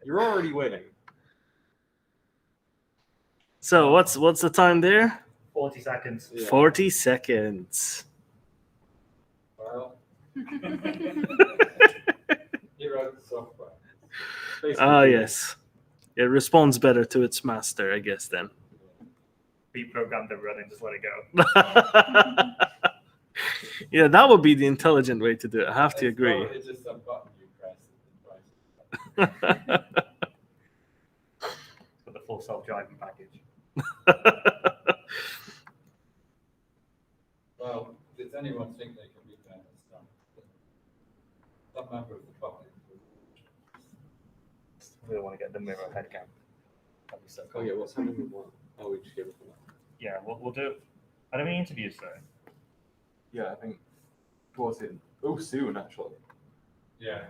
You're already winning.
So what's the time there?
40 seconds.
Yeah.
40 seconds.
Well, you wrote the software.
Ah, yes. It responds better to its master, I guess. Then.
Reprogram the run and just let it go.
Yeah, that would be the intelligent way to do it. I have to agree.
It's just a button you press.
For the full self-driving package.
Well, does anyone think they can beat that stuff? Some member of the public.
We don't want to get the Miro head count. That'd be so cool.
Oh yeah, what's happening with one? Oh, we just give it to that.
Yeah, we'll do it. How many interviews though?
Yeah, I think. What was it? Oh, soon actually.
Yeah.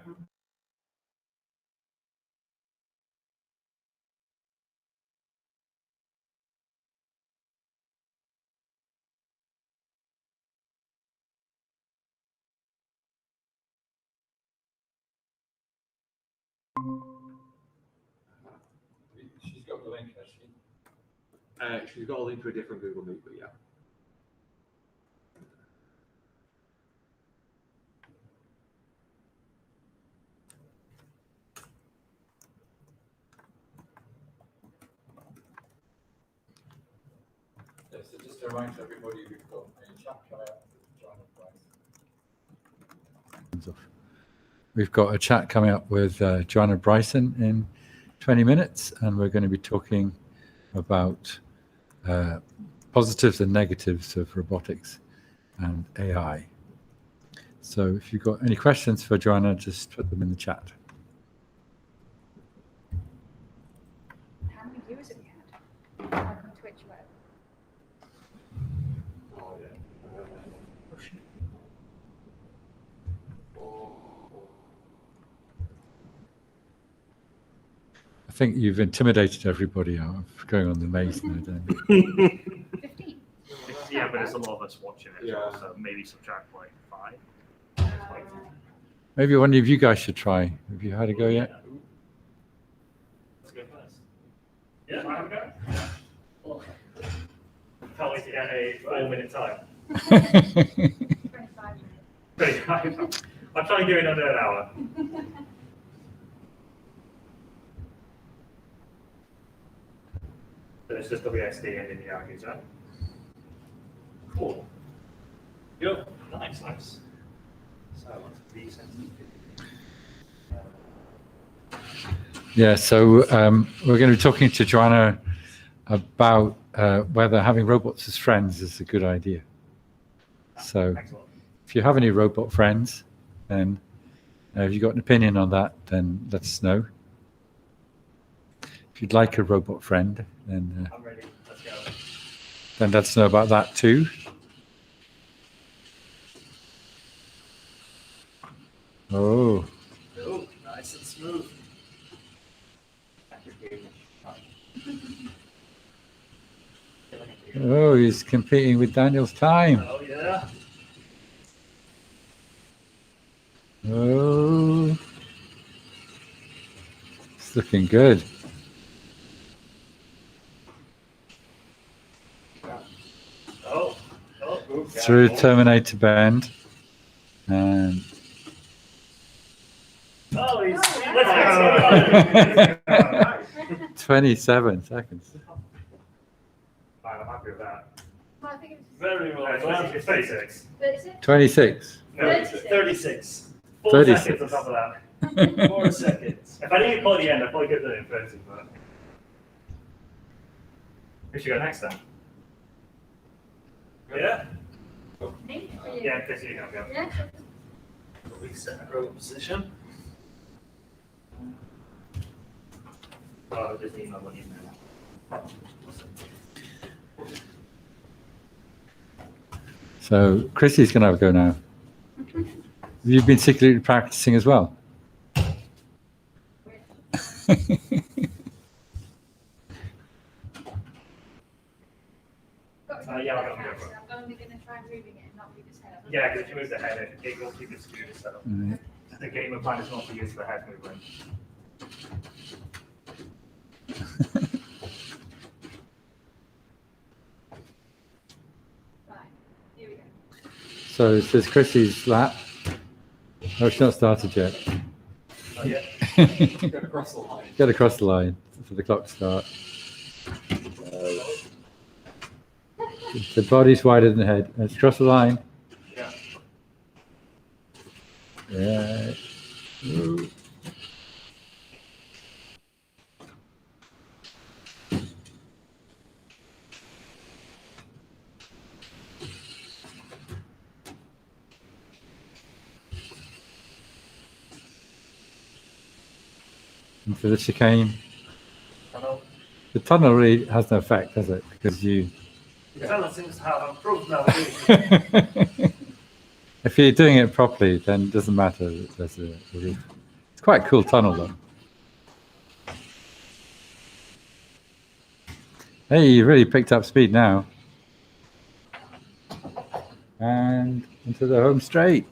She's got the link, has she? She's got a link to a different Google Meet, but yeah. Yeah, so just to remind everybody, we've got a chat coming up with John and Bryce.
We've got a chat coming up with Joanna Bryson in 20 minutes, and we're going to be talking about positives and negatives of robotics and AI. So if you've got any questions for Joanna, just put them in the chat.
How many viewers have you had on Twitch web?
Oh, yeah.
I think you've intimidated everybody out of going on the maze now, don't you?
15.
Yeah, but there's a lot of us watching it.
Yeah.
So maybe subtract like 5.
Maybe one of you guys should try. Have you had a go yet?
Let's go first. Yeah, I have a go. Well, can't wait to get a 4-minute time.
25 minutes.
25. I'm trying to do it under an hour. So it's just WSD and in the argues, right? Cool. Good. Nice. So these
Yeah, so we're going to be talking to Joanna about whether having robots as friends is a good idea. So
excellent.
if you have any robot friends, then if you've got an opinion on that, then let us know. If you'd like a robot friend, then
I'm ready. Let's go.
then let us know about that too. Oh,
Oh, nice and smooth.
oh, he's competing with Daniel's time.
Oh yeah.
Oh, it's looking good.
Oh, okay.
Through Terminator Bend, and
Oh, he's. Let's go.
27 seconds.
Fine, I'm happy with that.
Well, I think it was
Very well. It's 36.
36.
26.
No,
36.
4
36.
seconds on top of that. 4 seconds. If I didn't call the end, I probably could have done it in 30, but. Who should go next then? Yeah?
Me? Or you?
Yeah, Chris, you go.
Yeah.
Reset and roll position. Oh, just email what you know.
So Chrissy's going to have a go now. Have you been secretly practicing as well?
Yeah, I'll go for it.
I'm only going to try moving it and not move his head.
Yeah, because if you move the head, it will keep it skewed set up.
Right.
The game of plan is not to use the head movement.
Right. Here we go.
So this is Chrissy's lap. Oh, she's not started yet.
Not yet.
Go across the line.
Get across the line for the clock to start. The body's wider than the head. Let's cross the line.
Yeah.
Yeah. Ooh. And for the chicane.
Tunnel.
The tunnel really has no effect, does it? Because you.
The tunnel seems to have improved navigation.
If you're doing it properly, then it doesn't matter. There's a roof. It's quite a cool tunnel, though. Hey, you really picked up speed now. And into the home straight.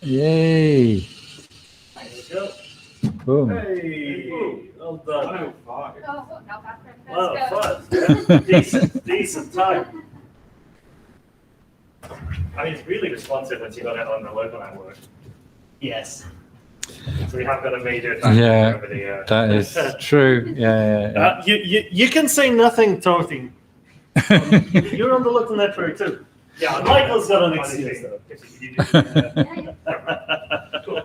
Yay!
There we go.
Boom.
Hey, well done.
Oh, not bad for a
Well,
first
fun. Yeah. Decent time. I mean, it's really responsive once you got it on the local network. Yes. So we have got a major advantage
Yeah,
over the.
that is true. Yeah.
You can say nothing, Torty. You're on the local network too.
Yeah,
Michael's got an excuse though.
Cool.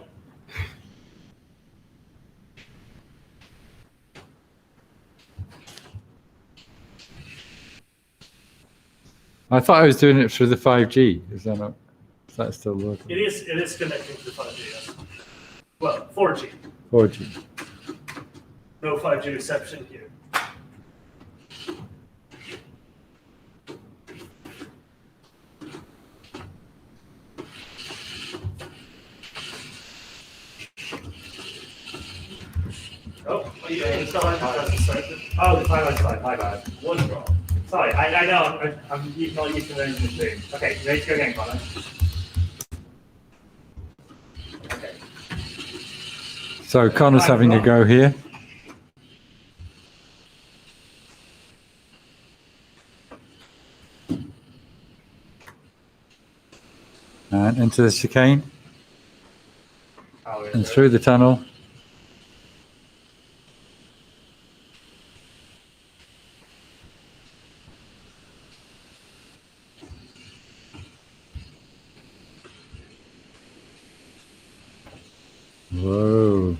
I thought I was doing it through the 5G. Is that not? Is that still working?
It is connecting to the 5G, yes. Well, 4G.
4G.
No 5G reception here. Oh, are you doing the time hasn't started? Oh, the timer's started, my bad. Wonderful. Sorry, I know, I'm not used to learning this thing. Okay, ready to go again, Connor? Okay.
So Connor's having a go here. And into the chicane.
Oh,
And through the tunnel. Whoa.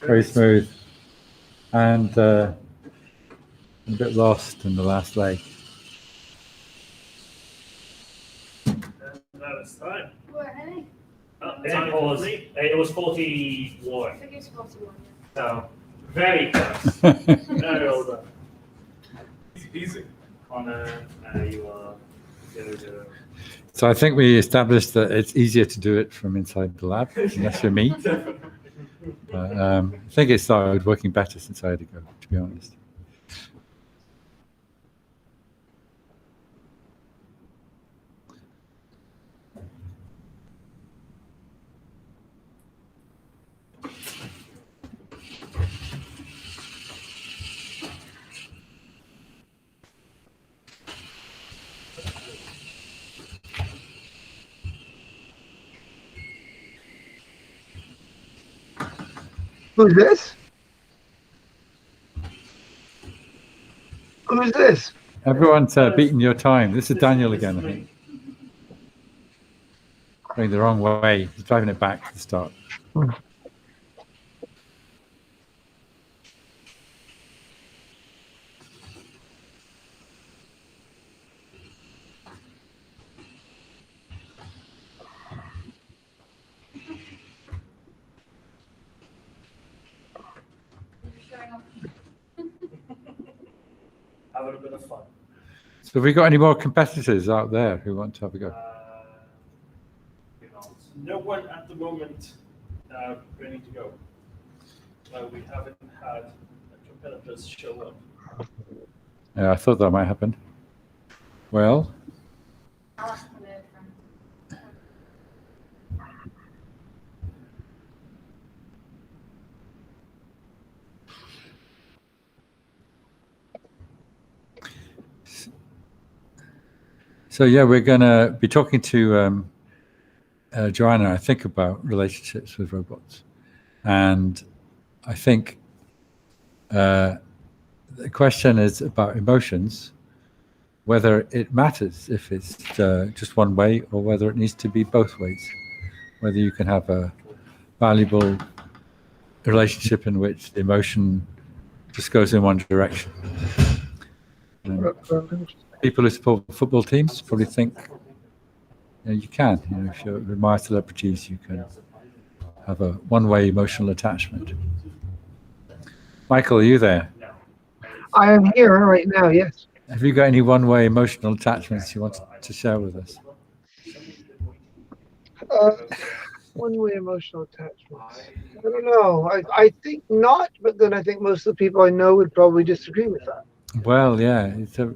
Very smooth. And a bit lost in the last leg.
That is time.
What, hey?
It was 41.
I think it's 41.
So, very close. Very well done.
Easy.
Connor, you are 0-0.
So I think we established that it's easier to do it from inside the lab, unless you're me. But, I think it started working better since I had to go, to be honest.
Who's this? Who's this?
Everyone's beating your time. This is Daniel again, I think. Going the wrong way. He's driving it back to the start.
Having a bit of fun.
So have we got any more competitors out there who want to have a go?
No one at the moment ready to go. We haven't had competitors show up.
Yeah, I thought that might happen. Well,
I'll ask for the friend.
So yeah, we're going to be talking to Joanna, I think, about relationships with robots. And I think the question is about emotions, whether it matters if it's just one way or whether it needs to be both ways, whether you can have a valuable relationship in which the emotion just goes in one direction. People who support football teams probably think you can. If you admire celebrities, you can have a one-way emotional attachment. Michael, are you there?
I am here right now, yes.
Have you got any one-way emotional attachments you want to share with us?
One-way emotional attachments. I don't know. I think not, but then I think most of the people I know would probably disagree with that.
Well, yeah. So,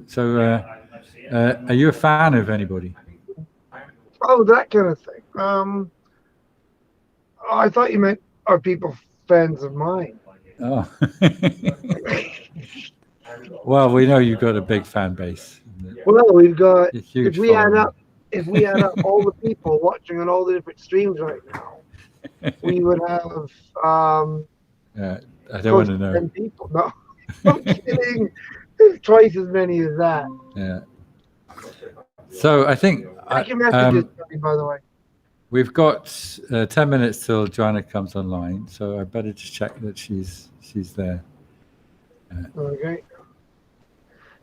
are you a fan of anybody?
Oh, that kind of thing. I thought you meant, are people fans of mine?
Oh. Well, we know you've got a big fan base.
Well, we've got,
A huge
if we add
following.
up all the people watching on all the different streams right now, we would have
I don't want to know.
10 people. No, I'm kidding. There's twice as many as that.
Yeah. So I think
Check your messages, by the way.
we've got 10 minutes till Joanna comes online, so I better just check that she's there.
Okay.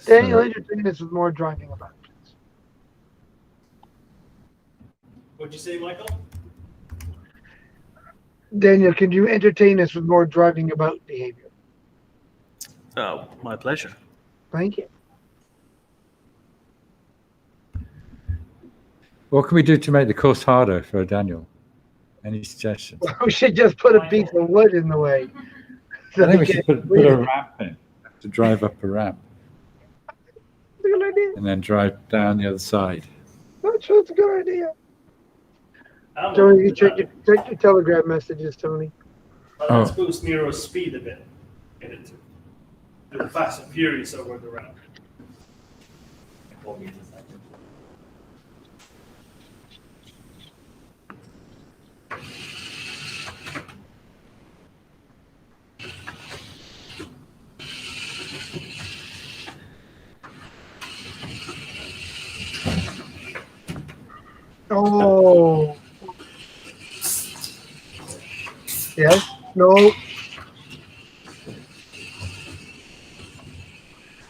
Daniel, entertain us with more driving about.
What'd you say, Michael?
Daniel, can you entertain us with more driving about behavior?
Oh, my pleasure.
Thank you.
What can we do to make the course harder for Daniel? Any suggestions?
We should just put a piece of wood in the way.
I think we should put a ramp in to drive up a ramp.
Good idea.
And then drive down the other side.
Not sure it's a good idea. Tony, you check your Telegram messages, Tony.
Let's boost Miro's speed a bit. Get it to do the Fast and Furious over the round.
Oh. Yes? No?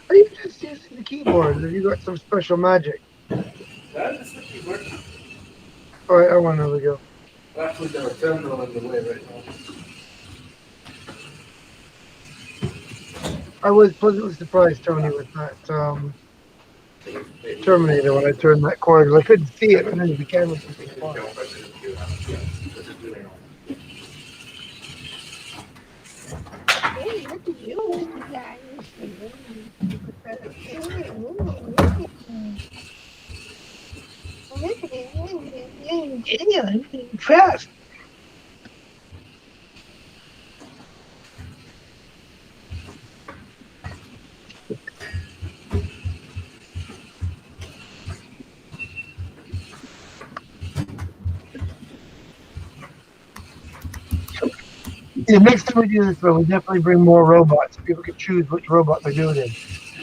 Are you just using the keyboard? Have you got some special magic?
That is the keyboard.
Alright, I want another go.
Actually, there are terminal in the way right now.
I was pleasantly surprised, Tony, with that Terminator when I turned that corner because I couldn't see it and then the camera was far. Hey, look at you guys. Fast. Yeah, next time we do this, though, we definitely bring more robots. People can choose which robot they're doing it.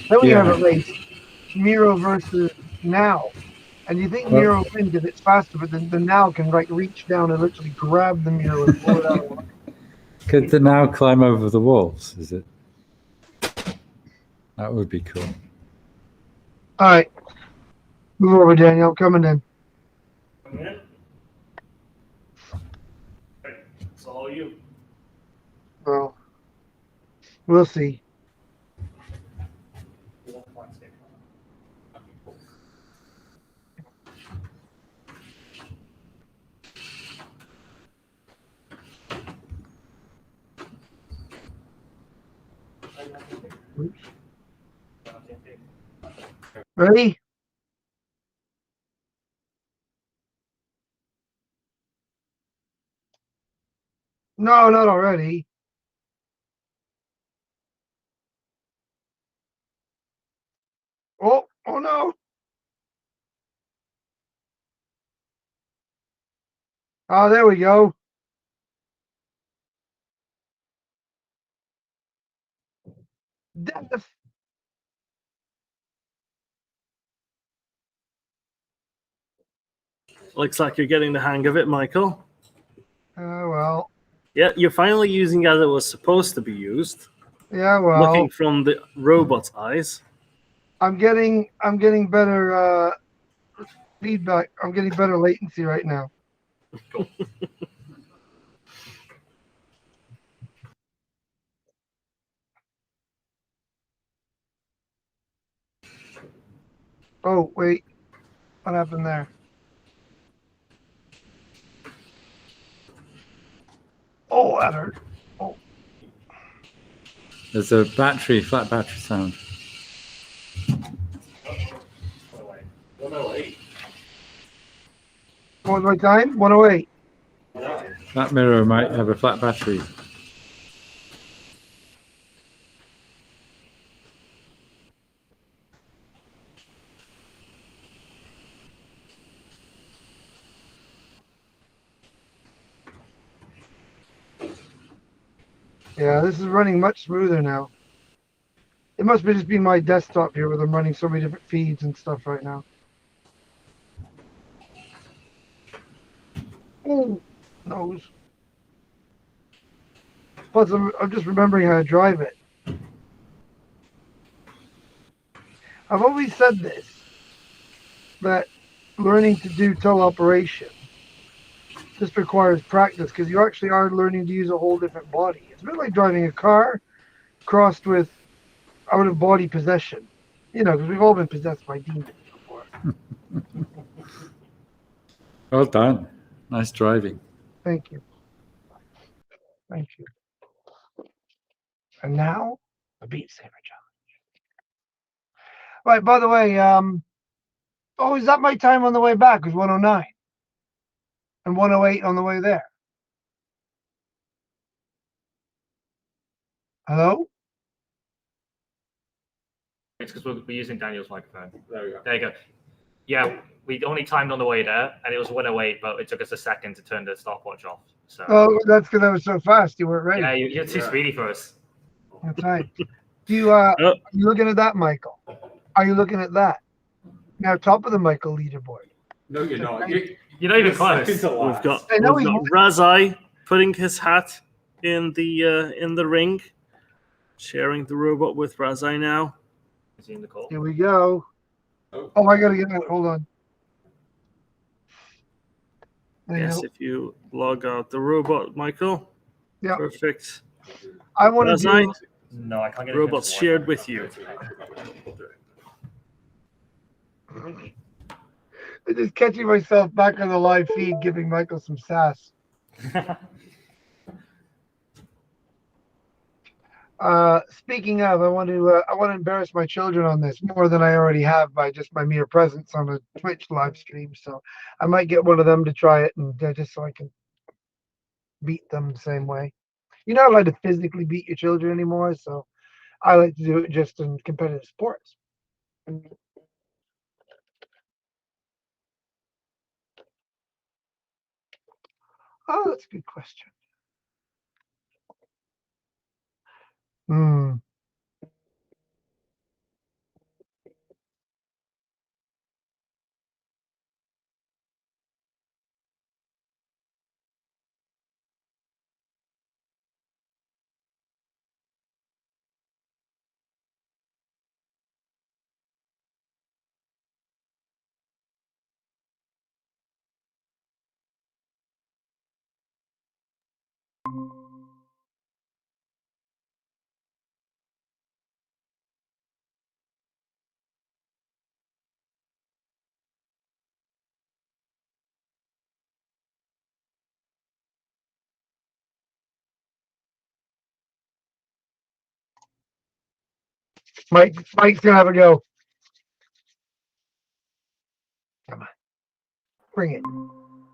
Then we have a race, Miro versus Now. And you think Miro wins because it's faster, but then the Now can reach down and literally grab the Miro and pull it out of the way.
Could the Now climb over the walls, is it? That would be cool.
All right. Move over, Daniel. Coming in.
Come in. Okay, it's all you.
Well, we'll see. Ready? No, not already. Oh no. Oh, there we go. Death.
Looks like you're getting the hang of it, Michael.
Oh, well.
Yeah, you're finally using it as it was supposed to be used.
Yeah, well.
Looking from the robot's eyes.
I'm getting better feedback. I'm getting better latency right now.
Cool.
Oh, wait. What happened there? Oh, that hurt. Oh.
There's a flat battery sound.
108.
What was my time? 108.
That Miro might have a flat battery.
Yeah, this is running much smoother now. It must be just be my desktop here where I'm running so many different feeds and stuff right now. Oh, nose. Plus, I'm just remembering how to drive it. I've always said this, that learning to do teleoperation just requires practice because you actually are learning to use a whole different body. It's a bit like driving a car crossed with out of body possession. You know, because we've all been possessed by demons before.
Well done. Nice driving.
Thank you. Thank you. And now, a Beat Saber challenge. Right, by the way, oh, is that my time on the way back? It was 109. And 108 on the way there. Hello?
It's because we're using Daniel's microphone.
There we go.
There you go. Yeah, we only timed on the way there, and it was 108, but it took us a second to turn the stopwatch off. So.
Oh, that's because I was so fast. You weren't ready.
Yeah, you're too speedy for us.
That's right. Are you looking at that, Michael? Are you looking at that? Now, top of the Michael leaderboard.
No, you're not.
You're not even close.
We've got Razai putting his hat in the ring, sharing the robot with Razai now.
Is he in the call?
Here we go. Oh, I gotta get it. Hold on.
Yes, if you log out the robot, Michael.
Yeah.
Perfect.
I want to do.
No, I can't get
robots shared with you.
I'm just catching myself back on the live feed, giving Michael some sass. Speaking of, I want to embarrass my children on this more than I already have by just my mere presence on a Twitch live stream. So I might get one of them to try it, and just so I can beat them the same way. You're not allowed to physically beat your children anymore, so I like to do it just in competitive sports. Oh, that's a good question. Mike's gonna have a go. Come on. Bring it.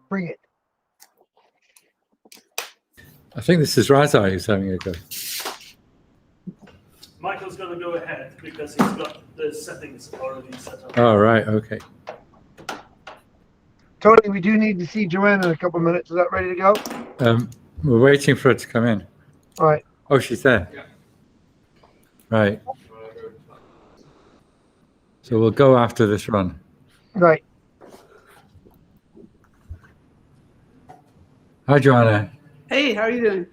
Bring it.
I think this is Razai who's having a go.
Michael's going to go ahead because he's got the settings already set up.
Oh, right. Okay.
Tony, we do need to see Joanna in a couple minutes. Is that ready to go?
We're waiting for her to come in.
All right.
Oh, she's there.
Yeah.
Right. So we'll go after this run.
Right.
Hi, Joanna.
Hey, how are you doing?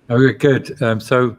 Oh, we're good. So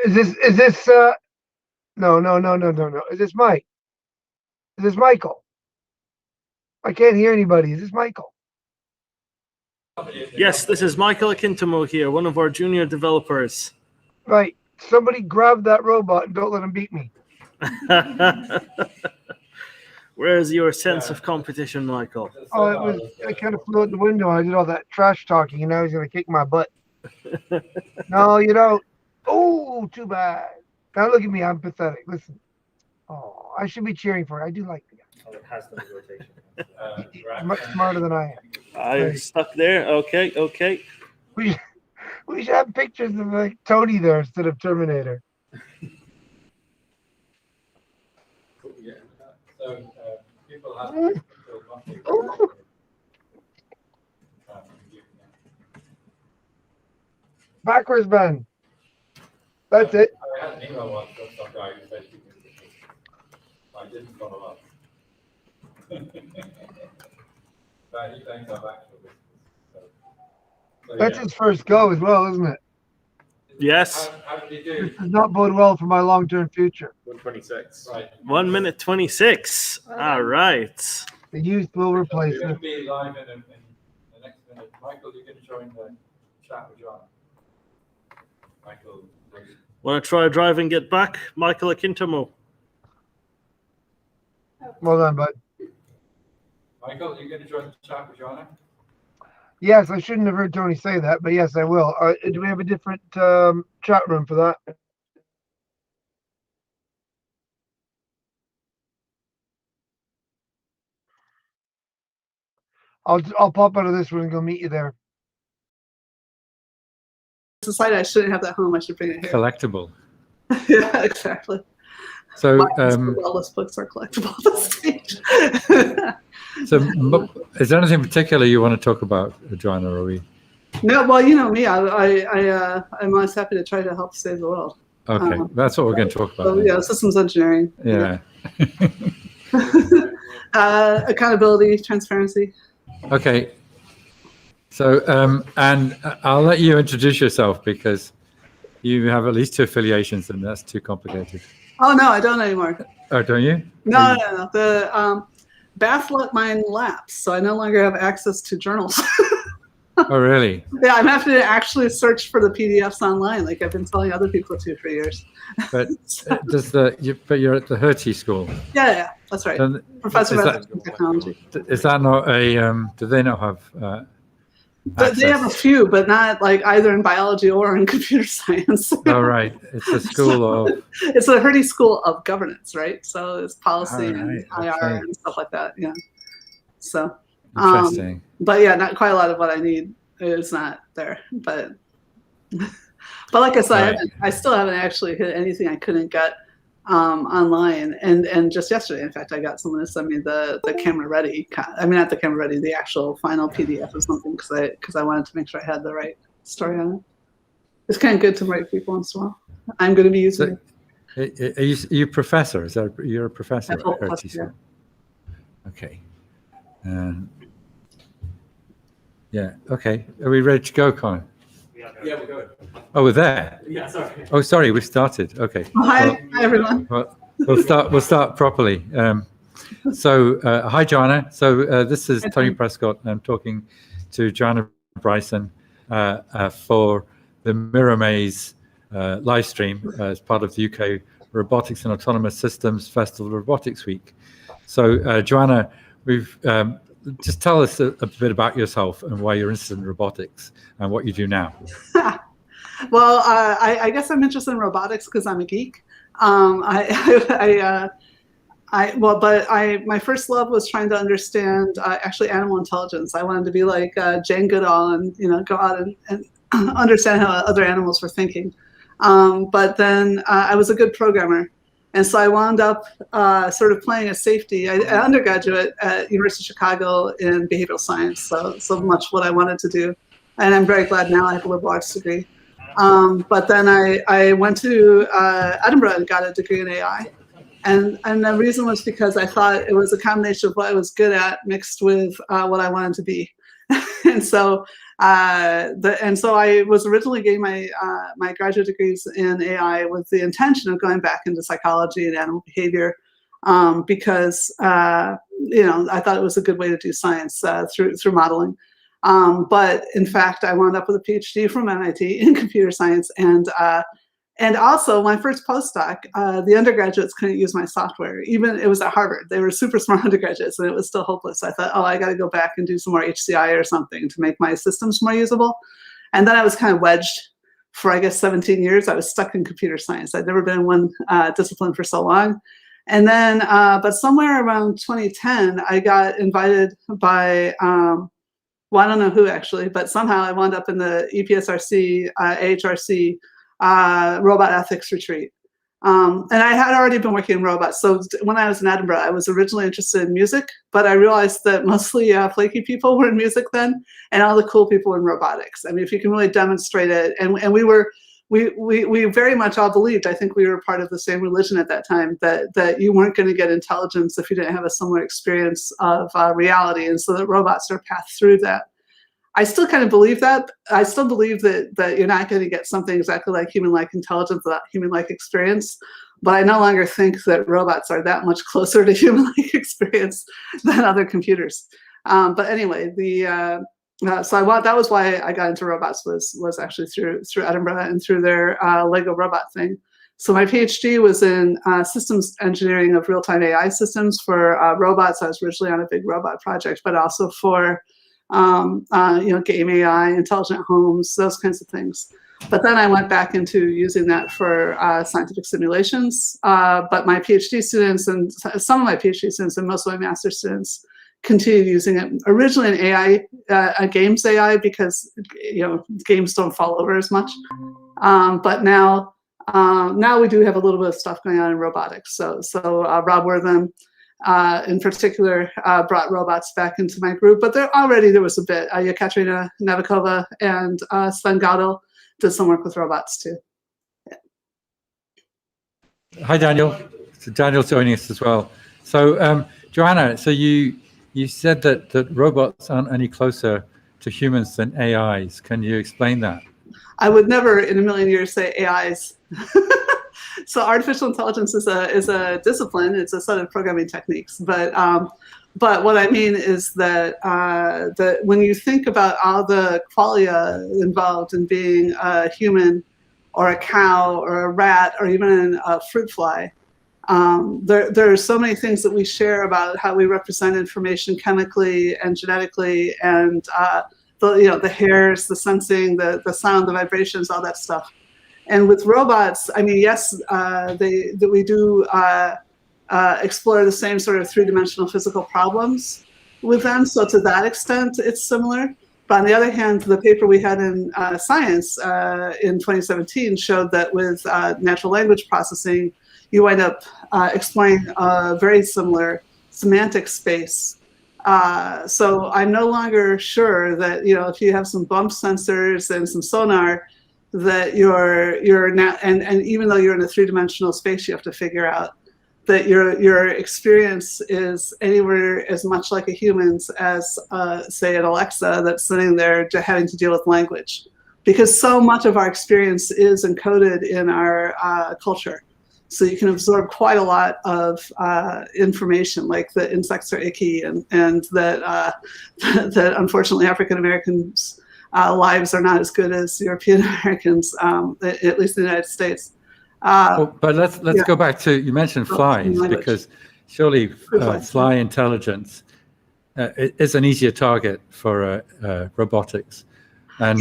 Is this no. Is this Mike? Is this Michael? I can't hear anybody. Is this Michael?
Yes, this is Michael Akintomo here, one of our junior developers.
Right. Somebody grab that robot and don't let him beat me.
Where's your sense of competition, Michael?
Oh, I kind of flew out the window. I did all that trash talking, and now he's gonna kick my butt. No, you don't. Oh, too bad. Now look at me. I'm pathetic. Listen. Oh, I should be cheering for it. I do like the guy.
Oh, it has the rotation.
He's much smarter than I am.
I'm stuck there. Okay.
We should have pictures of like Tony there instead of Terminator.
yeah. So people have
Backwards bend. That's it.
I had an email once from some guy who said he was I didn't follow up. But he thinks I'm actually.
That's his first go as well, isn't it?
Yes.
How did he do?
This does not bode well for my long-term future.
126.
Right.
1 minute 26. All right.
The youth will replace
You're going
it.
to be live in the next minute. Michael, you're going to join the chat with John. Michael.
Want to try drive and get back, Michael Akintomo?
Well done, bud.
Michael, you're going to join the chat with John?
Yes, I shouldn't have heard Tony say that, but yes, I will. Do we have a different chat room for that? I'll pop out of this one and go meet you there.
Society, I shouldn't have that home. I should bring it here.
Collectible.
Yeah, exactly.
So,
wellness books are collectible at this stage.
so is there anything particular you want to talk about, Joanna, or are we?
No, well, you know me. I'm always happy to try to help save the world.
Okay, that's what we're going to talk about.
So, yeah, systems engineering.
Yeah.
Accountability, transparency.
Okay. So, and I'll let you introduce yourself because you have at least 2 affiliations, and that's too complicated.
Oh no, I don't anymore.
Oh, don't you?
No. The Bath let mine lapse, so I no longer have access to journals.
Oh, really?
Yeah, I'm having to actually search for the PDFs online, like I've been telling other people to for years.
But but you're at the Hertie School.
Yeah, that's right.
And
Professor of Technology.
Is that not a? Do they not have?
But they have a few, but not like either in biology or in computer science.
Oh, right. It's a school of.
It's a Hertie School of Governance, right? So it's policy and IR
okay.
and stuff like that. Yeah. So.
Interesting.
But yeah, not quite a lot of what I need is not there. But like I said,
Right.
I still haven't actually hit anything I couldn't get online. And just yesterday, in fact, I got someone to send me the camera ready. I mean, not the camera ready, the actual final PDF or something, because I wanted to make sure I had the right story on it. It's kind of good to write people once in a while. I'm going to be using it.
Are you a professor? You're a professor at Hertie School? Okay. Yeah. Okay. Are we ready to go, Colin?
Yeah, we're good.
Oh, we're there.
Yeah, sorry.
Oh, sorry. We started. Okay.
Hi everyone.
Well, we'll start properly. Hi, Joanna. So this is Tony Prescott. I'm talking to Joanna Bryson for the Miro Maze live stream as part of the UK Robotics and Autonomous Systems Festival Robotics Week. So, Joanna, we've just tell us a bit about yourself and why you're interested in robotics and what you do now.
Well, I guess I'm interested in robotics because I'm a geek. My first love was trying to understand actually animal intelligence. I wanted to be like Jane Goodall and go out and understand how other animals were thinking. But then I was a good programmer. And so I wound up sort of playing a safety. I undergraduate at University of Chicago in behavioral science, so much what I wanted to do. And I'm very glad now I have a liberal arts degree. But then I went to Edinburgh and got a degree in AI. And the reason was because I thought it was a combination of what I was good at mixed with what I wanted to be. And so I was originally getting my graduate degrees in AI with the intention of going back into psychology and animal behavior because I thought it was a good way to do science through modeling. But in fact, I wound up with a PhD from MIT in computer science, and also my first postdoc, the undergraduates couldn't use my software. Even it was at Harvard. They were super smart undergraduates, and it was still hopeless. I thought, I got to go back and do some more HCI or something to make my systems more usable. And then I was kind of wedged for, I guess, 17 years. I was stuck in computer science. I'd never been in one discipline for so long. And then, but somewhere around 2010, I got invited by, I don't know who actually, but somehow I wound up in the EPSRC, AHRC, robot ethics retreat. And I had already been working in robots. So when I was in Edinburgh, I was originally interested in music, but I realized that mostly flaky people were in music then, and all the cool people were in robotics. I mean, if you can really demonstrate it, and we very much all believed, I think we were part of the same religion at that time, that you weren't going to get intelligence if you didn't have a similar experience of reality, and so that robots are a path through that. I still kind of believe that. I still believe that you're not going to get something exactly like human-like intelligence without human-like experience. But I no longer think that robots are that much closer to human-like experience than other computers. But anyway, that was why I got into robots was actually through Edinburgh and through their Lego robot thing. So my PhD was in systems engineering of real-time AI systems for robots. I was originally on a big robot project, but also for game AI, intelligent homes, those kinds of things. But then I went back into using that for scientific simulations. But my PhD students and some of my PhD students and most of my master students continued using it originally in AI, games AI, because games don't fall over as much. But now we do have a little bit of stuff going on in robotics. So Rob Wortham, in particular, brought robots back into my group, but there was a bit. Katerina Novikova and Sven Gaudel did some work with robots too. Yeah.
Hi, Daniel. So Daniel's joining us as well. So Joanna, so you said that robots aren't any closer to humans than AIs. Can you explain that?
I would never in a million years say AIs. So artificial intelligence is a discipline. It's a set of programming techniques. But what I mean is that when you think about all the qualia involved in being a human or a cow or a rat or even a fruit fly, there are so many things that we share about how we represent information chemically and genetically, and the hairs, the sensing, the sound, the vibrations, all that stuff. And with robots, I mean, yes, we do explore the same sort of three-dimensional physical problems with them. So to that extent, it's similar. But on the other hand, the paper we had in Science in 2017 showed that with natural language processing, you wind up exploring a very similar semantic space. So I'm no longer sure that if you have some bump sensors and some sonar, that you're now, and even though you're in a three-dimensional space, you have to figure out that your experience is anywhere as much like a human's as, say, an Alexa that's sitting there having to deal with language. Because so much of our experience is encoded in our culture. So you can absorb quite a lot of information, like that insects are icky, and that that unfortunately African Americans' lives are not as good as European Americans, at least in the United States.
But let's go back to, you mentioned flies, because surely fly intelligence is an easier target for robotics. And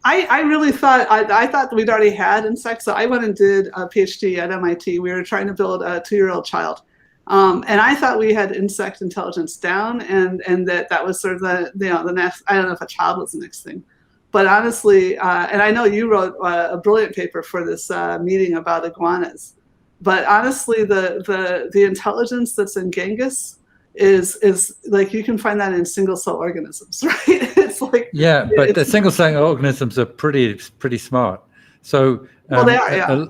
I really thought, I thought that we'd already had insects. So I went and did a PhD at MIT. We were trying to build a 2-year-old child. And I thought we had insect intelligence down, and that was sort of the next, I don't know if a child was the next thing. But honestly, and I know you wrote a brilliant paper for this meeting about iguanas. But honestly, the intelligence that's in Genghis is like, you can find that in single cell organisms, right? It's like,
yeah, but the single cell organisms are pretty smart. So
well, they are, yeah.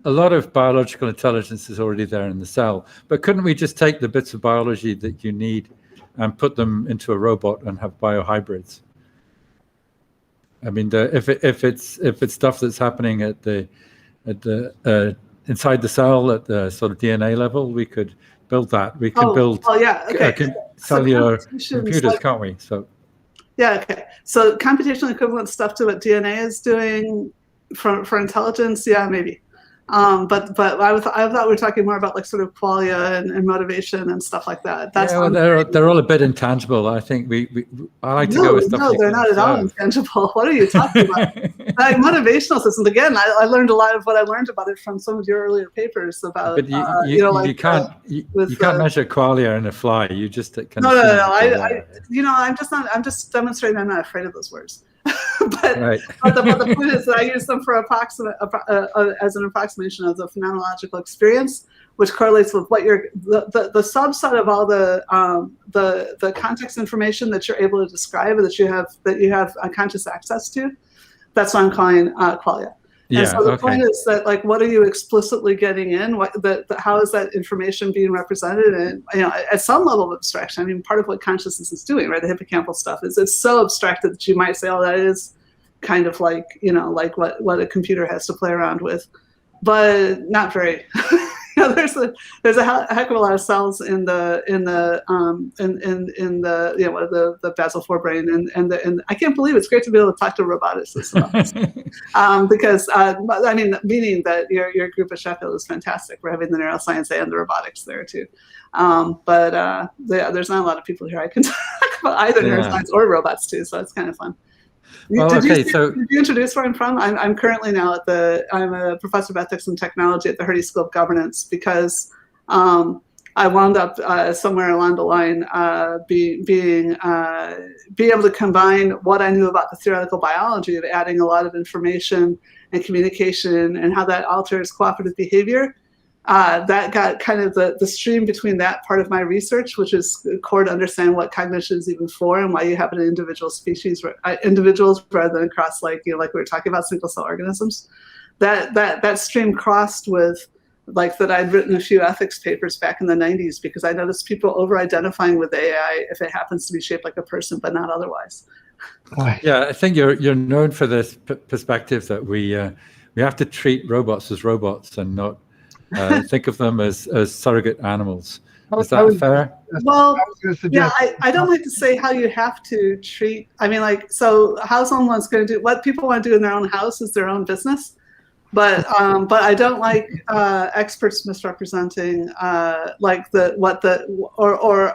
A lot of biological intelligence is already there in the cell. But couldn't we just take the bits of biology that you need and put them into a robot and have biohybrids? I mean, if it's stuff that's happening at the inside the cell at the sort of DNA level, we could build that. We could build cellular computers, like, can't we? So
yeah, okay. So computational equivalent stuff to what DNA is doing for intelligence, yeah, maybe. But I thought we were talking more about like sort of qualia and motivation and stuff like that. That's
they're all a bit intangible. I think I like to go with stuff.
No, they're not at all intangible. What are you talking about? Like motivational systems. Again, I learned a lot of what I learned about it from some of your earlier papers about.
But you can't measure qualia in a fly. You just can.
No. I'm just demonstrating I'm not afraid of those words. but the point is that I use them for as an approximation of the phenomenological experience, which correlates with what the subset of all the context information that you're able to describe and that you have conscious access to. That's what I'm calling qualia.
Yeah,
and so the point is that, like, what are you explicitly getting in? How is that information being represented? And at some level of abstraction, I mean, part of what consciousness is doing, right? The hippocampal stuff is it's so abstracted that you might say, oh, that is kind of like like what a computer has to play around with, but not very. There's a heck of a lot of cells in the basal forebrain, and I can't believe it's great to be able to talk to roboticists about this. Because I mean, meaning that your group at Sheffield is fantastic. We're having the neuroscience and the robotics there too. There's not a lot of people here I can talk about either neuroscience or robots too, so it's kind of fun. Did you introduce where I'm from? I'm currently now I'm a professor of ethics and technology at the Hertie School of Governance, because I wound up somewhere along the line being able to combine what I knew about the theoretical biology of adding a lot of information and communication and how that alters cooperative behavior. That got kind of the stream between that part of my research, which is core to understand what cognition is even for and why you have an individual species, individuals rather than across, like we were talking about single cell organisms. That stream crossed with that I'd written a few ethics papers back in the 90s, because I noticed people over-identifying with AI if it happens to be shaped like a person, but not otherwise.
Yeah, I think you're known for this perspective that we have to treat robots as robots and not think of them as surrogate animals. Is that fair?
Well, yeah, I don't like to say how you have to treat. I mean, so how someone's going to do what people want to do in their own house is their own business. But I don't like experts misrepresenting or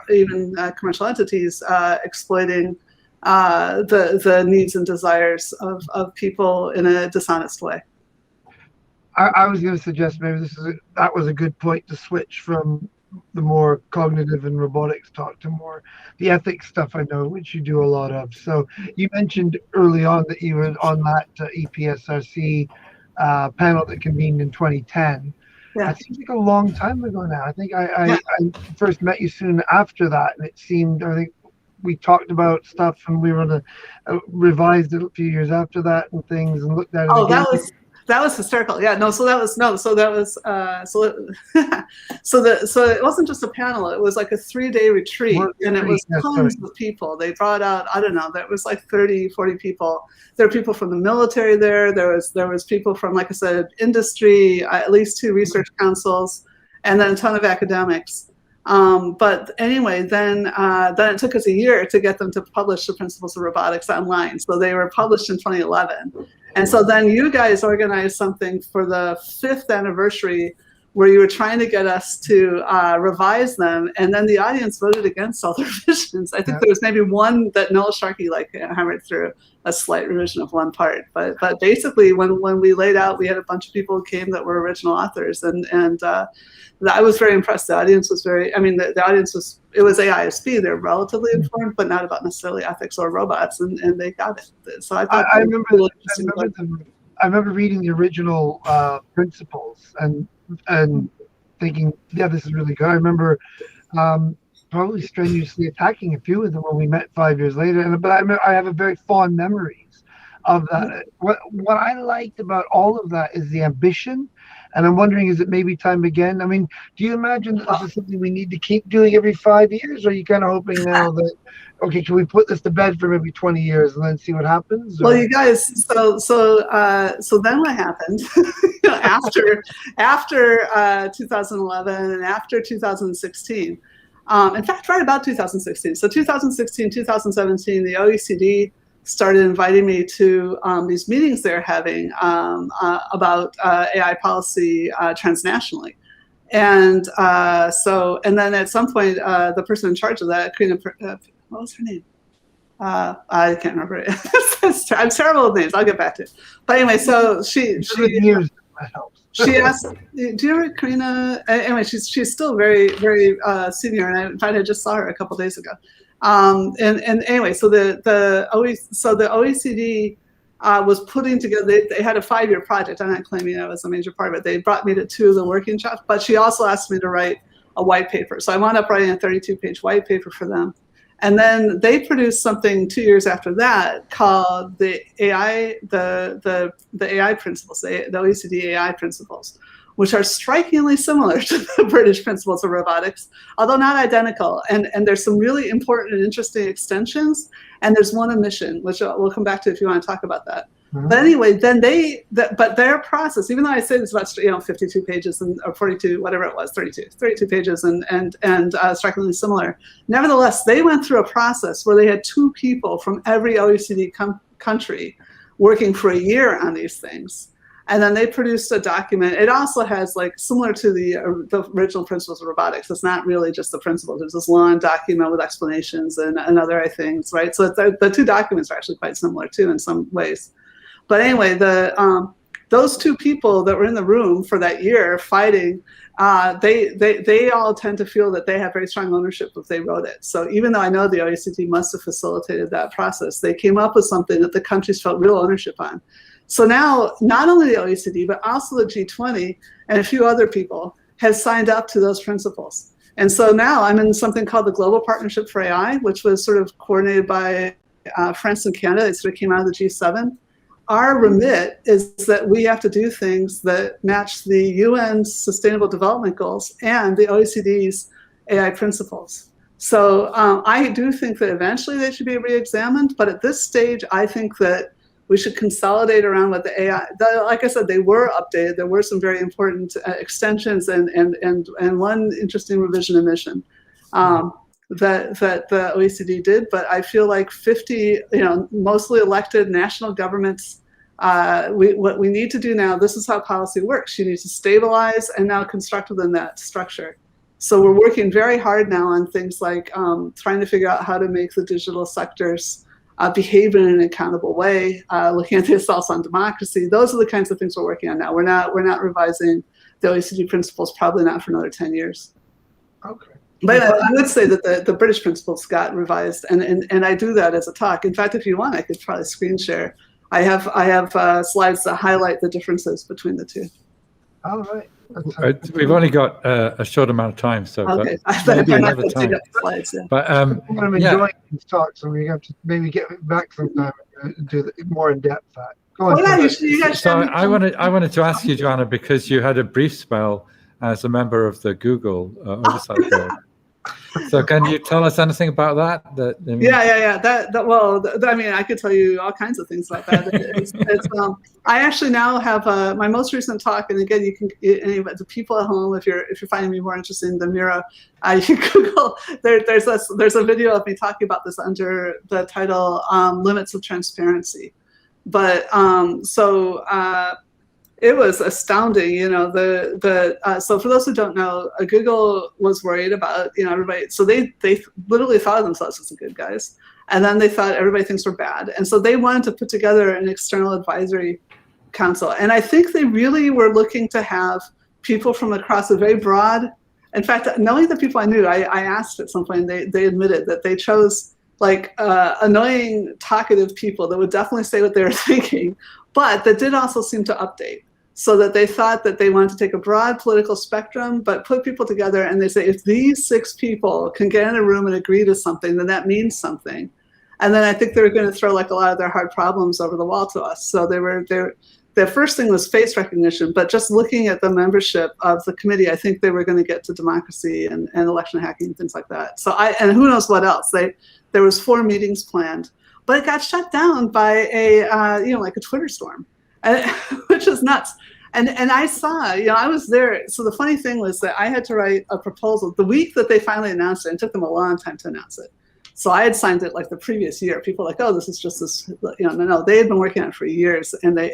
even commercial entities exploiting the needs and desires of people in a dishonest way.
I was going to suggest maybe that was a good point to switch from the more cognitive and robotics talk to more the ethics stuff, I know, which you do a lot of. So you mentioned early on that you were on that EPSRC panel that convened in 2010. Yeah. It seems like a long time ago now. I think I first met you soon after that, and it seemed, I think we talked about stuff and we were revised it a few years after that and things and looked at it again.
That was hysterical. Yeah, no. So that was so it wasn't just a panel. It was like a 3-day retreat, and it was tons of people. They brought out, I don't know, there was like 30, 40 people. There were people from the military there. There was people from, like I said, industry, at least 2 research councils, and then a ton of academics. But anyway, then it took us a year to get them to publish the Principles of Robotics online. So they were published in 2011. And so then you guys organized something for the 5th anniversary where you were trying to get us to revise them. And then the audience voted against all the revisions. I think there was maybe one that Noel Sharkey hammered through a slight revision of one part. But basically, when we laid out, we had a bunch of people who came that were original authors. And I was very impressed. The audience was the audience was, it was AISB. They're relatively informed, but not about necessarily ethics or robots, and they got it. So I thought
I remember reading the original principles and thinking, yeah, this is really good. I remember probably strenuously attacking a few of them when we met 5 years later. But I have a very fond memories of that. What I liked about all of that is the ambition. And I'm wondering, is it maybe time again? I mean, do you imagine that this is something we need to keep doing every 5 years? Or are you kind of hoping now that, okay, can we put this to bed for maybe 20 years and then see what happens? Or?
Well, you guys, so then what happened? After 2011 and after 2016, in fact, right about 2016. So 2016, 2017, the OECD started inviting me to these meetings they're having about AI policy transnationally. And then at some point, the person in charge of that, Karina, what was her name? I can't remember it. I'm terrible with names. I'll get back to it. But anyway, so she asked, do you remember Karina? Anyway, she's still very, very senior. And in fact, I just saw her a couple days ago. And anyway, so the OECD was putting together, they had a 5-year project. I'm not claiming I was a major part of it. They brought me to 2 of the working shops, but she also asked me to write a white paper. So I wound up writing a 32-page white paper for them. And then they produced something 2 years after that called the AI, the AI principles, the OECD AI principles, which are strikingly similar to the British Principles of Robotics, although not identical. And there's some really important and interesting extensions, and there's one omission, which we'll come back to if you want to talk about that. Mm-hmm. But anyway, then but their process, even though I say it's about 52 pages or 42, whatever it was, 32 pages and strikingly similar. Nevertheless, they went through a process where they had 2 people from every OECD country working for a year on these things. And then they produced a document. It also has, like, similar to the original Principles of Robotics. It's not really just the principles. There's this long document with explanations and other things, right? So the 2 documents are actually quite similar too in some ways. But anyway, those 2 people that were in the room for that year fighting, they all tend to feel that they have very strong ownership if they wrote it. So even though I know the OECD must have facilitated that process, they came up with something that the countries felt real ownership on. So now, not only the OECD, but also the G20 and a few other people have signed up to those principles. And so now I'm in something called the Global Partnership for AI, which was sort of coordinated by France and Canada. It sort of came out of the G7. Our remit is that we have to do things that match the UN's Sustainable Development Goals and the OECD's AI principles. So I do think that eventually they should be re-examined, but at this stage, I think that we should consolidate around what the AI, like I said, they were updated. There were some very important extensions and one interesting revision and mission that the OECD did. But I feel like 50, mostly elected national governments, what we need to do now, this is how policy works. You need to stabilize and now construct within that structure. So we're working very hard now on things like trying to figure out how to make the digital sectors behave in an accountable way, looking at the assaults on democracy. Those are the kinds of things we're working on now. We're not revising the OECD principles, probably not for another 10 years.
Okay.
But I would say that the British principles got revised, and I do that as a talk. In fact, if you want, I could probably screen share. I have slides that highlight the differences between the 2.
All right.
We've only got a short amount of time, so
okay.
maybe another time.
Slides, yeah.
But
I'm enjoying these talks, so we have to maybe get back sometime and do more in depth that. Go on.
Oh, yeah, you guys
So
should
I wanted to ask you, Joanna, because you had a brief spell as a member of the Google oversight board. So can you tell us anything about that?
Yeah. I mean, I could tell you all kinds of things about that. I actually now have my most recent talk, and again, you can the people at home, if you're finding me more interesting than Miro, you can Google. There's a video of me talking about this under the title "Limits of Transparency." But it was astounding, so for those who don't know, Google was worried about, everybody. So they literally thought of themselves as the good guys. And then they thought everybody thinks we're bad. And so they wanted to put together an external advisory council. And I think they really were looking to have people from across a very broad, in fact, knowing the people I knew, I asked at some point, they admitted that they chose annoying, talkative people that would definitely say what they were thinking, but that did also seem to update. So that they thought that they wanted to take a broad political spectrum, but put people together, and they say, if these 6 people can get in a room and agree to something, then that means something. And then I think they were going to throw a lot of their hard problems over the wall to us. So their first thing was face recognition, but just looking at the membership of the committee, I think they were going to get to democracy and election hacking and things like that. So and who knows what else? There was 4 meetings planned, but it got shut down by a Twitter storm. Which is nuts. And I saw, I was there. So the funny thing was that I had to write a proposal the week that they finally announced it. It took them a long time to announce it. So I had signed it the previous year. People were like, oh, this is just this, no, they had been working on it for years, and I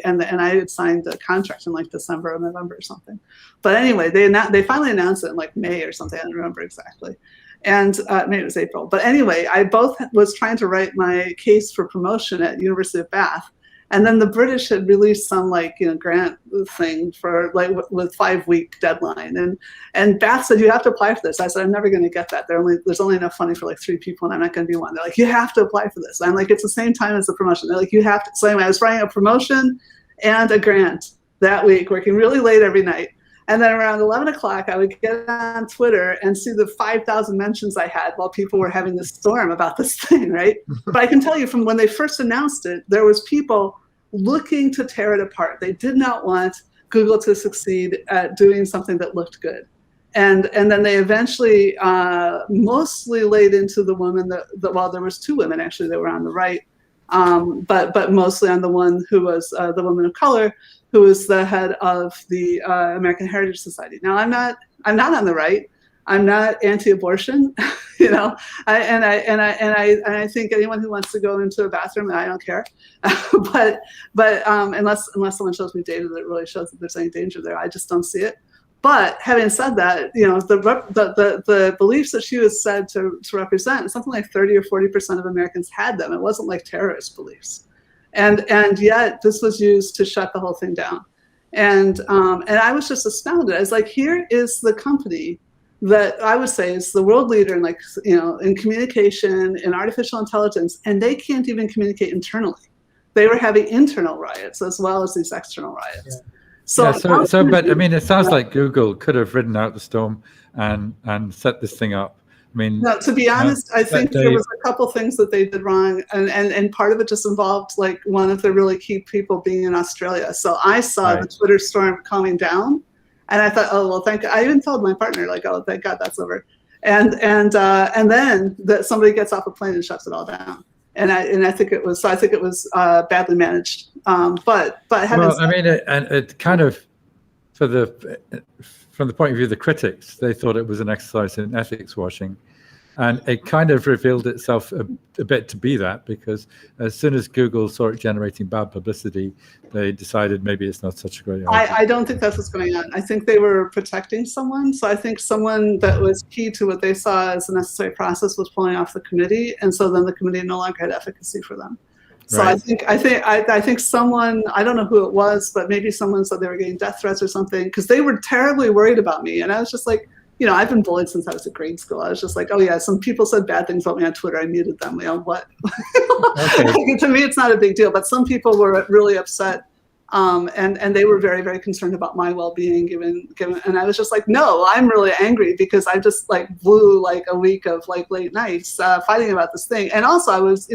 had signed a contract in December or November or something. But anyway, they finally announced it in May or something. I don't remember exactly. And maybe it was April. But anyway, I both was trying to write my case for promotion at University of Bath. And then the British had released some grant thing for with 5-week deadline, and Bath said, you have to apply for this. I said, I'm never going to get that. There's only enough funding for 3 people, and I'm not going to be one. They're like, you have to apply for this. I'm like, it's the same time as the promotion. They're like, you have to. So anyway, I was writing a promotion and a grant that week, working really late every night. And then around 11 o'clock, I would get on Twitter and see the 5,000 mentions I had while people were having this storm about this thing, right? But I can tell you from when they first announced it, there was people looking to tear it apart. They did not want Google to succeed at doing something that looked good. And then they eventually mostly laid into the woman well, there was 2 women actually that were on the right, but mostly on the one who was the woman of color, who was the head of the American Heritage Society. Now, I'm not on the right. I'm not anti-abortion, I think anyone who wants to go into a bathroom, I don't care. but unless someone shows me data that really shows that there's any danger there, I just don't see it. But having said that, the beliefs that she was said to represent, something like 30 or 40% of Americans had them. It wasn't like terrorist beliefs. And yet this was used to shut the whole thing down. And I was just astounded. I was like, here is the company that I would say is the world leader in in communication, in artificial intelligence, and they can't even communicate internally. They were having internal riots as well as these external riots.
Yeah. But I mean, it sounds like Google could have ridden out the storm and set this thing up. I mean,
no, to be honest, I think there was a couple things that they did wrong, and part of it just involved one of the really key people being in Australia. So I saw the Twitter storm calming down. And I thought, oh, well, thank God. I even told my partner, oh, thank God that's over. And then that somebody gets off a plane and shuts it all down. And I think it was badly managed. But
I mean, it kind of, from the point of view of the critics, they thought it was an exercise in ethics washing. And it kind of revealed itself a bit to be that, because as soon as Google saw it generating bad publicity, they decided maybe it's not such a great idea.
I don't think that's what's going on. I think they were protecting someone. So I think someone that was key to what they saw as a necessary process was pulling off the committee, and so then the committee no longer had efficacy for them. So right. I think someone, I don't know who it was, but maybe someone said they were getting death threats or something, because they were terribly worried about me, and I was just like, I've been bullied since I was at grade school. I was just like, oh yeah, some people said bad things about me on Twitter. I muted them. What? Okay. To me, it's not a big deal. But some people were really upset, and they were very, very concerned about my well-being. Given, and I was just like, no, I'm really angry because I just blew a week of late nights fighting about this thing. And also, I was,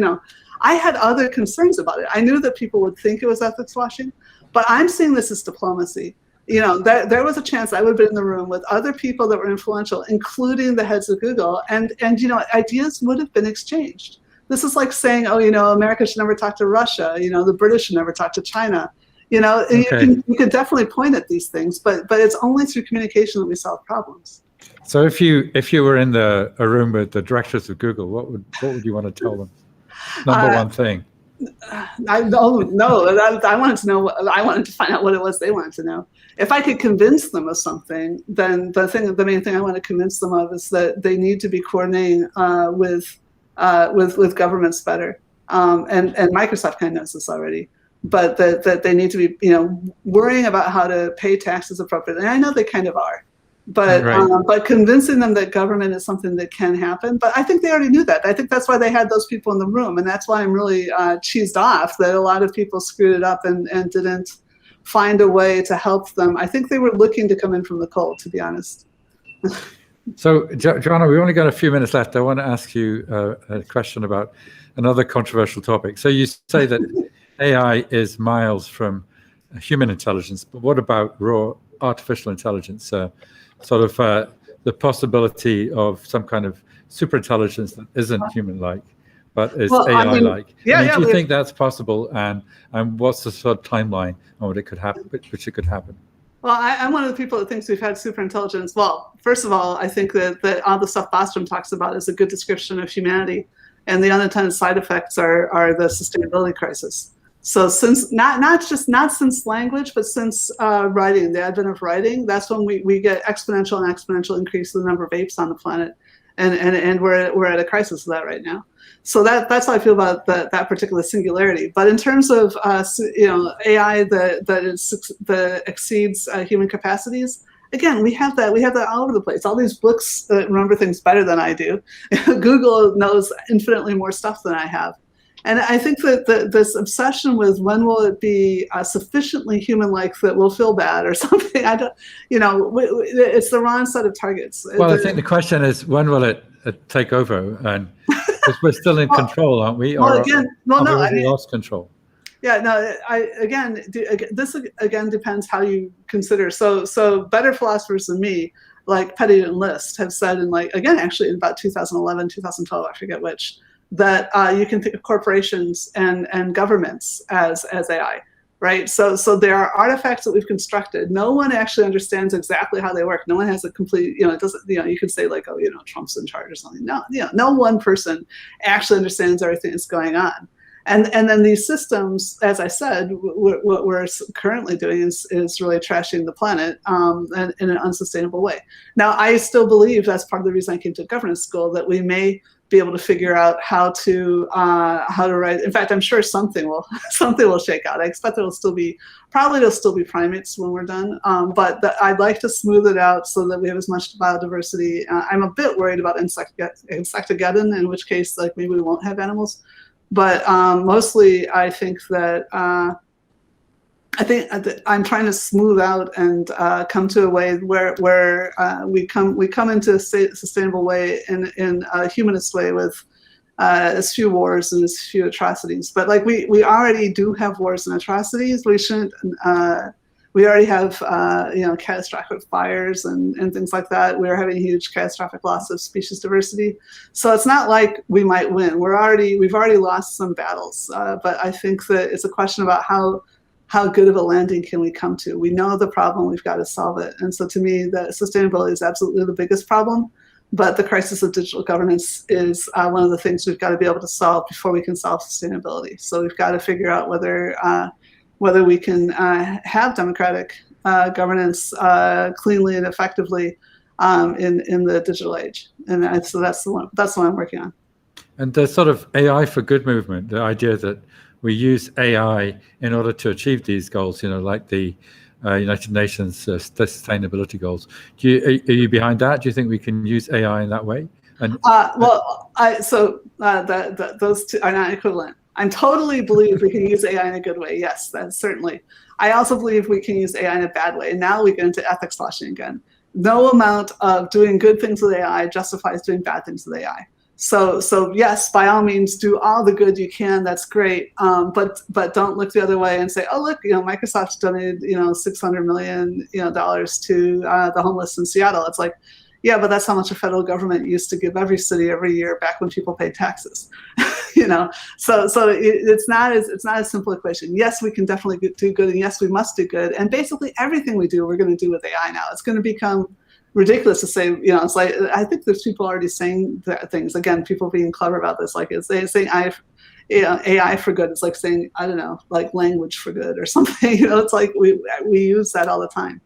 I had other concerns about it. I knew that people would think it was ethics washing, but I'm seeing this as diplomacy. You know, there was a chance I would have been in the room with other people that were influential, including the heads of Google, and you know, ideas would have been exchanged. This is like saying, oh, you know, America should never talk to Russia. You know, the British should never talk to China. You know,
Okay.
you can definitely point at these things, but it's only through communication that we solve problems.
So if you were in a room with the directors of Google, what would you want to tell them? Number one thing.
I don't know. I wanted to know. I wanted to find out what it was they wanted to know. If I could convince them of something, then the main thing I want to convince them of is that they need to be coordinating with governments better. And Microsoft kind of knows this already, but that they need to be, you know, worrying about how to pay taxes appropriately. And I know they kind of are. But
Right.
But convincing them that government is something that can happen. But I think they already knew that. I think that's why they had those people in the room, and that's why I'm really cheesed off that a lot of people screwed it up and didn't find a way to help them. I think they were looking to come in from the cold, to be honest.
So, Joanna, we only got a few minutes left. I want to ask you a question about another controversial topic. So you say that AI is miles from human intelligence, but what about raw artificial intelligence? The possibility of some kind of super intelligence that isn't human-like, but is AI-like. Do you think that's possible? And what's the sort of timeline on what it could happen, which it could happen?
Well, I'm one of the people that thinks we've had super intelligence. Well, first of all, I think that all the stuff Bostrom talks about is a good description of humanity, and the unintended side effects are the sustainability crisis. So since not since language, but since writing, the advent of writing, that's when we get exponential increase in the number of apes on the planet, and we're at a crisis of that right now. So that's how I feel about that particular singularity. But in terms of you know, AI that exceeds human capacities, again, we have that all over the place. All these books that remember things better than I do. Google knows infinitely more stuff than I have. And I think that this obsession with when will it be sufficiently human-like that we'll feel bad or something, I don't, you know, it's the wrong set of targets.
Well, I think the question is, when will it take over? And because we're still in control, aren't we?
Well, again, well, no, I mean,
lost control.
Yeah, no, this again depends how you consider. So better philosophers than me, like Pettit and List, have said in actually in about 2011, 2012, I forget which, that you can think of corporations and governments as AI, right? So there are artifacts that we've constructed. No one actually understands exactly how they work. No one has a complete, you know, it doesn't, you know, you could say like, oh, you know, Trump's in charge or something. No, you know, no one person actually understands everything that's going on. And then these systems, as I said, what we're currently doing is really trashing the planet in an unsustainable way. Now, I still believe that's part of the reason I came to governance school, that we may be able to figure out how to write. In fact, I'm sure something will shake out. I expect there'll still be primates when we're done. But I'd like to smooth it out so that we have as much biodiversity. I'm a bit worried about insectageddon, in which case, like, maybe we won't have animals. But mostly, I think that I'm trying to smooth out and come to a way where we come into a sustainable way in a humanist way with as few wars and as few atrocities. But like we already do have wars and atrocities. We shouldn't. We already have you know, catastrophic fires and things like that. We're having huge catastrophic loss of species diversity. So it's not like we might win. We've already lost some battles. But I think that it's a question about how good of a landing can we come to. We know the problem, we've got to solve it. And so to me, the sustainability is absolutely the biggest problem. But the crisis of digital governance is one of the things we've got to be able to solve before we can solve sustainability. So we've got to figure out whether we can have democratic governance cleanly and effectively in the digital age. And so that's the one I'm working on.
And the sort of AI for good movement, the idea that we use AI in order to achieve these goals, you know, like the United Nations sustainability goals. Are you behind that? Do you think we can use AI in that way? And those two are not equivalent. I totally believe we can use AI in a good way. Yes, that's certainly. I also believe we can use AI in a bad way. And now we get into ethics washing again. No amount of doing good things with AI justifies doing bad things with AI.
So yes, by all means, do all the good you can. That's great. But don't look the other way and say, oh look, Microsoft's donated $600 million dollars to the homeless in Seattle. It's like, yeah, but that's how much the federal government used to give every city every year back when people paid taxes. So it's not a simple equation. Yes, we can definitely do good, and yes, we must do good. And basically everything we do, we're going to do with AI now. It's going to become ridiculous to say, it's like, I think there's people already saying things, again, people being clever about this, like it's saying AI for good. It's like saying, I don't know, like language for good or something. It's like we use that all the time.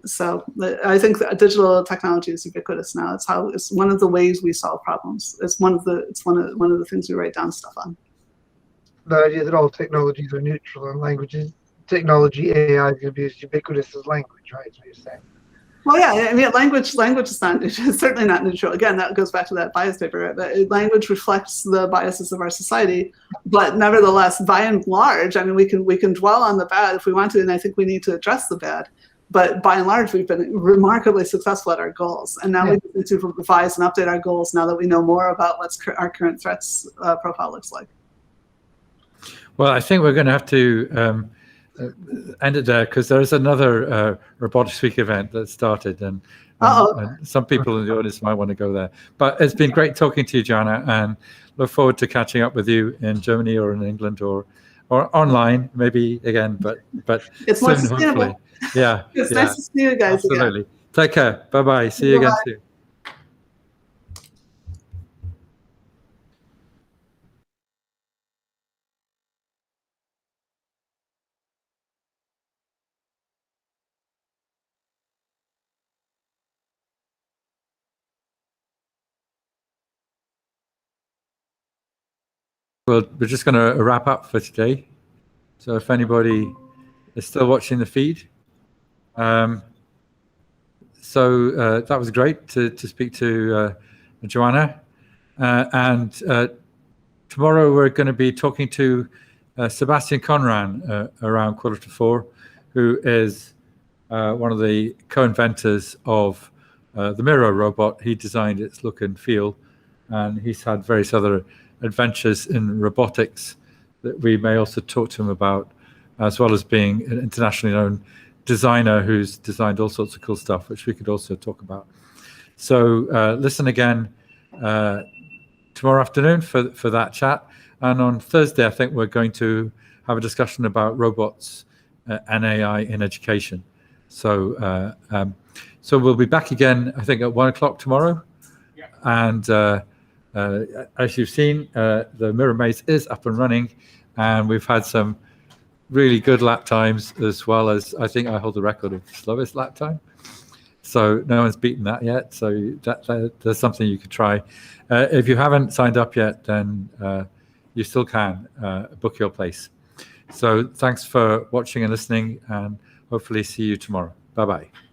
So I think that digital technology is ubiquitous now. It's one of the ways we solve problems. It's one of the things we write down stuff on.
The idea that all technologies are neutral and technology, AI is going to be as ubiquitous as language, right? That's what you're saying.
Well, yeah, I mean, language is not neutral. It's certainly not neutral. Again, that goes back to that bias paper. Right? But language reflects the biases of our society, but nevertheless, by and large, I mean, we can dwell on the bad if we want to, and I think we need to address the bad. But by and large, we've been remarkably successful at our goals, and now we need to revise and update our goals now that we know more about what our current threats profile looks like.
Well, I think we're going to have to end it there because there is another Robotics Week event that started, and some people in the audience might want to go there. But it's been great talking to you, Joanna, and look forward to catching up with you in Germany or in England or online, maybe again. But
it's
soon,
more sustainable.
hopefully. Yeah,
it's nice to see you guys.
Absolutely.
Again.
Take care. Bye-bye. See you again soon. Well, we're just going to wrap up for today. So if anybody is still watching the feed, that was great to speak to Joanna. And tomorrow we're going to be talking to Sebastian Conran around 3:45, who is one of the co-inventors of the Miro robot. He designed its look and feel, and he's had various other adventures in robotics that we may also talk to him about, as well as being an internationally known designer who's designed all sorts of cool stuff, which we could also talk about. So listen again tomorrow afternoon for that chat. And on Thursday, I think we're going to have a discussion about robots and AI in education. So we'll be back again, I think, at 1 o'clock tomorrow. Yeah. And as you've seen, the Miro Maze is up and running, and we've had some really good lap times, as well as I think I hold the record of slowest lap time. So no one's beaten that yet. So that's something you could try. If you haven't signed up yet, then you still can book your place. So thanks for watching and listening, and hopefully see you tomorrow. Bye-bye.